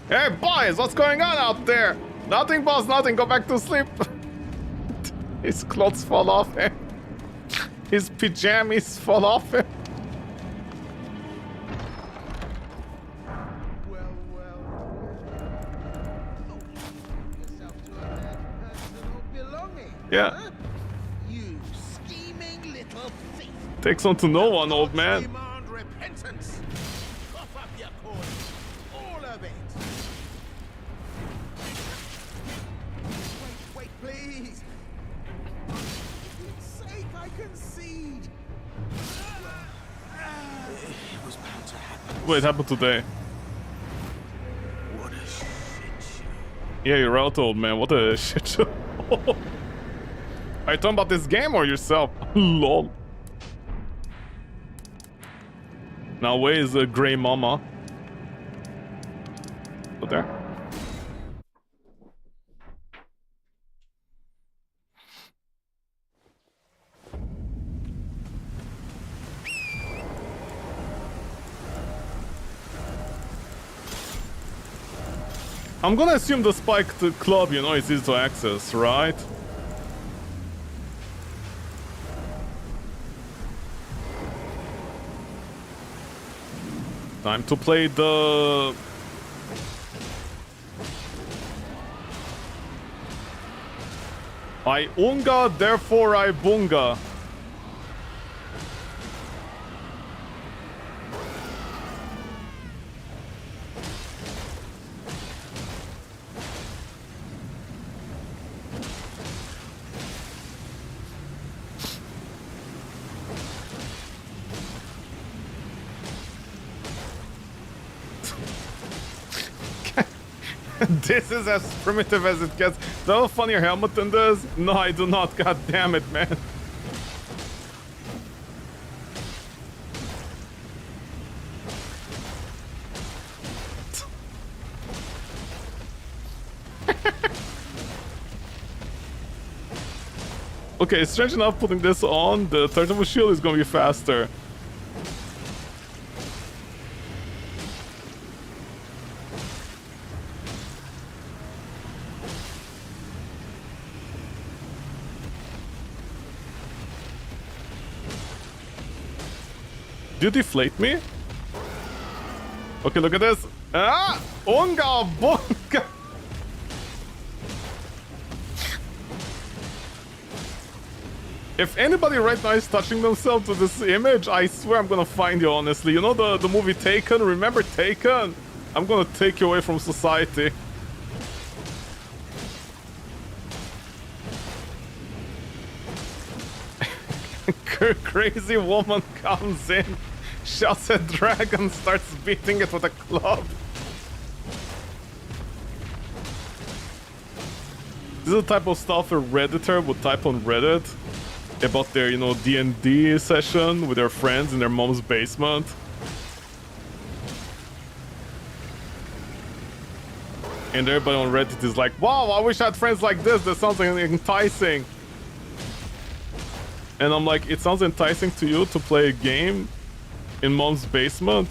Hey boys, what's going on out there? Nothing, boss, nothing. Go back to sleep. His clothes fall off him. His pajamas fall off him. Yeah. Huh? You scheming little thief. Takes on to no one, old man. Demand repentance. Cough up your coin. All of it. Wait, please. For God's sake, I concede. It was bound to happen. What happened today? What a shit show. Yeah, you're right, old man. What a shit show. Are you talking about this game or yourself? Lol. Now where is the Grey Mama? Over there. I'm gonna assume the spiked club, you know, is easy to access, right? Time to play the... I unga, therefore I bunga. This is as primitive as it gets. Do I have a funnier helmet than this? No, I do not. God damn it, man. Okay, strange enough, putting this on, the turtle shield is gonna be faster. Do you deflate me? Okay, look at this. Ah! Unga bunga! If anybody right now is touching themselves to this image, I swear I'm gonna find you, honestly. You know the movie Taken? Remember Taken? I'm gonna take you away from society. Crazy woman comes in, shots at dragon, starts beating it with a club. This is the type of stuff a Redditor would type on Reddit about their, you know, D&D session with their friends in their mom's basement. And everybody on Reddit is like, wow, I wish I had friends like this. That sounds like enticing. And I'm like, it sounds enticing to you to play a game in mom's basement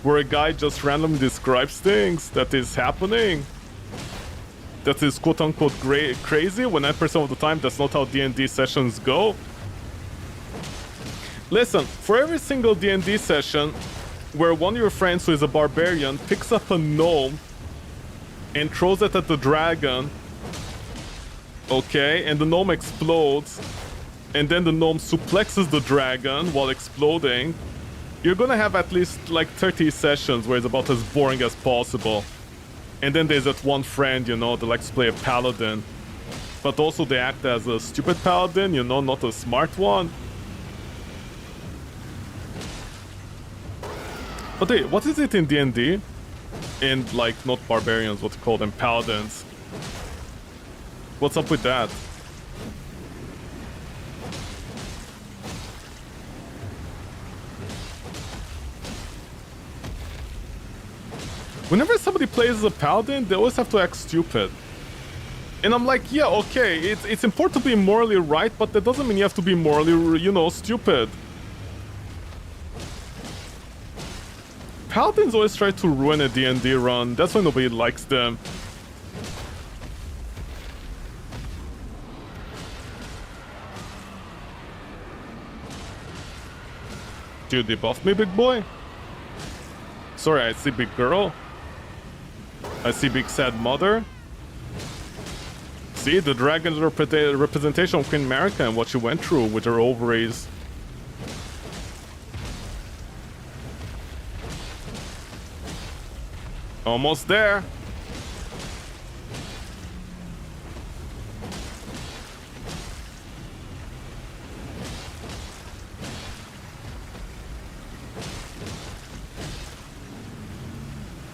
where a guy just randomly describes things that is happening, that is quote-unquote crazy, when 9% of the time that's not how D&D sessions go. Listen, for every single D&D session where one of your friends who is a barbarian picks up a gnome and throws it at the dragon, okay, and the gnome explodes, and then the gnome suplexes the dragon while exploding, you're gonna have at least like 30 sessions where it's about as boring as possible. And then there's that one friend, you know, that likes to play a paladin, but also they act as a stupid paladin, you know, not a smart one. But hey, what is it in D&D? And like, not barbarians, what to call them, paladins. What's up with that? Whenever somebody plays as a paladin, they always have to act stupid. And I'm like, yeah, okay, it's important to be morally right, but that doesn't mean you have to be morally, you know, stupid. Paladins always try to ruin a D&D run. That's why nobody likes them. Dude, they buffed me, big boy? Sorry, I see big girl. I see big sad mother. See, the dragon's representation of Queen America and what she went through with her ovaries. Almost there.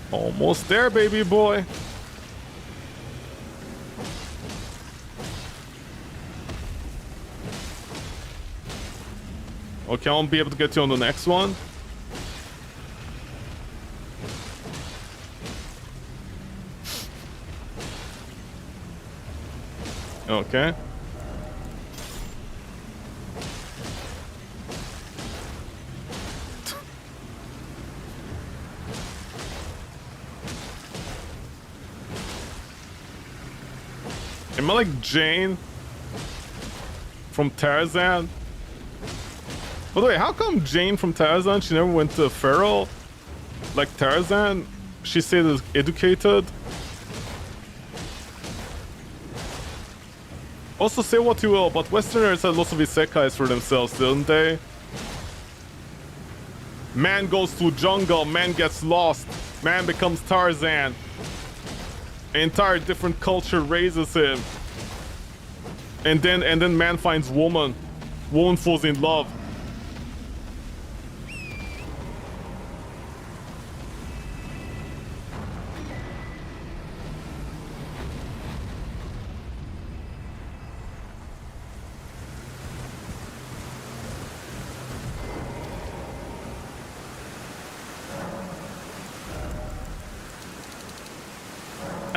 Almost there, baby boy. Okay, I won't be able to get you on the next one. Okay. Am I like Jane from Tarzan? By the way, how come Jane from Tarzan, she never went to feral? Like Tarzan, she said is educated. Also, say what you will, but Westerners had lots of isekais for themselves, didn't they? Man goes to jungle, man gets lost, man becomes Tarzan. An entire different culture raises him. And then man finds woman. Woman falls in love.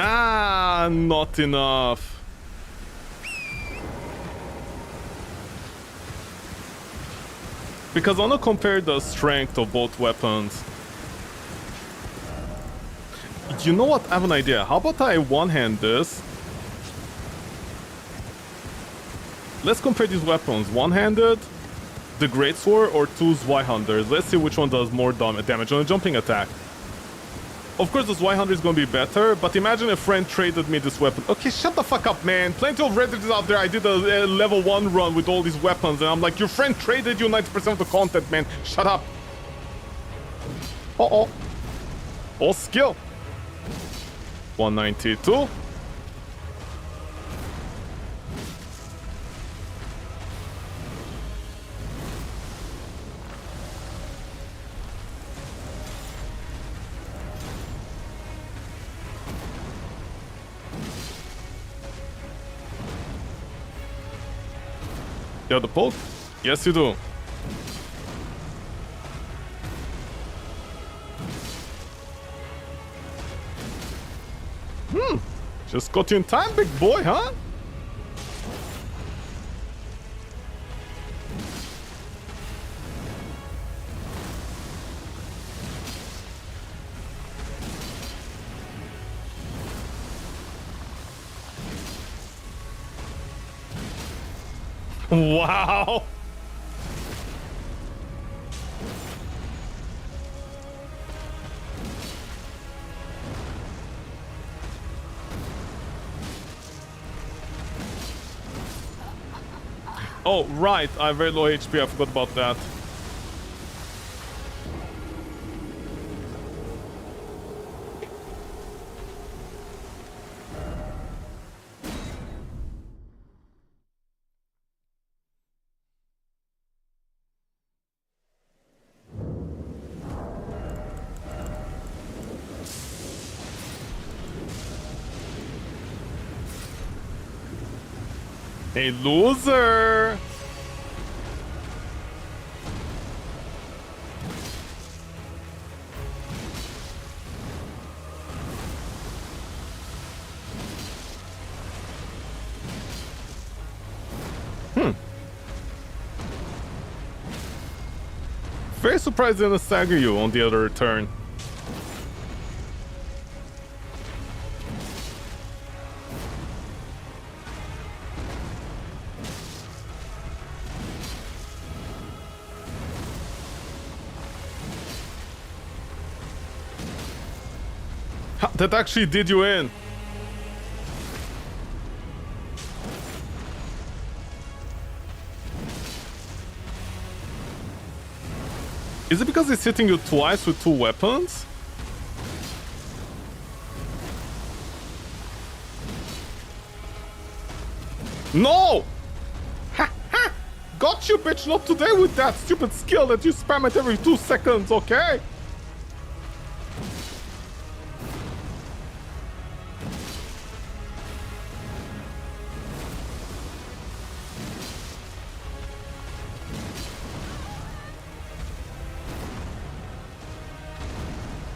Ah, not enough. Because I want to compare the strength of both weapons. You know what? I have an idea. How about I one-hand this? Let's compare these weapons. One-handed, the Greatsword, or two Zweihanders. Let's see which one does more damage on a jumping attack. Of course, the Zweihander is going to be better, but imagine a friend traded me this weapon. Okay, shut the fuck up, man. Plenty of Redditors out there. I did a level 1 run with all these weapons, and I'm like, your friend traded you 90% of the content, man. Shut up. Uh-oh. All skill. 192. You have the poke? Yes, you do. Just got you in time, big boy, huh? Wow! Oh, right, I have very low HP, I forgot about that. Hey, loser! Very surprised they didn't stagger you on the other turn. Ha, that actually did you in. Is it because he's hitting you twice with two weapons? No! Ha ha! Got you, bitch! Not today with that stupid skill that you spam it every 2 seconds, okay?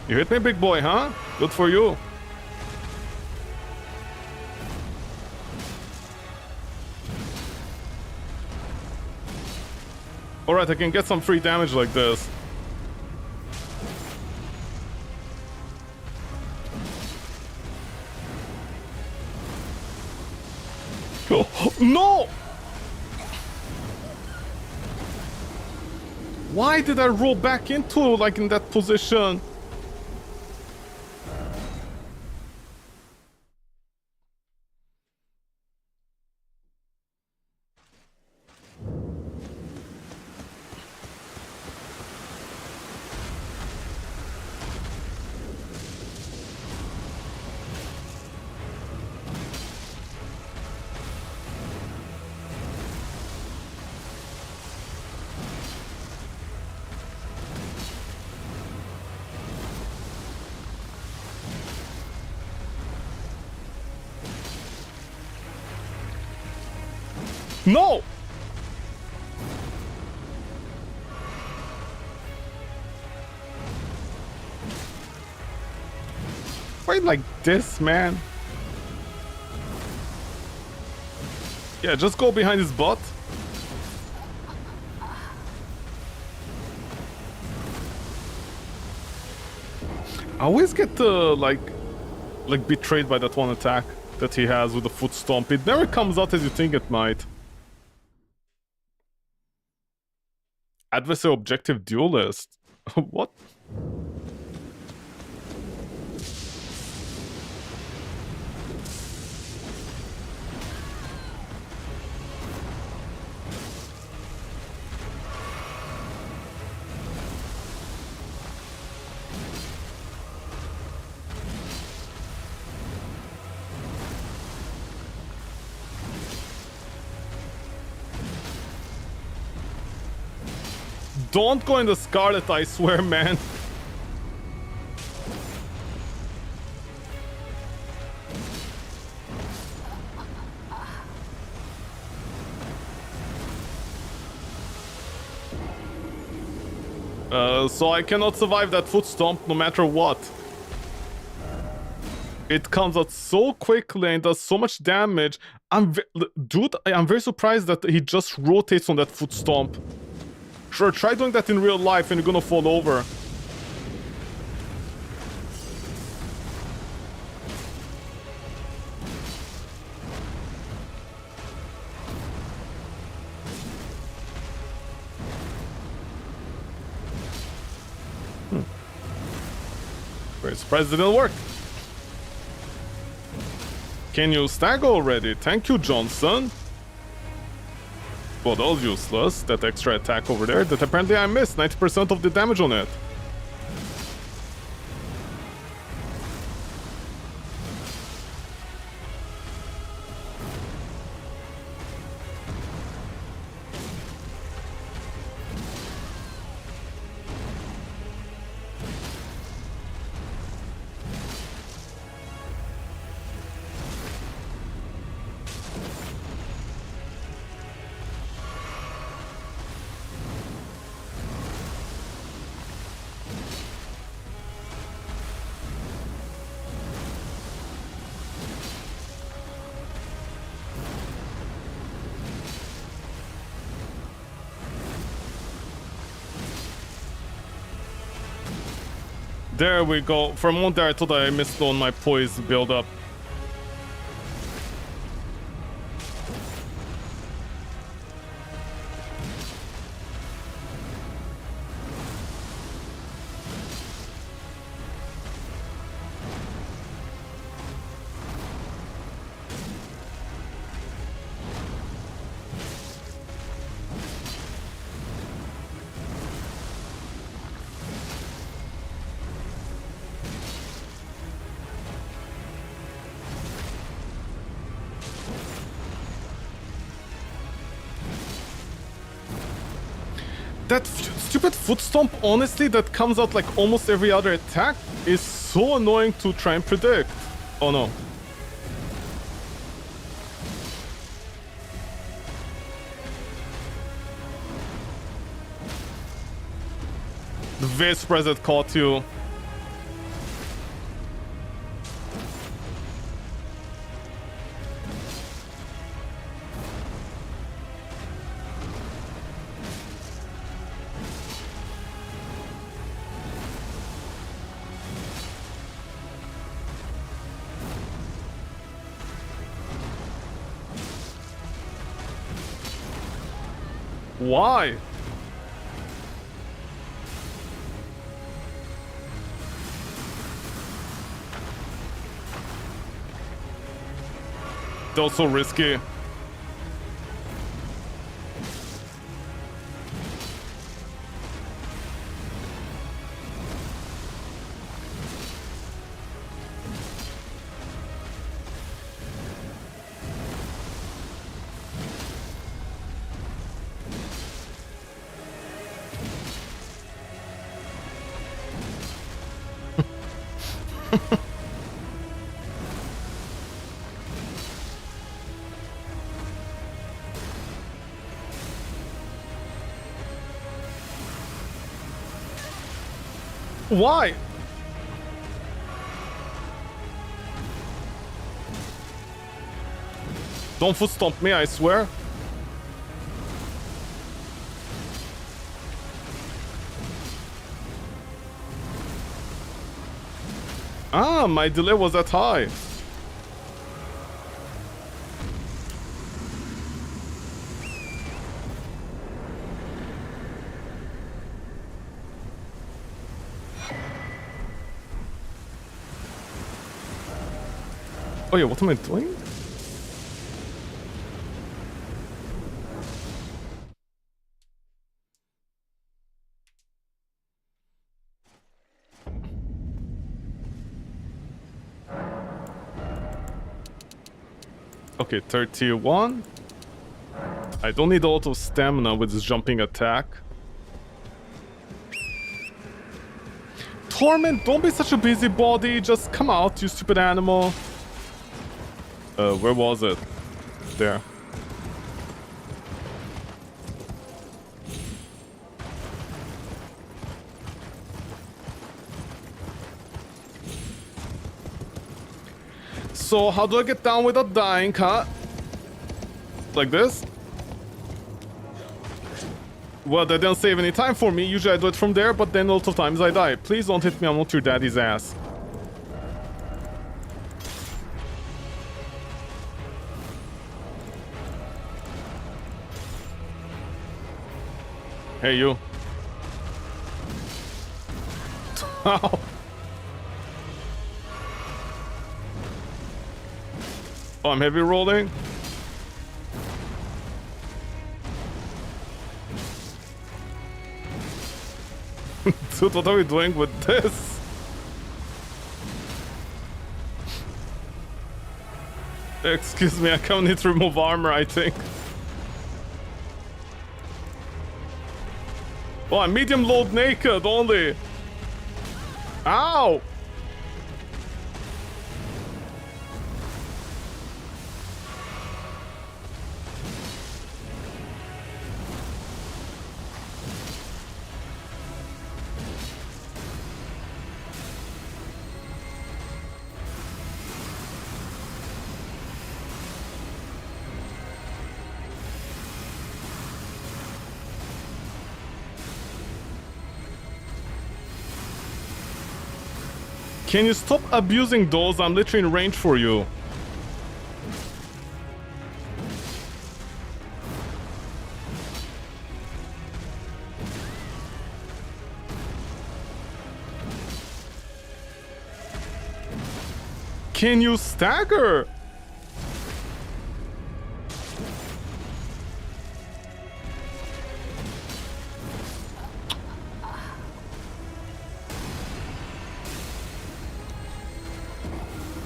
You hit me, big boy, huh? Good for you. Alright, I can get some free damage like this. Cool. No! Why did I roll back into, like, in that position? No! Why like this, man? Yeah, just go behind his butt. I always get like betrayed by that one attack that he has with the foot stomp. It never comes out as you think it might. Adversary objective duelist. What? Don't go in the Scarlet, I swear, man. So I cannot survive that foot stomp no matter what. It comes out so quickly and does so much damage. Dude, I'm very surprised that he just rotates on that foot stomp. Sure, try doing that in real life and you're gonna fall over. Very surprised it didn't work. Can you stagger already? Thank you, Johnson. Well, that was useless. That extra attack over there that apparently I missed 90% of the damage on it. There we go. For a moment there, I thought I missed on my poise build up. That stupid foot stomp, honestly, that comes out like almost every other attack is so annoying to try and predict. Oh no. The very surprised that caught you. Why? That was so risky. Why? Don't foot stomp me, I swear. Ah, my delay was that high. Oh yeah, what am I doing? Okay, 31. I don't need a lot of stamina with this jumping attack. Torment, don't be such a busybody. Just come out, you stupid animal. Where was it? There. So how do I get down without dying, huh? Like this? Well, that didn't save any time for me. Usually I do it from there, but then lots of times I die. Please don't hit me, I'm not your daddy's ass. Hey, you. Ow. Oh, I'm heavy rolling. Dude, what are we doing with this? Excuse me, I can't need to remove armor, I think. Oh, I'm medium load naked only. Ow! Can you stop abusing those? I'm literally in range for you. Can you stagger?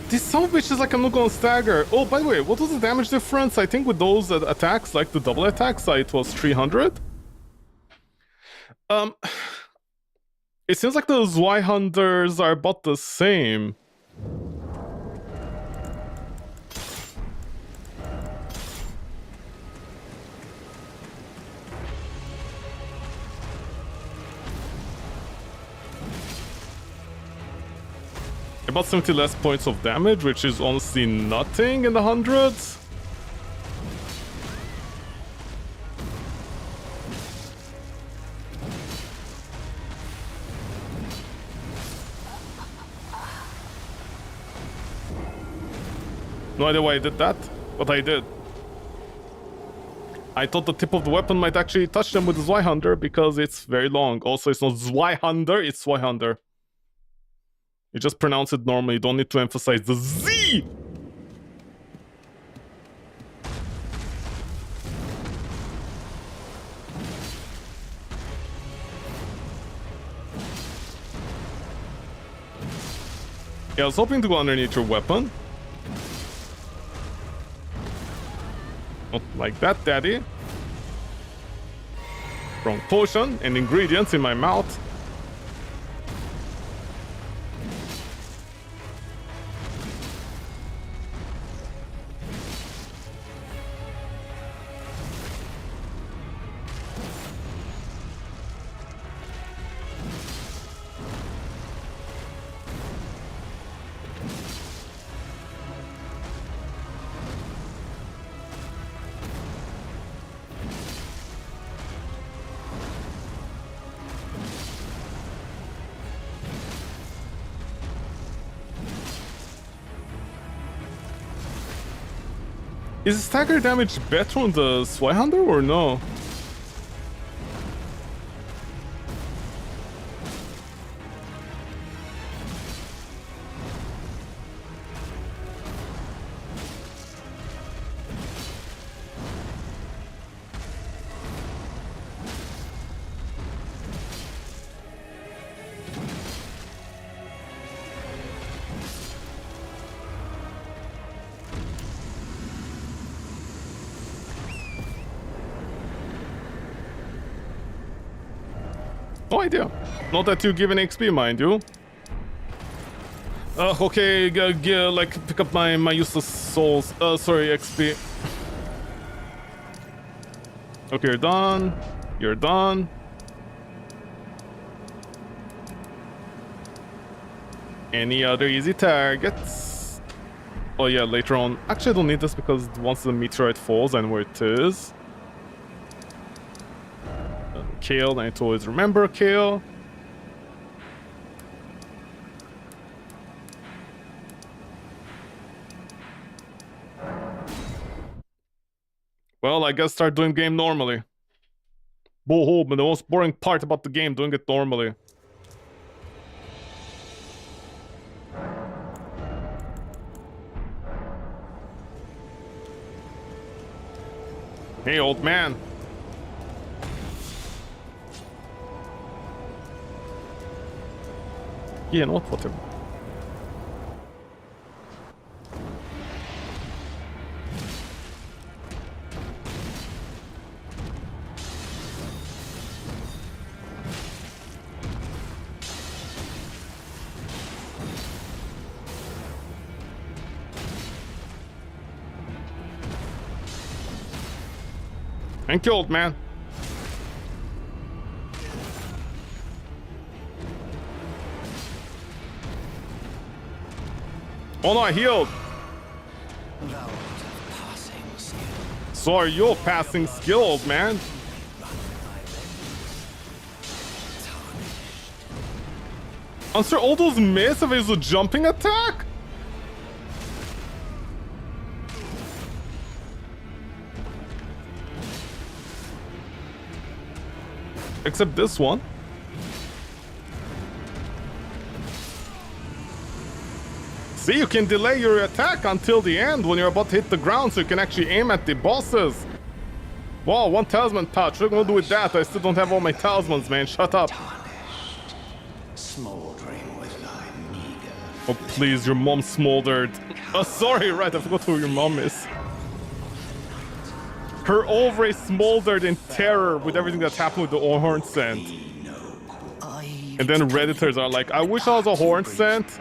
This son of a bitch is like I'm not gonna stagger. Oh, by the way, what was the damage difference? I think with those attacks, like the double attacks, it was 300. It seems like those Y-Hunters are about the same. About 70 less points of damage, which is honestly nothing in the hundreds. No idea why I did that, but I did. I thought the tip of the weapon might actually touch them with the Zweihander because it's very long. Also, it's not Zweihander, it's Zweihander. You just pronounce it normally, you don't need to emphasize the Z! Yeah, I was hoping to go underneath your weapon. Not like that, daddy. Wrong potion and ingredients in my mouth. Is the stagger damage better on the Zweihander or no? No idea. Not that you give an XP, mind you. Okay, like pick up my useless souls. Sorry, XP. Okay, you're done. You're done. Any other easy targets? Oh yeah, later on. Actually, I don't need this because once the meteorite falls, I know where it is. Kale, I need to always remember Kale. Well, I guess start doing game normally. Boo-hoo, but the most boring part about the game, doing it normally. Hey, old man. Yeah, not whatever. Thank you, old man. Oh no, I healed. So are you passing skill, old man? Answer all those miss if it's a jumping attack? Except this one. See, you can delay your attack until the end when you're about to hit the ground so you can actually aim at the bosses. Wow, 1 talisman pouch. What am I gonna do with that? I still don't have all my talismans, man. Shut up. Smoldering with thy meager. Oh, please, your mom smoldered. Oh, sorry, right, I forgot who your mom is. Her ovary smoldered in terror with everything that happened with the horn scent. And then Redditors are like, I wish I was a horn scent.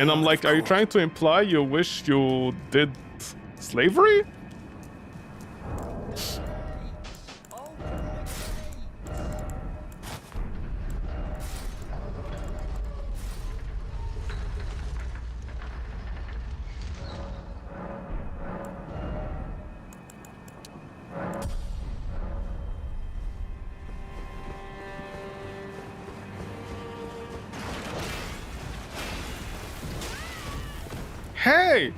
And I'm like, are you trying to imply you wish you did slavery? Hey!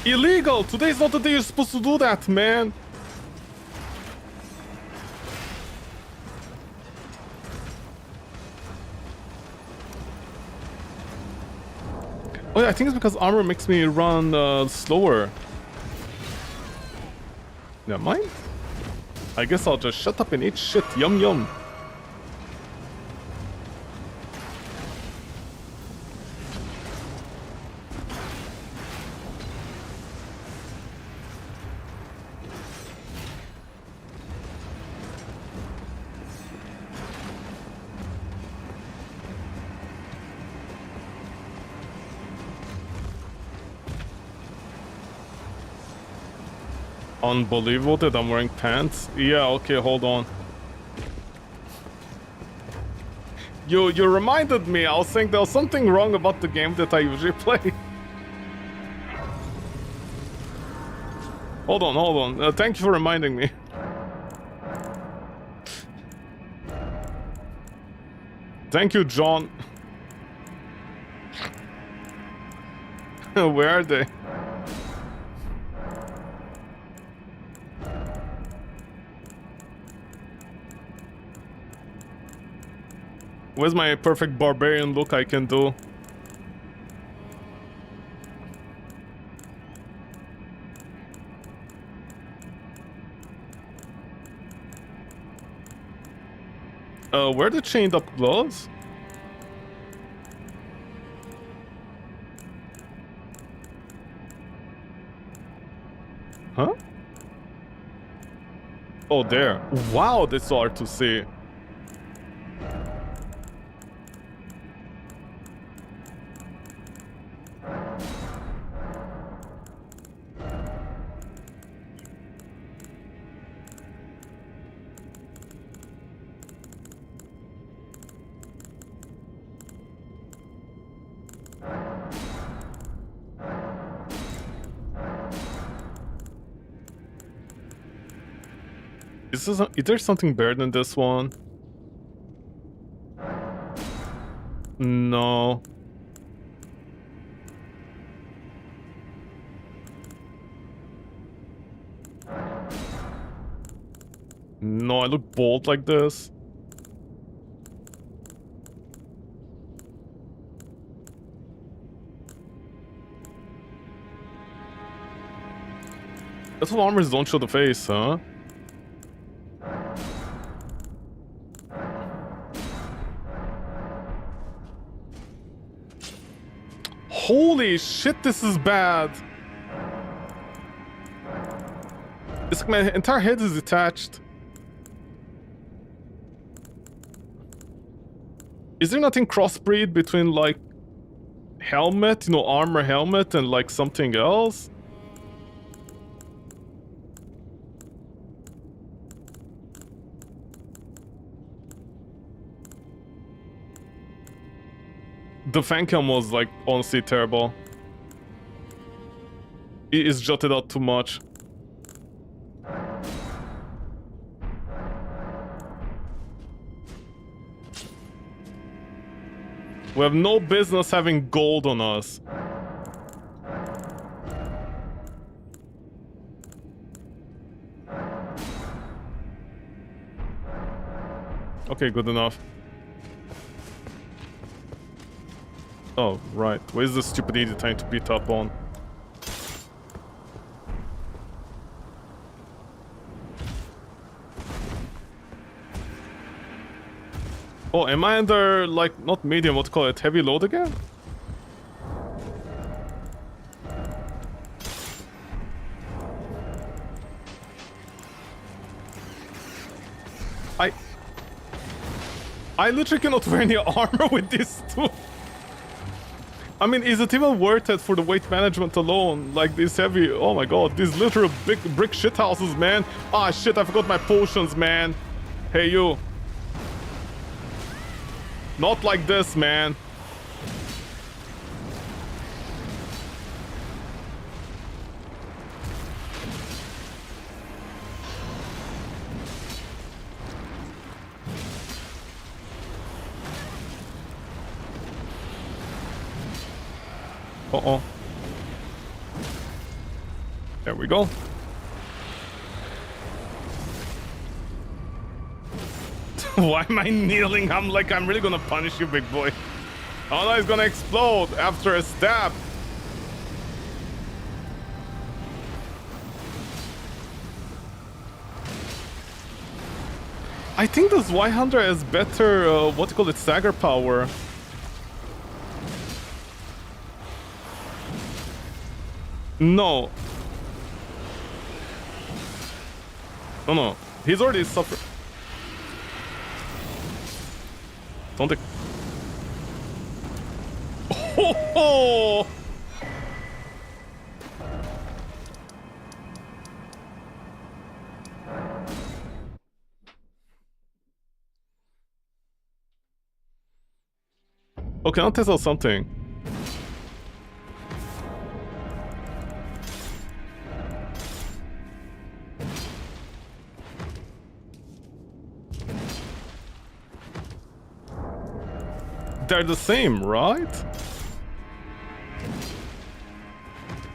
Illegal! Today's not the day you're supposed to do that, man! Oh yeah, I think it's because armor makes me run slower. Never mind. I guess I'll just shut up and eat shit. Yum yum. Unbelievable that I'm wearing pants. Yeah, okay, hold on. You reminded me. I was saying there was something wrong about the game that I usually play. Hold on. Thank you for reminding me. Thank you, John. Where are they? Where's my perfect barbarian look I can do? Where are the chained up gloves? Huh? Oh, there. Wow, that's hard to see. Is there something better than this one? No. No, I look bold like this. That's what armors don't show the face, huh? Holy shit, this is bad. It's like my entire head is detached. Is there nothing crossbreed between, like, helmet, you know, armor helmet, and, like, something else? The fan cam was, like, honestly terrible. It is jutted out too much. We have no business having gold on us. Okay, good enough. Oh, right. Where's the stupid idiot trying to beat up on? Oh, am I under, like, not medium, what to call it, heavy load again? I literally cannot wear any armor with this too. I mean, is it even worth it for the weight management alone? Like, this heavy... Oh my god, these literal big brick shithouses, man. Ah, shit, I forgot my potions, man. Hey, you. Not like this, man. Uh-oh. There we go. Why am I kneeling? I'm really gonna punish you, big boy. Oh no, he's gonna explode after a stab. I think this Y100 has better, what do you call it, stagger power. No. No, no. He's already suffered. Don't take... Oh! Okay, I'll test out something. They're the same, right?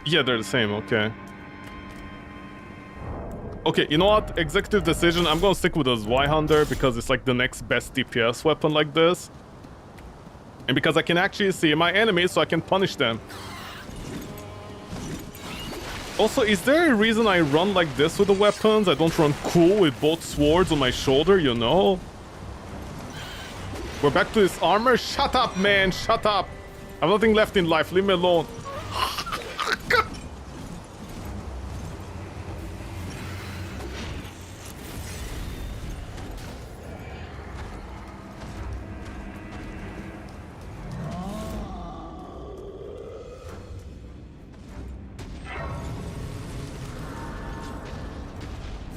Yeah, they're the same, okay. Okay, you know what? Executive decision, I'm gonna stick with the Y100 because it's like the next best DPS weapon like this. And because I can actually see my enemies so I can punish them. Also, is there a reason I run like this with the weapons? I don't run cool with both swords on my shoulder, you know? We're back to this armor. Shut up, man. Shut up. I have nothing left in life. Leave me alone.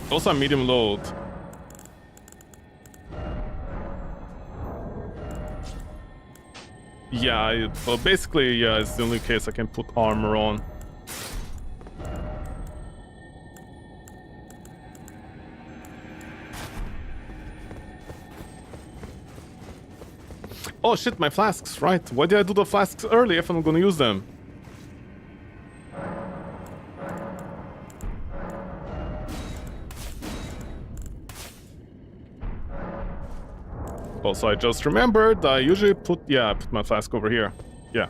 Also, medium load. Yeah, well, basically, yeah, it's the only case I can put armor on. Oh shit, my flasks, right. Why did I do the flasks early if I'm gonna use them? Also, I just remembered I usually put... Yeah, I put my flask over here. Yeah.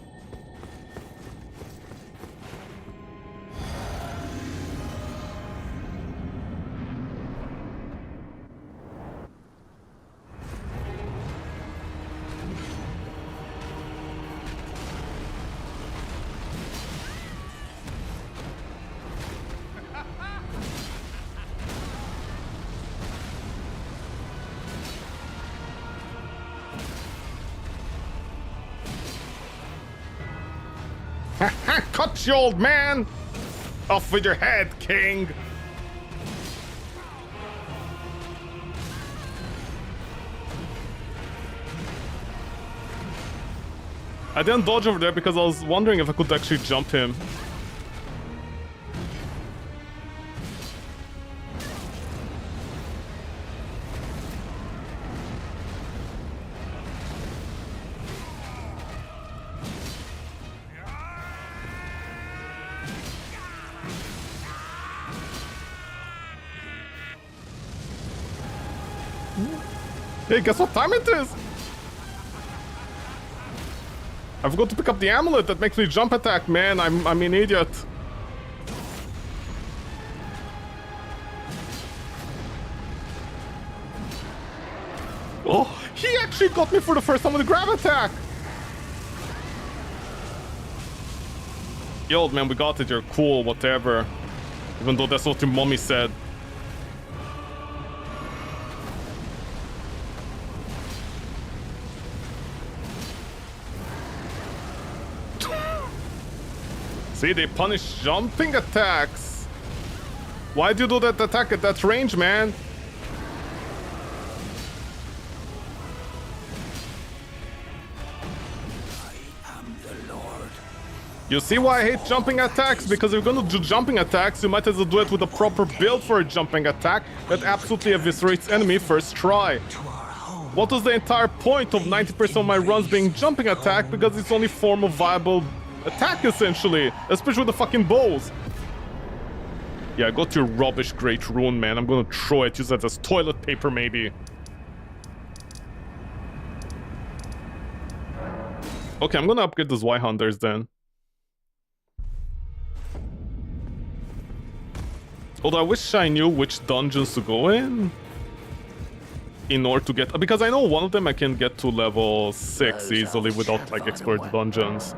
Cut you, old man! Off with your head, king! I didn't dodge over there because I was wondering if I could actually jump him. Hey, guess what time it is? I forgot to pick up the amulet that makes me jump attack, man. I'm an idiot. Oh, he actually got me for the first time with a grab attack. Yo, old man, we got it. You're cool, whatever. Even though that's what your mommy said. See, they punish jumping attacks. Why do you do that attack at that range, man? I am the Lord. You see why I hate jumping attacks? Because if you're gonna do jumping attacks, you might as well do it with a proper build for a jumping attack that absolutely eviscerates enemy first try. What was the entire point of 90% of my runs being jumping attack? Because it's the only form of viable attack, essentially. Especially with the fucking bows. Yeah, I got your rubbish great rune, man. I'm gonna throw it, use that as toilet paper, maybe. Okay, I'm gonna upgrade those Y-Hunters then. Although I wish I knew which dungeons to go in order to get... Because I know one of them I can get to level 6 easily without, like, exploring the dungeons.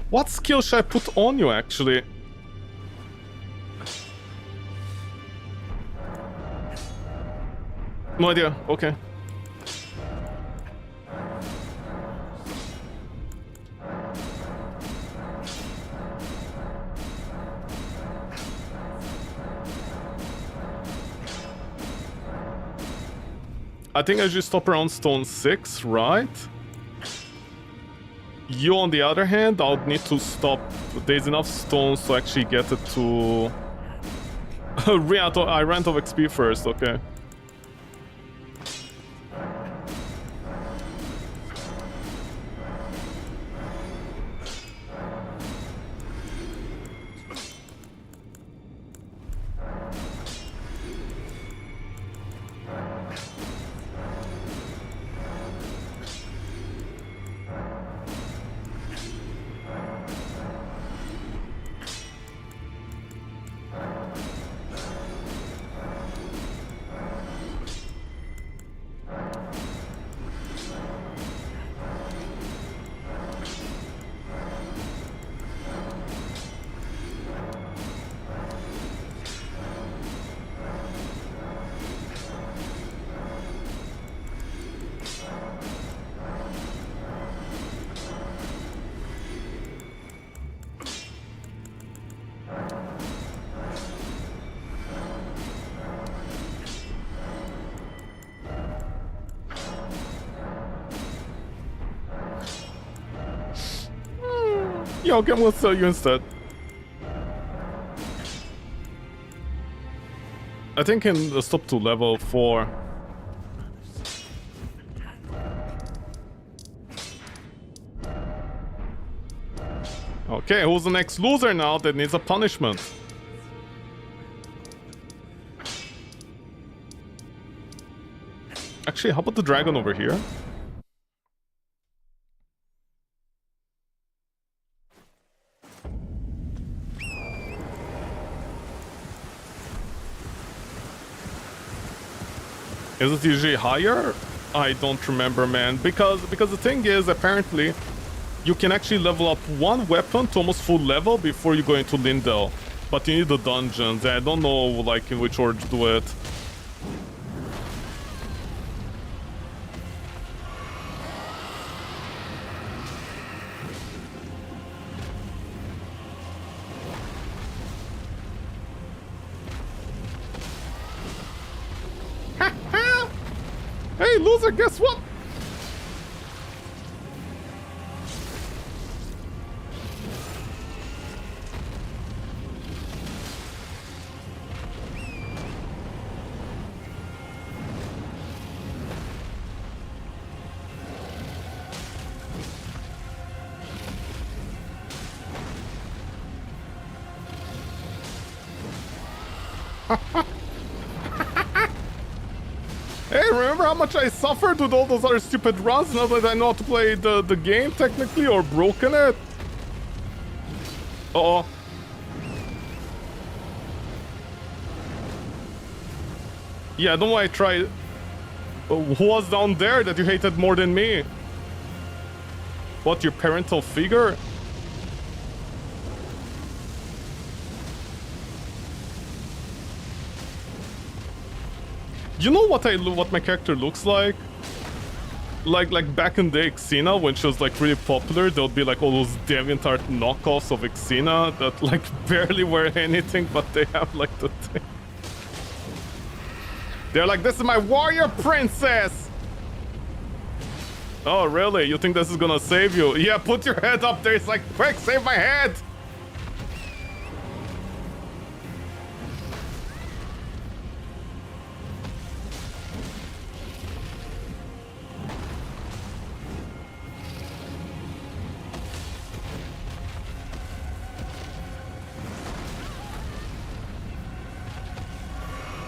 What skill should I put on you, actually? No idea. Okay. I think I just stop around stone 6, right? You, on the other hand, I'll need to stop. There's enough stones to actually get it to... I ran out of XP first, okay. Yeah, okay, I'm gonna sell you instead. I think I can stop to level 4. Okay, who's the next loser now that needs a punishment? Actually, how about the dragon over here? Is it usually higher? I don't remember, man. Because the thing is, apparently, you can actually level up one weapon to almost full level before you go into Lindell. But you need the dungeons. I don't know, like, in which order to do it. Hey, loser, guess what? Hey, remember how much I suffered with all those other stupid runs now that I know how to play the game technically, or broken it? Uh-oh. Yeah, I don't know why I tried. Who was down there that you hated more than me? What, your parental figure? You know what my character looks like? Like back in the day, Xena, when she was like really popular, there would be like all those DeviantArt knockoffs of Xena that like barely wear anything, but they have like the thing. They're like, this is my warrior princess! Oh, really? You think this is gonna save you? Yeah, put your head up there. It's like, quick, save my head!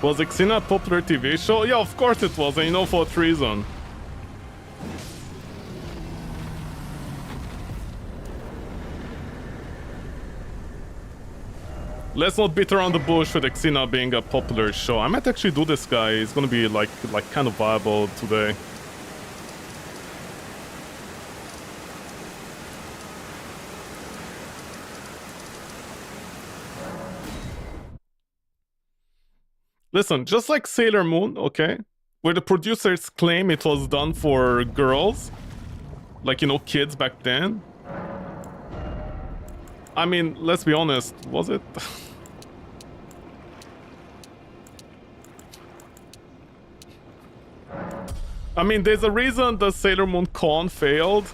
Was Xena a popular TV show? Yeah, of course it was, and you know for what reason. Let's not beat around the bush with Xena being a popular show. I might actually do this guy. It's gonna be like kind of viable today. Listen, just like Sailor Moon, okay? Where the producers claim it was done for girls. Like, you know, kids back then. I mean, let's be honest, was it? I mean, there's a reason the Sailor Moon con failed.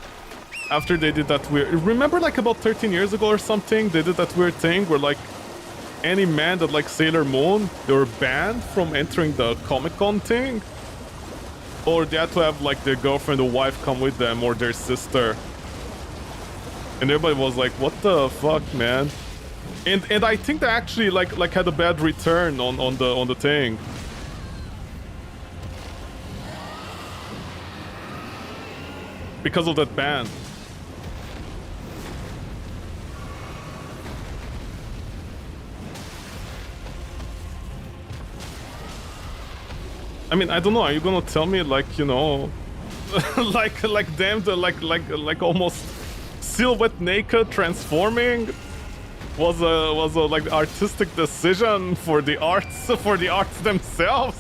After they did that weird... Remember like about 13 years ago or something? They did that weird thing where like... any man that likes Sailor Moon, they were banned from entering the Comic-Con thing. Or they had to have like their girlfriend or wife come with them, or their sister. And everybody was like, what the fuck, man? And I think they actually like had a bad return on the thing. Because of that ban. I mean, I don't know. Are you gonna tell me, like, you know, like them, like almost silhouette naked transforming was a like artistic decision for the arts themselves?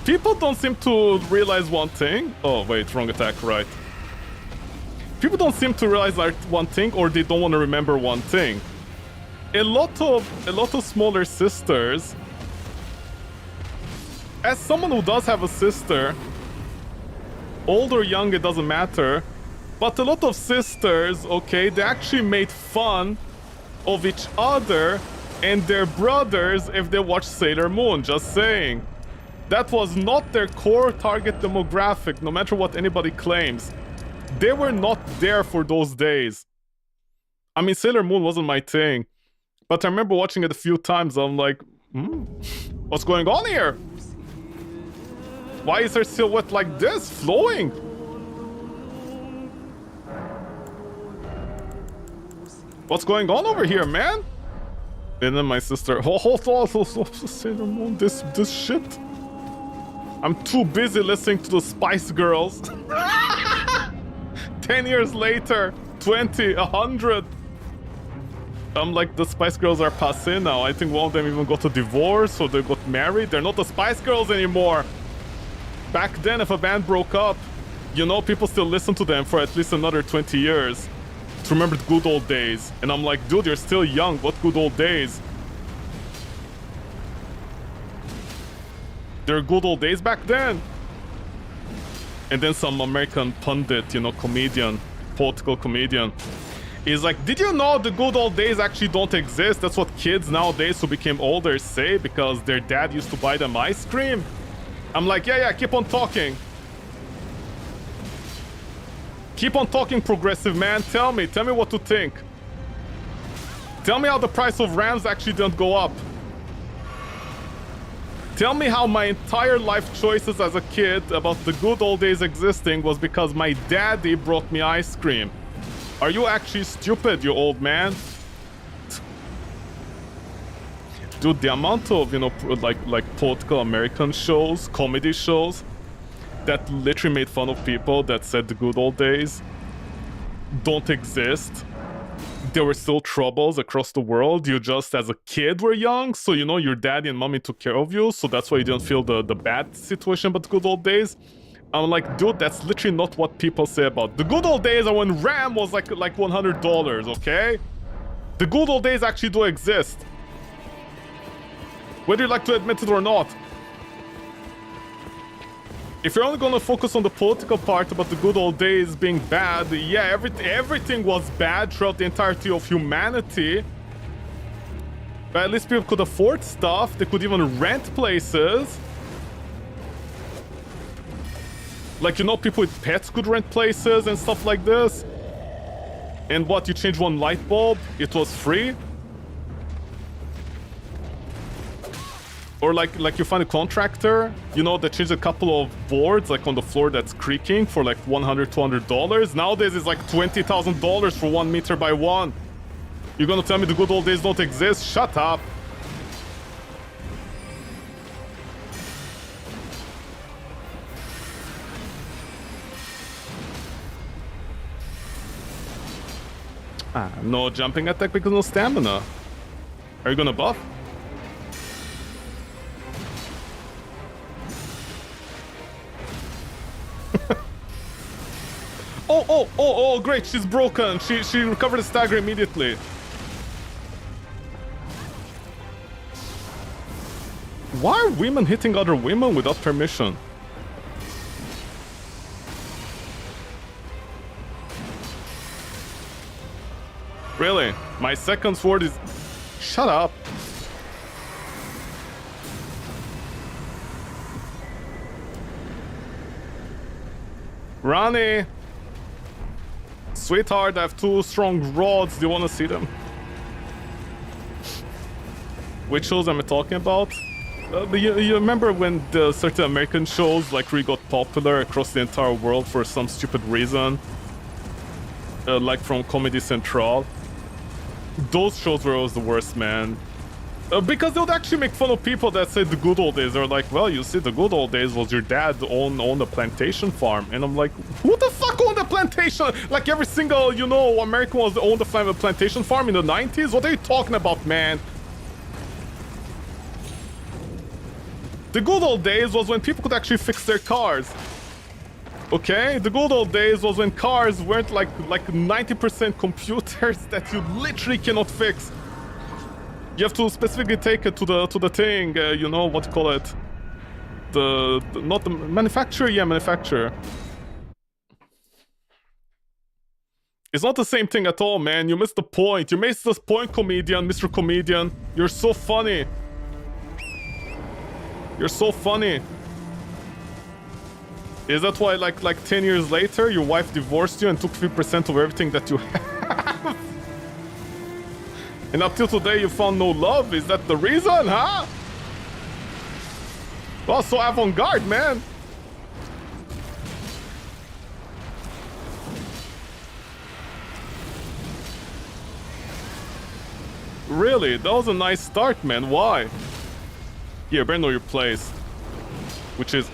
People don't seem to realize one thing. Oh, wait, wrong attack, right. People don't seem to realize one thing, or they don't want to remember one thing. A lot of smaller sisters... As someone who does have a sister, old or young, it doesn't matter, But a lot of sisters, okay, they actually made fun of each other and their brothers if they watched Sailor Moon, just saying. That was not their core target demographic, no matter what anybody claims. They were not there for those days. I mean, Sailor Moon wasn't my thing. But I remember watching it a few times, I'm like, what's going on here? Why is her silhouette like this, flowing? What's going on over here, man? And then my sister, Sailor Moon, this shit. I'm too busy listening to the Spice Girls. 10 years later, 20, 100. I'm like, the Spice Girls are passé now. I think one of them even got a divorce or they got married. They're not the Spice Girls anymore. Back then, if a band broke up, you know, people still listen to them for at least another 20 years. To remember the good old days. And I'm like, dude, you're still young. What good old days? There were good old days back then. And then some American pundit, you know, comedian, political comedian, is like, did you know the good old days actually don't exist? That's what kids nowadays who became older say because their dad used to buy them ice cream. I'm like, yeah, keep on talking. Keep on talking, progressive man. Tell me what to think. Tell me how the price of Rams actually didn't go up. Tell me how my entire life choices as a kid about the good old days existing was because my daddy brought me ice cream. Are you actually stupid, you old man? Dude, the amount of, you know, like political American shows, comedy shows, that literally made fun of people that said the good old days don't exist. There were still troubles across the world. You just, as a kid, were young, so, you know, your daddy and mommy took care of you, so that's why you didn't feel the bad situation about the good old days. I'm like, dude, that's literally not what people say about the good old days are when RAM was like $100, okay? The good old days actually do exist. Whether you like to admit it or not. If you're only gonna focus on the political part about the good old days being bad, yeah, everything was bad throughout the entirety of humanity. But at least people could afford stuff, they could even rent places. Like, you know, people with pets could rent places and stuff like this. And what, you change one light bulb, it was free? Or like you find a contractor, you know, that changed a couple of boards like on the floor that's creaking for like $100, $200. Nowadays it's like $20,000 for 1 meter by 1. You're gonna tell me the good old days don't exist? Shut up. No jumping attack because no stamina. Are you gonna buff? Oh, great, she's broken. She recovered the stagger immediately. Why are women hitting other women without permission? Really? My second sword is... Shut up. Ronnie! Sweetheart, I have 2 strong rods. Do you want to see them? Which shows am I talking about? You remember when the certain American shows like really got popular across the entire world for some stupid reason? Like from Comedy Central? Those shows were always the worst, man. Because they would actually make fun of people that said the good old days. They're like, well, you see, the good old days was your dad owned a plantation farm. And I'm like, who the fuck owned a plantation? Like every single, you know, American was owned a plantation farm in the 90s? What are you talking about, man? The good old days was when people could actually fix their cars. Okay? The good old days was when cars weren't like 90% computers that you literally cannot fix. You have to specifically take it to the thing, you know, what you call it? Not the manufacturer, yeah, manufacturer. It's not the same thing at all, man. You missed the point. You missed this point, comedian, Mr. Comedian. You're so funny. You're so funny. Is that why, like 10 years later, your wife divorced you and took 50% of everything that you have? And up till today, you found no love? Is that the reason, huh? Well, so avant-garde, man. Really? That was a nice start, man. Why? Here, better know your place. Which is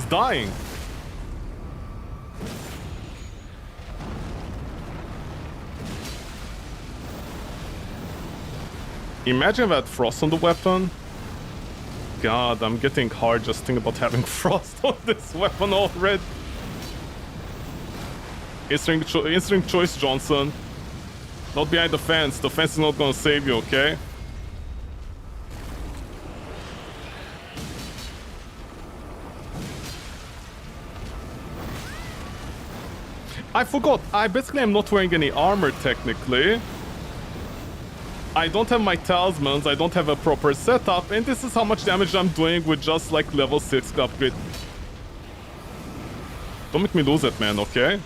dying. Imagine that frost on the weapon. God, I'm getting hard just thinking about having frost on this weapon already. Instinct choice, Johnson. Not behind the fence. The fence is not gonna save you, okay? I forgot. I basically am not wearing any armor, technically. I don't have my talismans. I don't have a proper setup. And this is how much damage I'm doing with just, like, level 6 upgrade. Don't make me lose it, man, okay?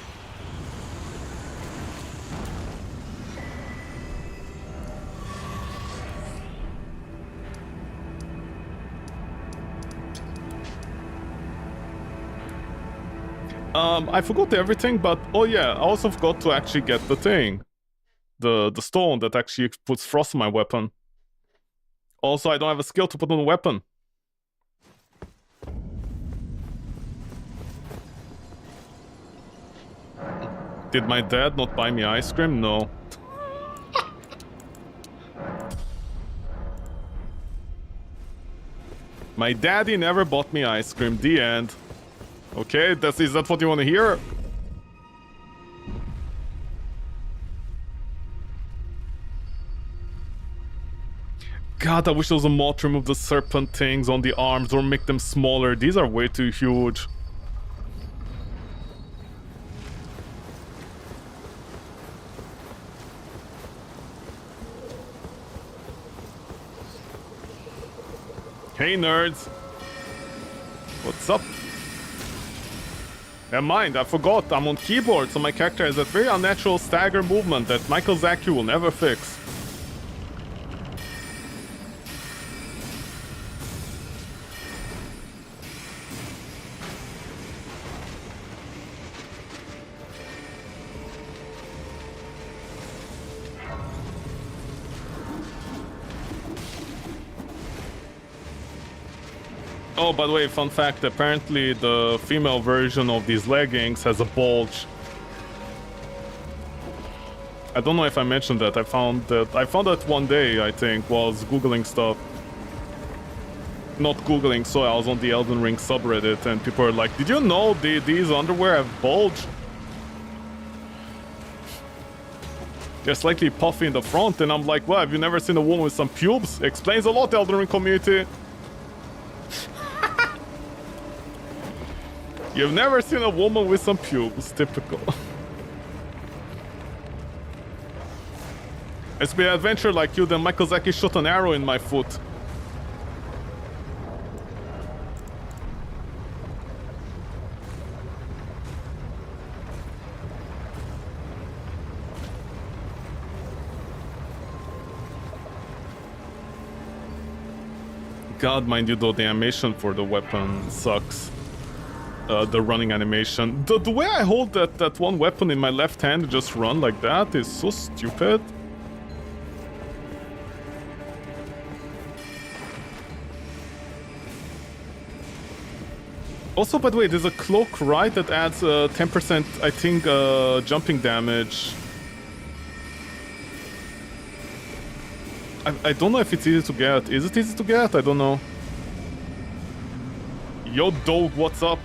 I forgot everything, but oh yeah, I also forgot to actually get the thing. The stone that actually puts frost on my weapon. Also, I don't have a skill to put on the weapon. Did my dad not buy me ice cream? No. My daddy never bought me ice cream. The end. Okay, is that what you want to hear? God, I wish there was a mod to remove the serpent things on the arms or make them smaller. These are way too huge. Hey nerds! What's up? Never mind, I forgot, I'm on keyboard, so my character has that very unnatural stagger movement that Michael Zachy will never fix. Oh, by the way, fun fact, apparently the female version of these leggings has a bulge. I don't know if I mentioned that. I found that one day, I think, while I was Googling stuff. Not Googling, so I was on the Elden Ring subreddit, and people are like, did you know these underwear have bulge? They're slightly puffy in the front, and I'm like, well, have you never seen a woman with some pubes? Explains a lot, Elden Ring community. You've never seen a woman with some pubes. Typical. It's been an adventure like you, then Michael Zachy shot an arrow in my foot. God, mind you though, the animation for the weapon sucks. The running animation. The way I hold that one weapon in my left hand to just run like that is so stupid. Also, by the way, there's a cloak, right, that adds 10%, I think, jumping damage. I don't know if it's easy to get. Is it easy to get? I don't know. Yo, dog, what's up?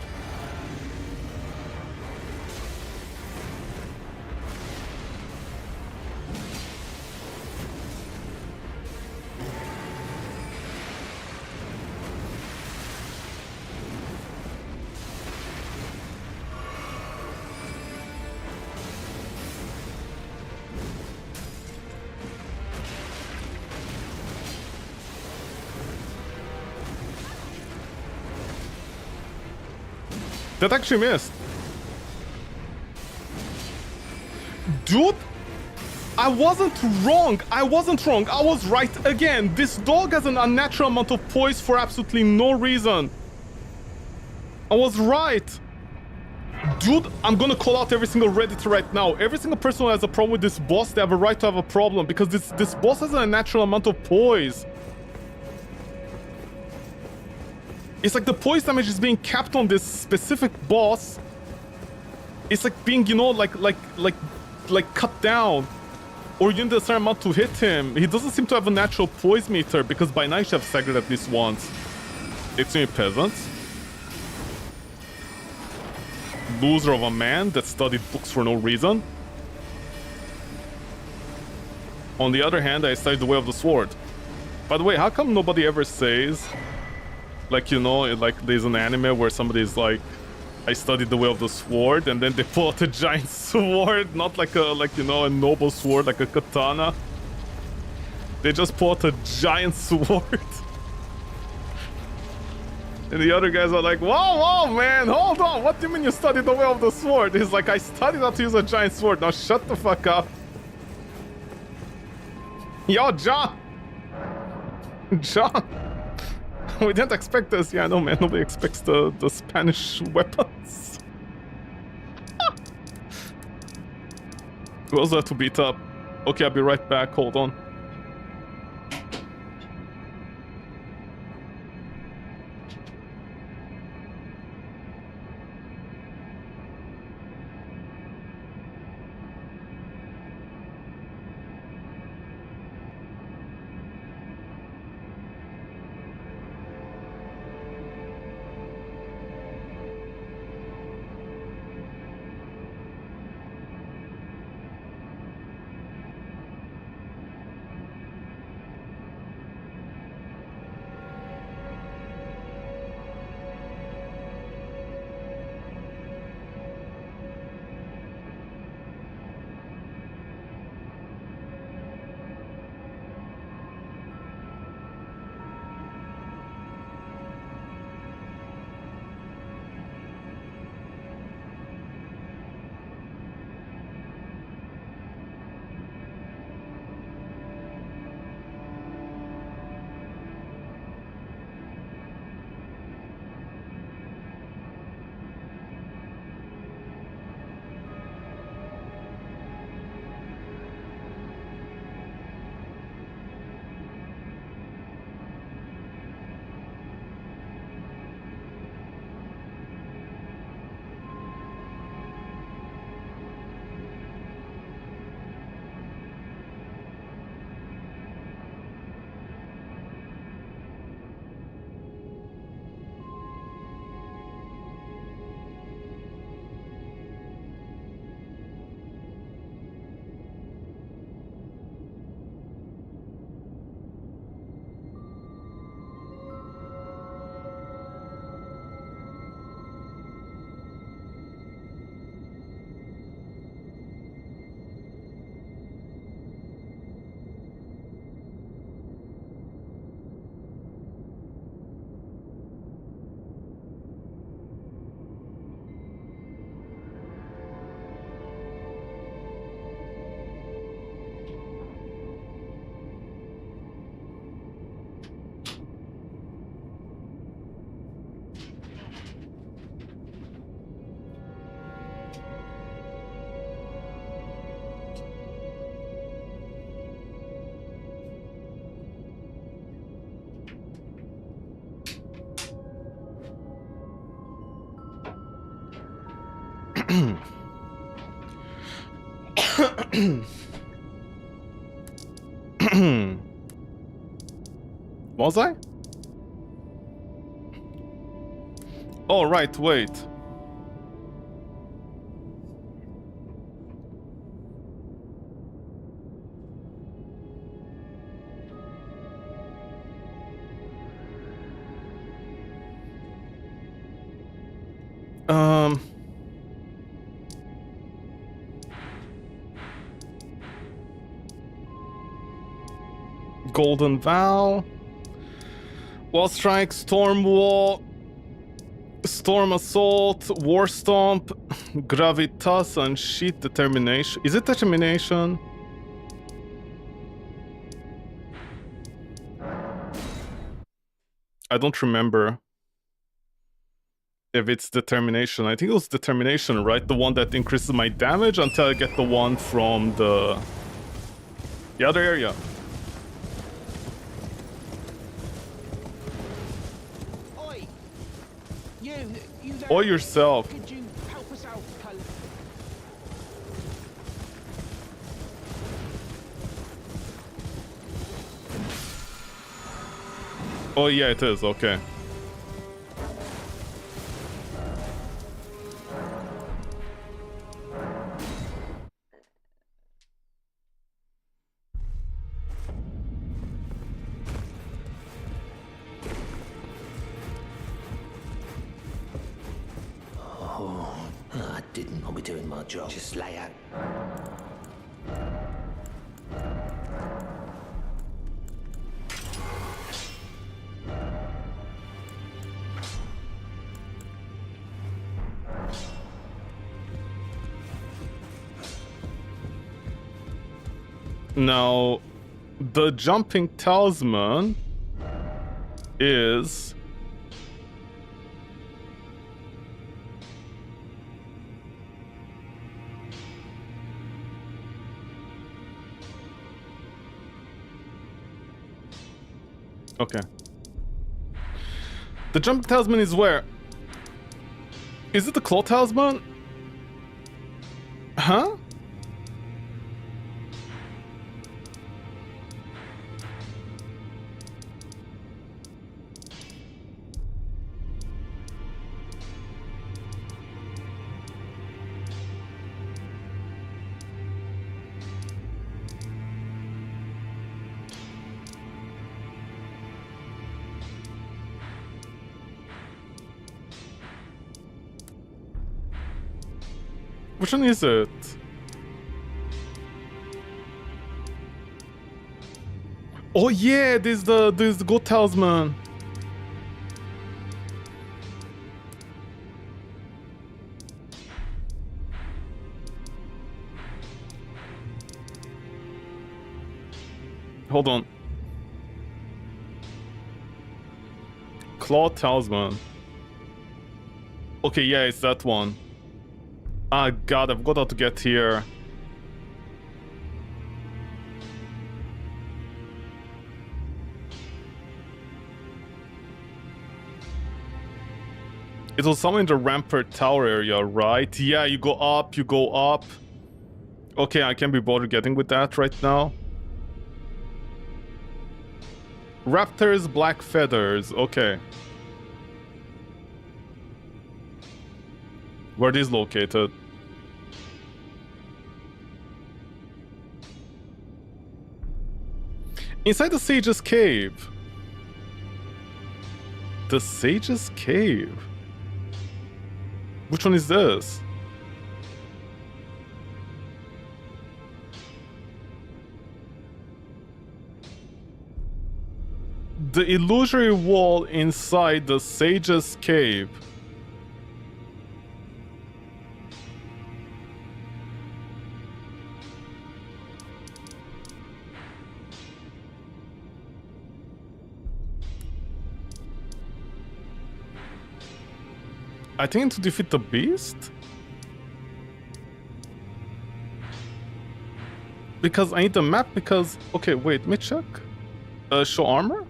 That actually missed. Dude, I wasn't wrong. I wasn't wrong. I was right again. This dog has an unnatural amount of poise for absolutely no reason. I was right. Dude, I'm gonna call out every single Redditor right now. Every single person who has a problem with this boss, they have a right to have a problem because this boss has an unnatural amount of poise. It's like the poise damage is being capped on this specific boss. It's like being, you know, like cut down. Or you need a certain amount to hit him. He doesn't seem to have a natural poise meter because by now you should have staggered at least once. It's me, peasants. Loser of a man that studied books for no reason. On the other hand, I studied the way of the sword. By the way, how come nobody ever says, like, you know, like there's an anime where somebody's like, I studied the way of the sword, and then they pull out a giant sword, not like a, like, you know, a noble sword, like a katana. They just pull out a giant sword. And the other guys are like, whoa, man, hold on. What do you mean you studied the way of the sword? He's like, I studied how to use a giant sword. Now shut the fuck up. Yo, John. John. We didn't expect this. Yeah, I know, man. Nobody expects the Spanish weapons. Who else there to beat up? Okay, I'll be right back. Hold on. Was I? Oh, right, wait. Golden Vow, Wall Strike, Storm Wall, Storm Assault, War Stomp, Gravitas, and Sheet Determination. Is it Determination? I don't remember if it's Determination. I think it was Determination, right? The one that increases my damage until I get the one from the other area. Oi! You there? Or yourself. Could you help us out, Cullen? Oh yeah, it is, okay. I didn't want me doing my job. Just lay out. Now, the jumping talisman is... Okay. The jumping talisman is where? Is it the claw talisman? Huh? Which one is it? Oh yeah, this is the gold talisman. Hold on. Claw talisman. Okay, yeah, it's that one. Ah, God, I've got to get here. It was somewhere in the Rampart Tower area, right? Yeah, you go up, you go up. Okay, I can't be bothered getting with that right now. Raptors, black feathers, okay. Where it is located? Inside the Sage's Cave. The Sage's Cave? Which one is this? The illusory wall inside the Sage's Cave. I think to defeat the beast? Because I need the map because... Okay, wait, let me check. Show armor?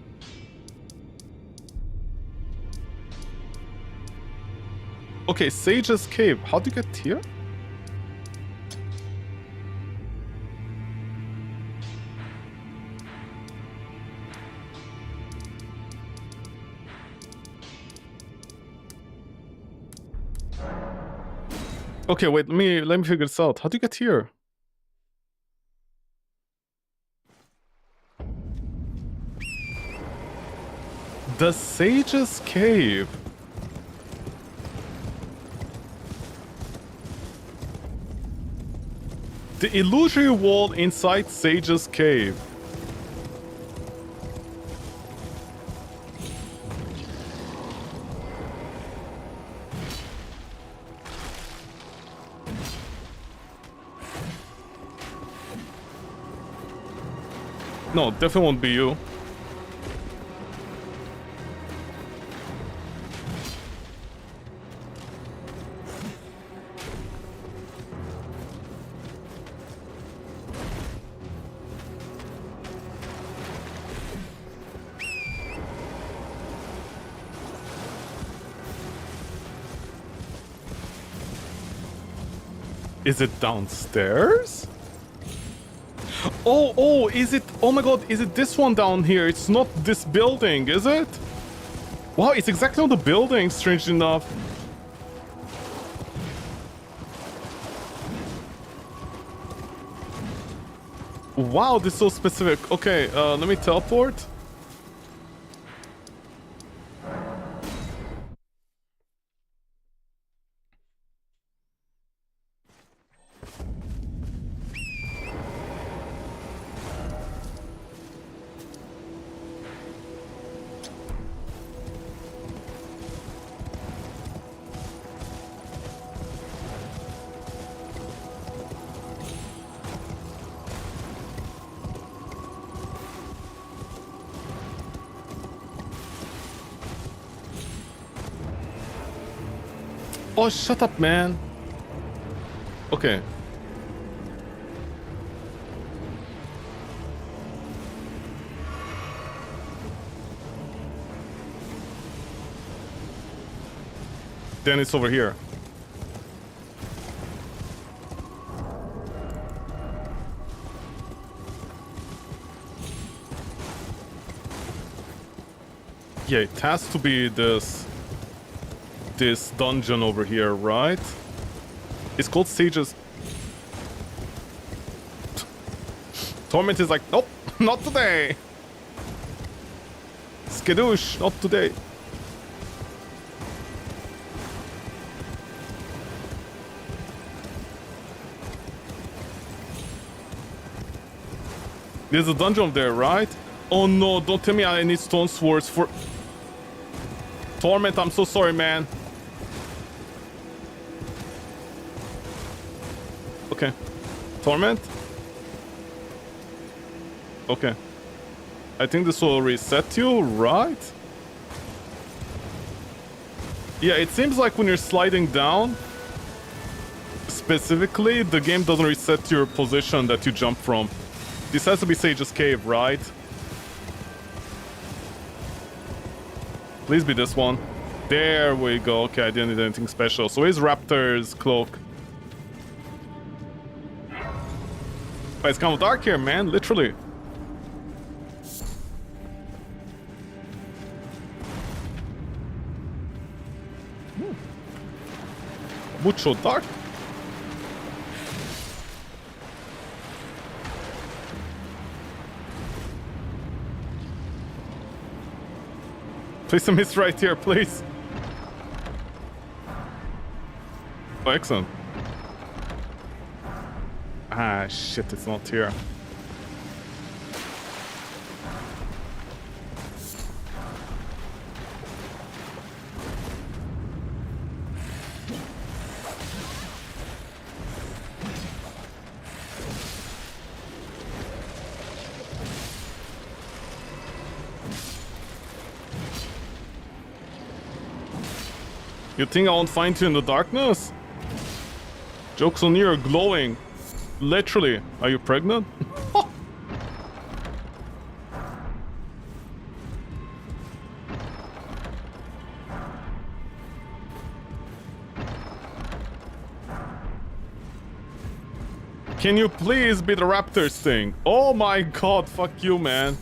Okay, Sage's Cave. How do you get here? Okay, wait, let me figure this out. How do you get here? The Sage's Cave. The illusory wall inside Sage's Cave. No, definitely won't be you. Is it downstairs? Oh, is it? Oh my god, is it this one down here? It's not this building, is it? Wow, it's exactly on the building, strangely enough. Wow, this is so specific. Okay, let me teleport. Oh, shut up, man. Okay. Then it's over here. Yeah, it has to be this dungeon over here, right? It's called Sage's. Torment is like, nope, not today. Skadoosh, not today. There's a dungeon over there, right? Oh no, don't tell me I need stone swords for... Torment, I'm so sorry, man. Okay. Torment? Okay. I think this will reset you, right? Yeah, it seems like when you're sliding down, specifically, the game doesn't reset your position that you jump from. This has to be Sage's Cave, right? Please be this one. There we go. Okay, I didn't need anything special. So here's Raptor's cloak. But it's kind of dark here, man. Literally. Mucho dark. Place a mist right here, please. Oh, excellent. Ah, shit, it's not here. You think I won't find you in the darkness? Joke's on you, you're glowing. Literally. Are you pregnant? Can you please be the Raptors thing? Oh my god, fuck you, man.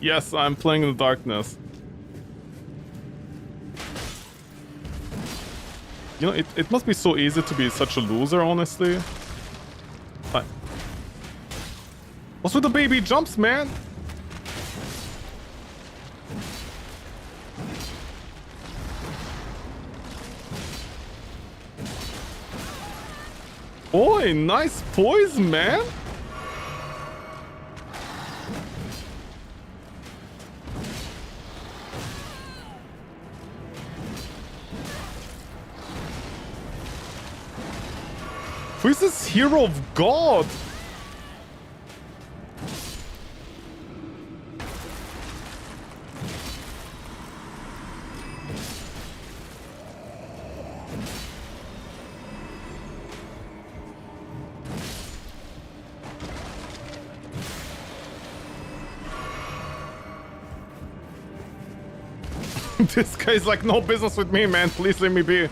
Yes, I'm playing in the darkness. You know, it must be so easy to be such a loser, honestly. What's with the baby jumps, man? Oi, nice poise, man. Who is this hero of God? This guy's like, no business with me, man. Please let me be.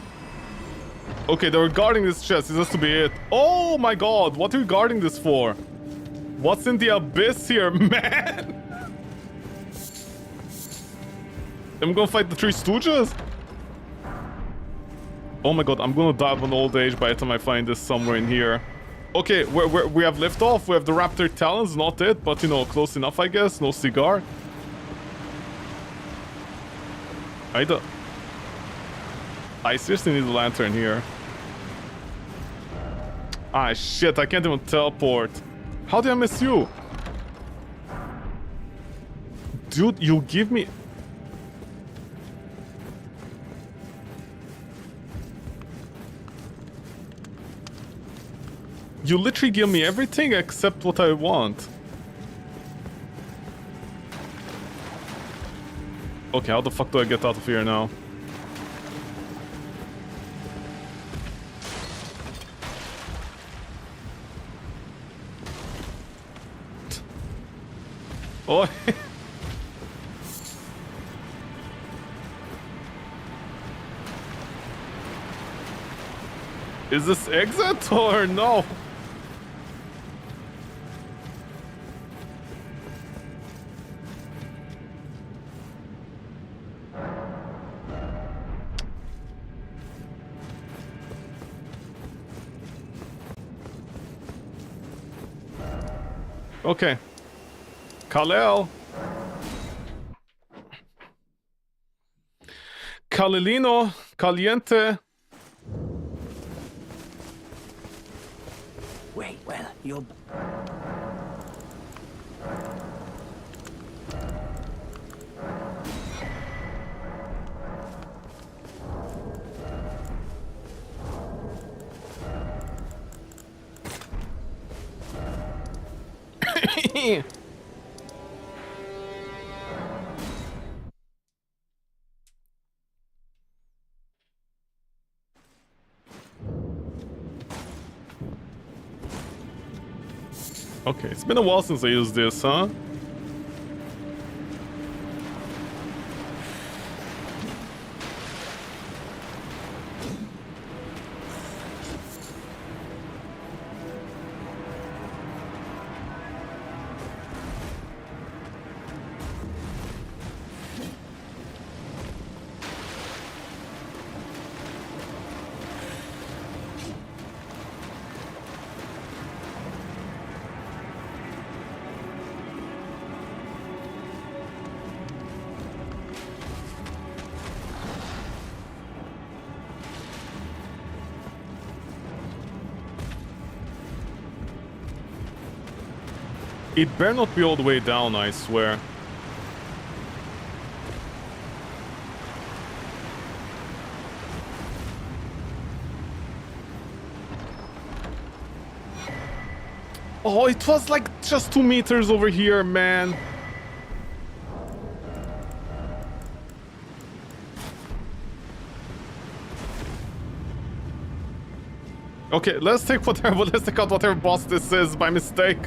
Okay, they were guarding this chest. This has to be it. Oh my god, what are you guarding this for? What's in the abyss here, man? I'm gonna fight the Three Stooges? Oh my god, I'm gonna die of an old age by the time I find this somewhere in here. Okay, we have liftoff. We have the raptor talons, not it, but you know, close enough, I guess. No cigar. I seriously need a lantern here. Ah, shit, I can't even teleport. How did I miss you? Dude, you give me... You literally give me everything except what I want. Okay, how the fuck do I get out of here now? Oh. Is this exit or no? Okay. Kal-El. Calilino. Caliente. Wait, well, you're... Okay, it's been a while since I used this, huh? It better not be all the way down, I swear. Oh, it was like just 2 meters over here, man. Okay, let's take out whatever boss this is by mistake.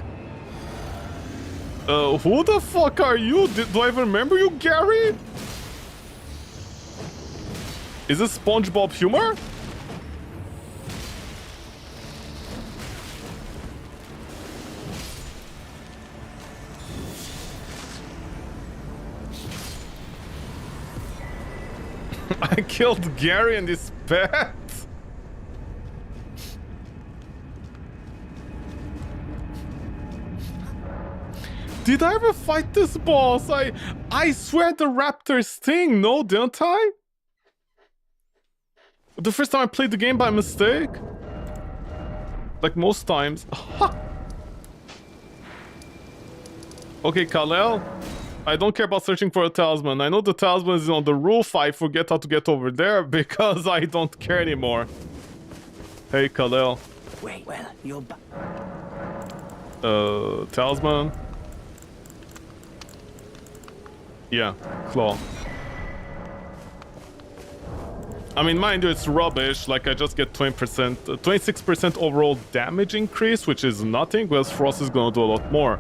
Who the fuck are you? Do I even remember you, Gary? Is this SpongeBob humor? I killed Gary and his pet. Did I ever fight this boss? I swear the raptor sting, no, didn't I? The first time I played the game by mistake? Like most times. Okay, Kal-El. I don't care about searching for a talisman. I know the talisman is on the roof. I forget how to get over there because I don't care anymore. Hey, Kal-El. Wait, well, you're back. Talisman. Yeah, claw. I mean, mind you, it's rubbish. Like, I just get 20%, 26% overall damage increase, which is nothing, whereas Frost is gonna do a lot more.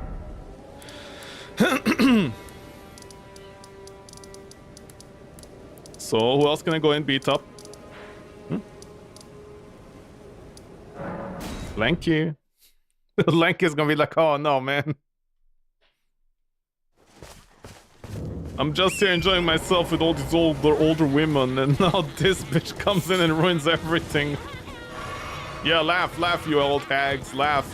So, who else can I go and beat up? Lanky. Lanky's gonna be like, oh no, man. I'm just here enjoying myself with all these older women, and now this bitch comes in and ruins everything. Yeah, laugh, laugh, you old hags, laugh.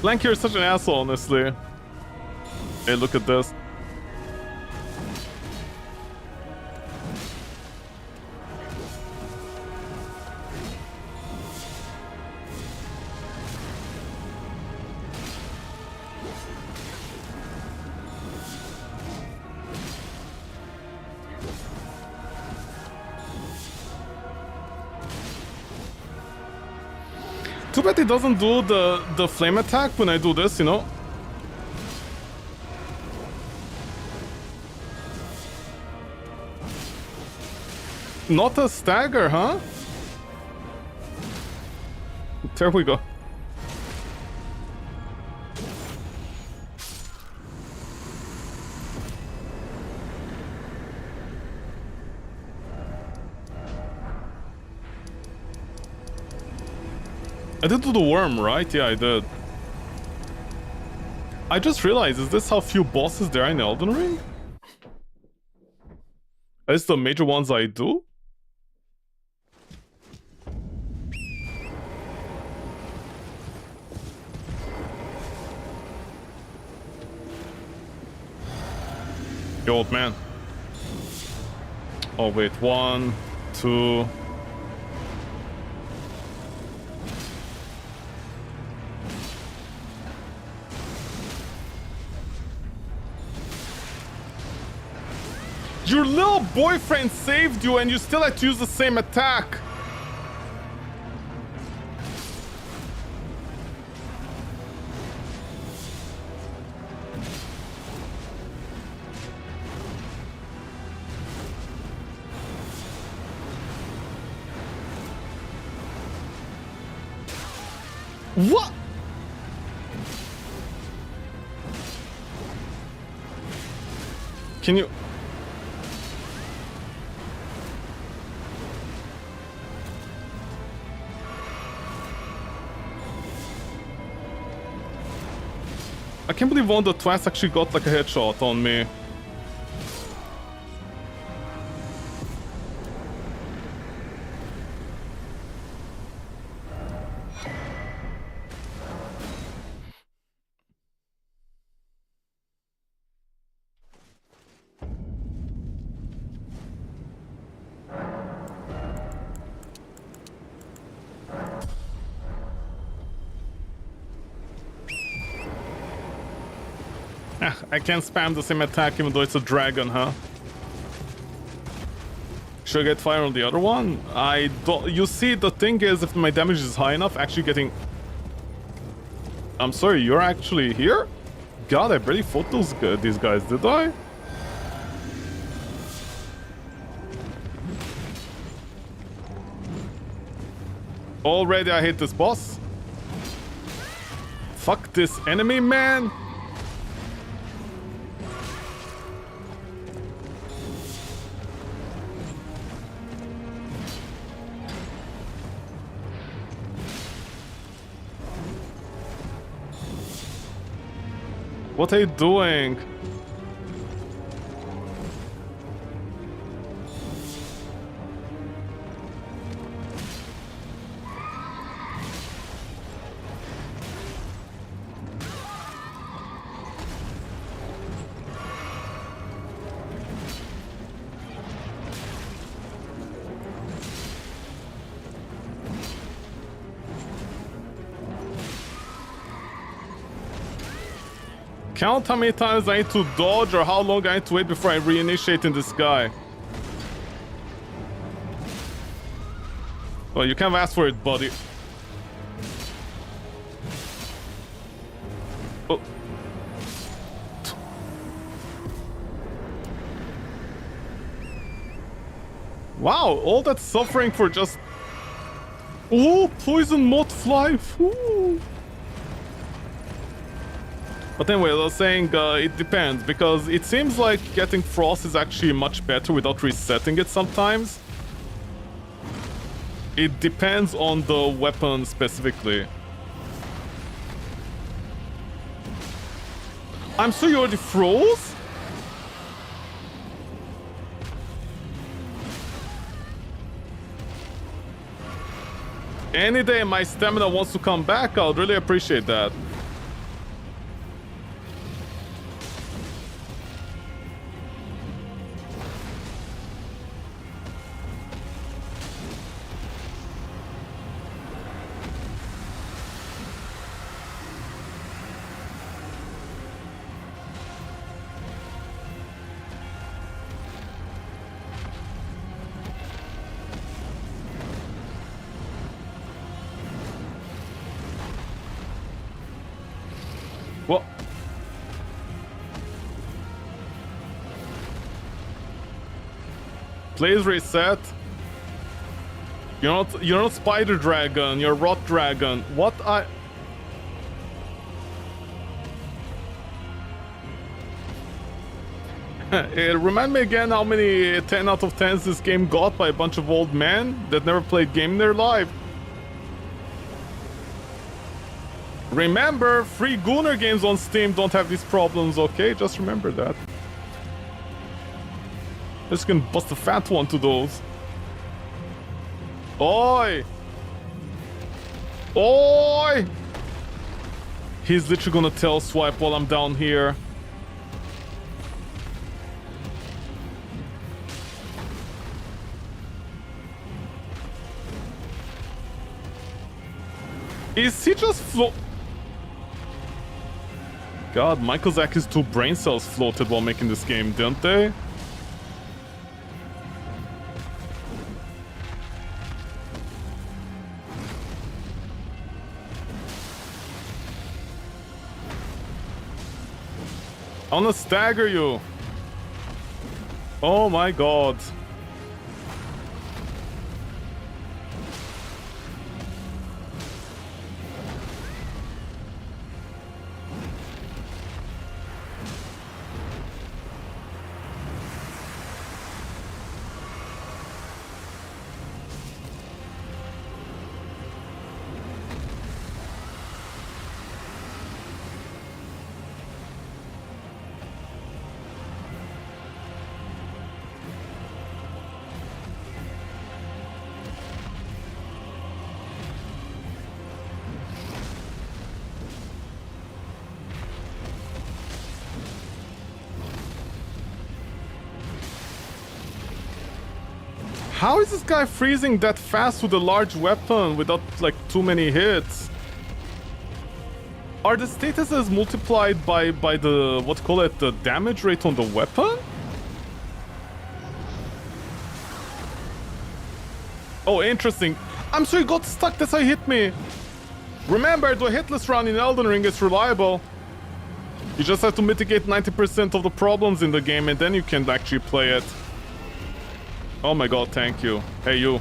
Lanky, you're such an asshole, honestly. Hey, look at this. Too bad it doesn't do the flame attack when I do this, you know? Not a stagger, huh? There we go. I did do the worm, right? Yeah, I did. I just realized, is this how few bosses there are in Elden Ring? Is the major ones I do? Yo, old man. Oh wait, 1, 2... Your little boyfriend saved you and you still had to use the same attack. What? Can you... I can't believe one of the twats actually got like a headshot on me. I can't spam the same attack even though it's a dragon, huh? Should I get fire on the other one? I don't... You see, the thing is, if my damage is high enough, actually getting... I'm sorry, you're actually here? God, I barely fought these guys, did I? Already I hate this boss. Fuck this enemy, man! What are you doing? Count how many times I need to dodge or how long I need to wait before I reinitiate in this guy. Well, you can't ask for it, buddy. Oh. Wow, all that suffering for just... Oh, poison moth fly. Ooh. But anyway, I was saying it depends, because it seems like getting frost is actually much better without resetting it sometimes. It depends on the weapon specifically. I'm so you already froze? Any day my stamina wants to come back, I would really appreciate that. What? Please reset. You're not Spider Dragon, you're Rot Dragon. What remind me again how many 10 out of 10s this game got by a bunch of old men that never played game in their life. Remember, free Gunner games on Steam don't have these problems, okay? Just remember that. Just gonna bust a fat one to those. Oi! Oi! He's literally gonna tail swipe while I'm down here. Is he just God, Michael's 2 brain cells floated while making this game, didn't they? I wanna stagger you. Oh my god. How is this guy freezing that fast with a large weapon without like too many hits? Are the statuses multiplied by the the damage rate on the weapon? Oh, interesting. I'm sure he got stuck, that's how he hit me. Remember, the hitless run in Elden Ring is reliable. You just have to mitigate 90% of the problems in the game and then you can actually play it. Oh my god, thank you. Hey, you.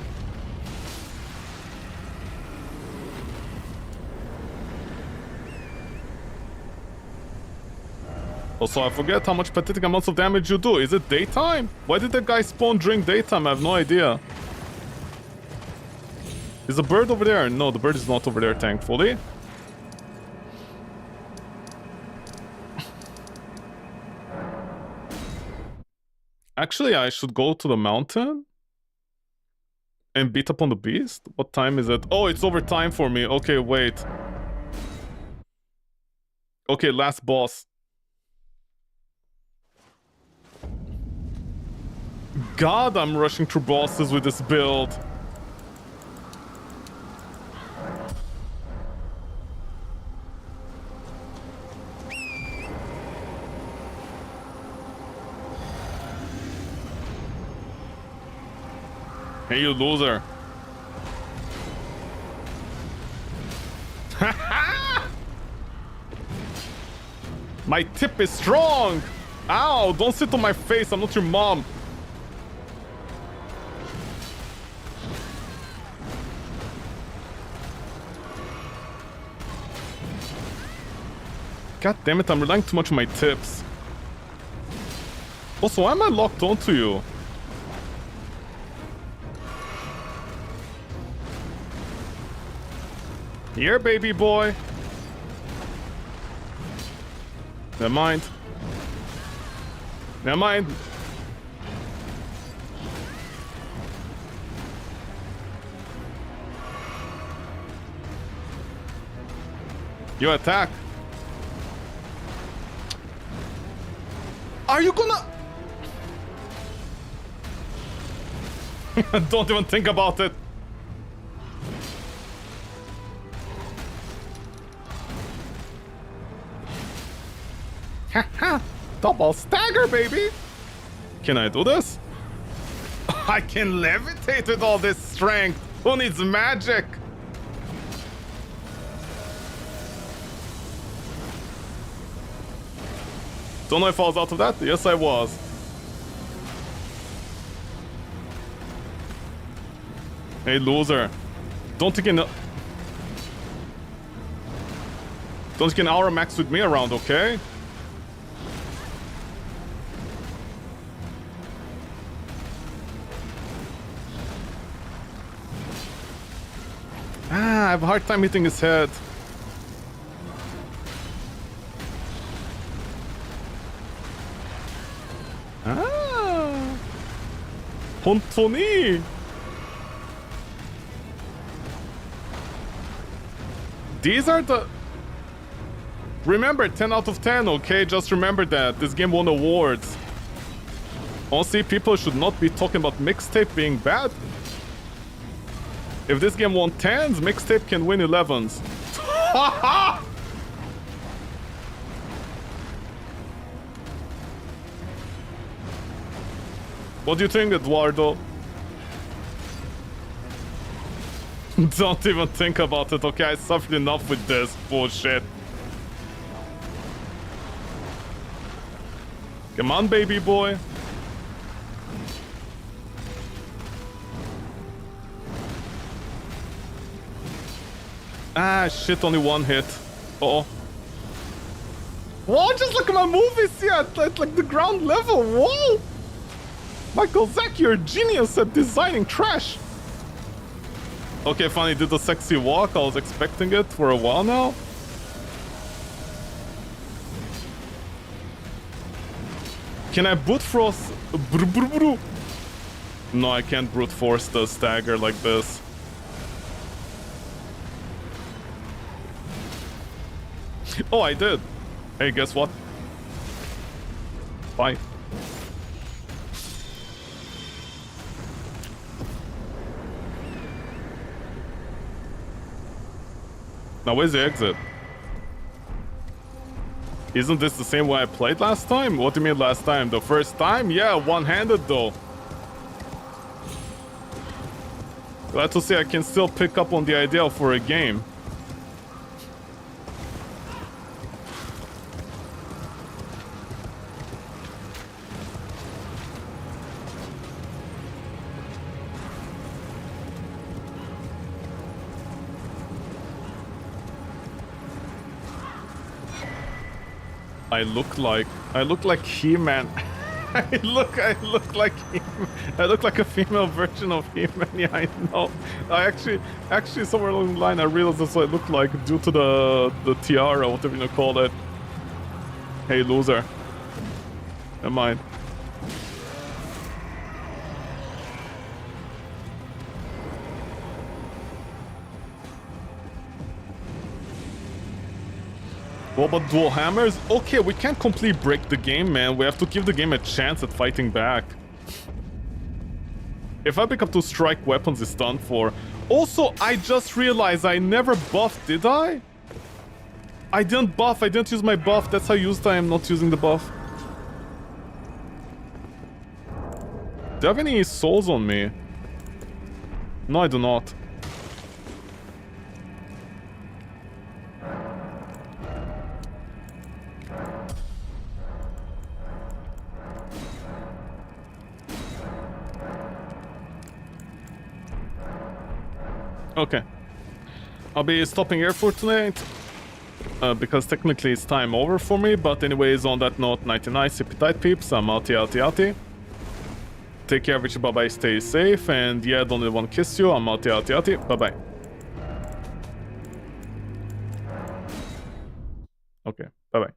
Also, I forget how much pathetic amounts of damage you do. Is it daytime? Why did that guy spawn during daytime? I have no idea. Is the bird over there? No, the bird is not over there, thankfully. Actually, I should go to the mountain and beat up on the beast. What time is it? Oh, it's overtime for me. Okay, wait. Okay, last boss. God, I'm rushing through bosses with this build. Hey, you loser. My tip is strong! Ow, don't sit on my face, I'm not your mom. God damn it, I'm relying too much on my tips. Also, why am I locked onto you? Here, baby boy. Never mind. Never mind. You attack. Are you gonna... Don't even think about it. Haha, double stagger, baby. Can I do this? I can levitate with all this strength. Who needs magic? Don't know if I was out of that. Yes, I was. Hey, loser. Don't take an... Don't take an hour max with me around, okay? Ah, I have a hard time hitting his head. Ah! Hontoni! These are the... Remember, 10 out of 10, okay? Just remember that. This game won awards. Honestly, people should not be talking about mixtape being bad. If this game won 10s, mixtape can win 11s. What do you think, Eduardo? Don't even think about it, okay? I suffered enough with this bullshit. Come on, baby boy. Ah, shit, only one hit. Uh-oh. Whoa, just look at my movies here at like the ground level. Whoa! Michael Zack, you're a genius at designing trash. Okay, finally did the sexy walk. I was expecting it for a while now. Can I brute force? No, I can't brute force the stagger like this. Oh, I did. Hey, guess what? Bye. Now, where's the exit? Isn't this the same way I played last time? What do you mean last time? The first time? Yeah, one-handed though. Glad to see I can still pick up on the idea for a game. I look like He-Man. I look like He-Man. I look like a female version of He-Man. Yeah, I know. I actually somewhere along the line I realized that's what I look like due to the tiara, whatever you call it. Hey, loser. Never mind. What about dual hammers? Okay, we can't completely break the game, man. We have to give the game a chance at fighting back. If I pick up 2 strike weapons, it's done for. Also, I just realized I never buffed, did I? I didn't buff, I didn't use my buff. That's how used I am not using the buff. Do I have any souls on me? No, I do not. Okay. I'll be stopping here for tonight. Because technically it's time over for me. But anyways, on that note, nighty-night, sippy tight peeps. I'm outie. Take care of each, bye-bye, stay safe. And yeah, don't let one kiss you. I'm outie. Bye-bye. Okay, bye-bye.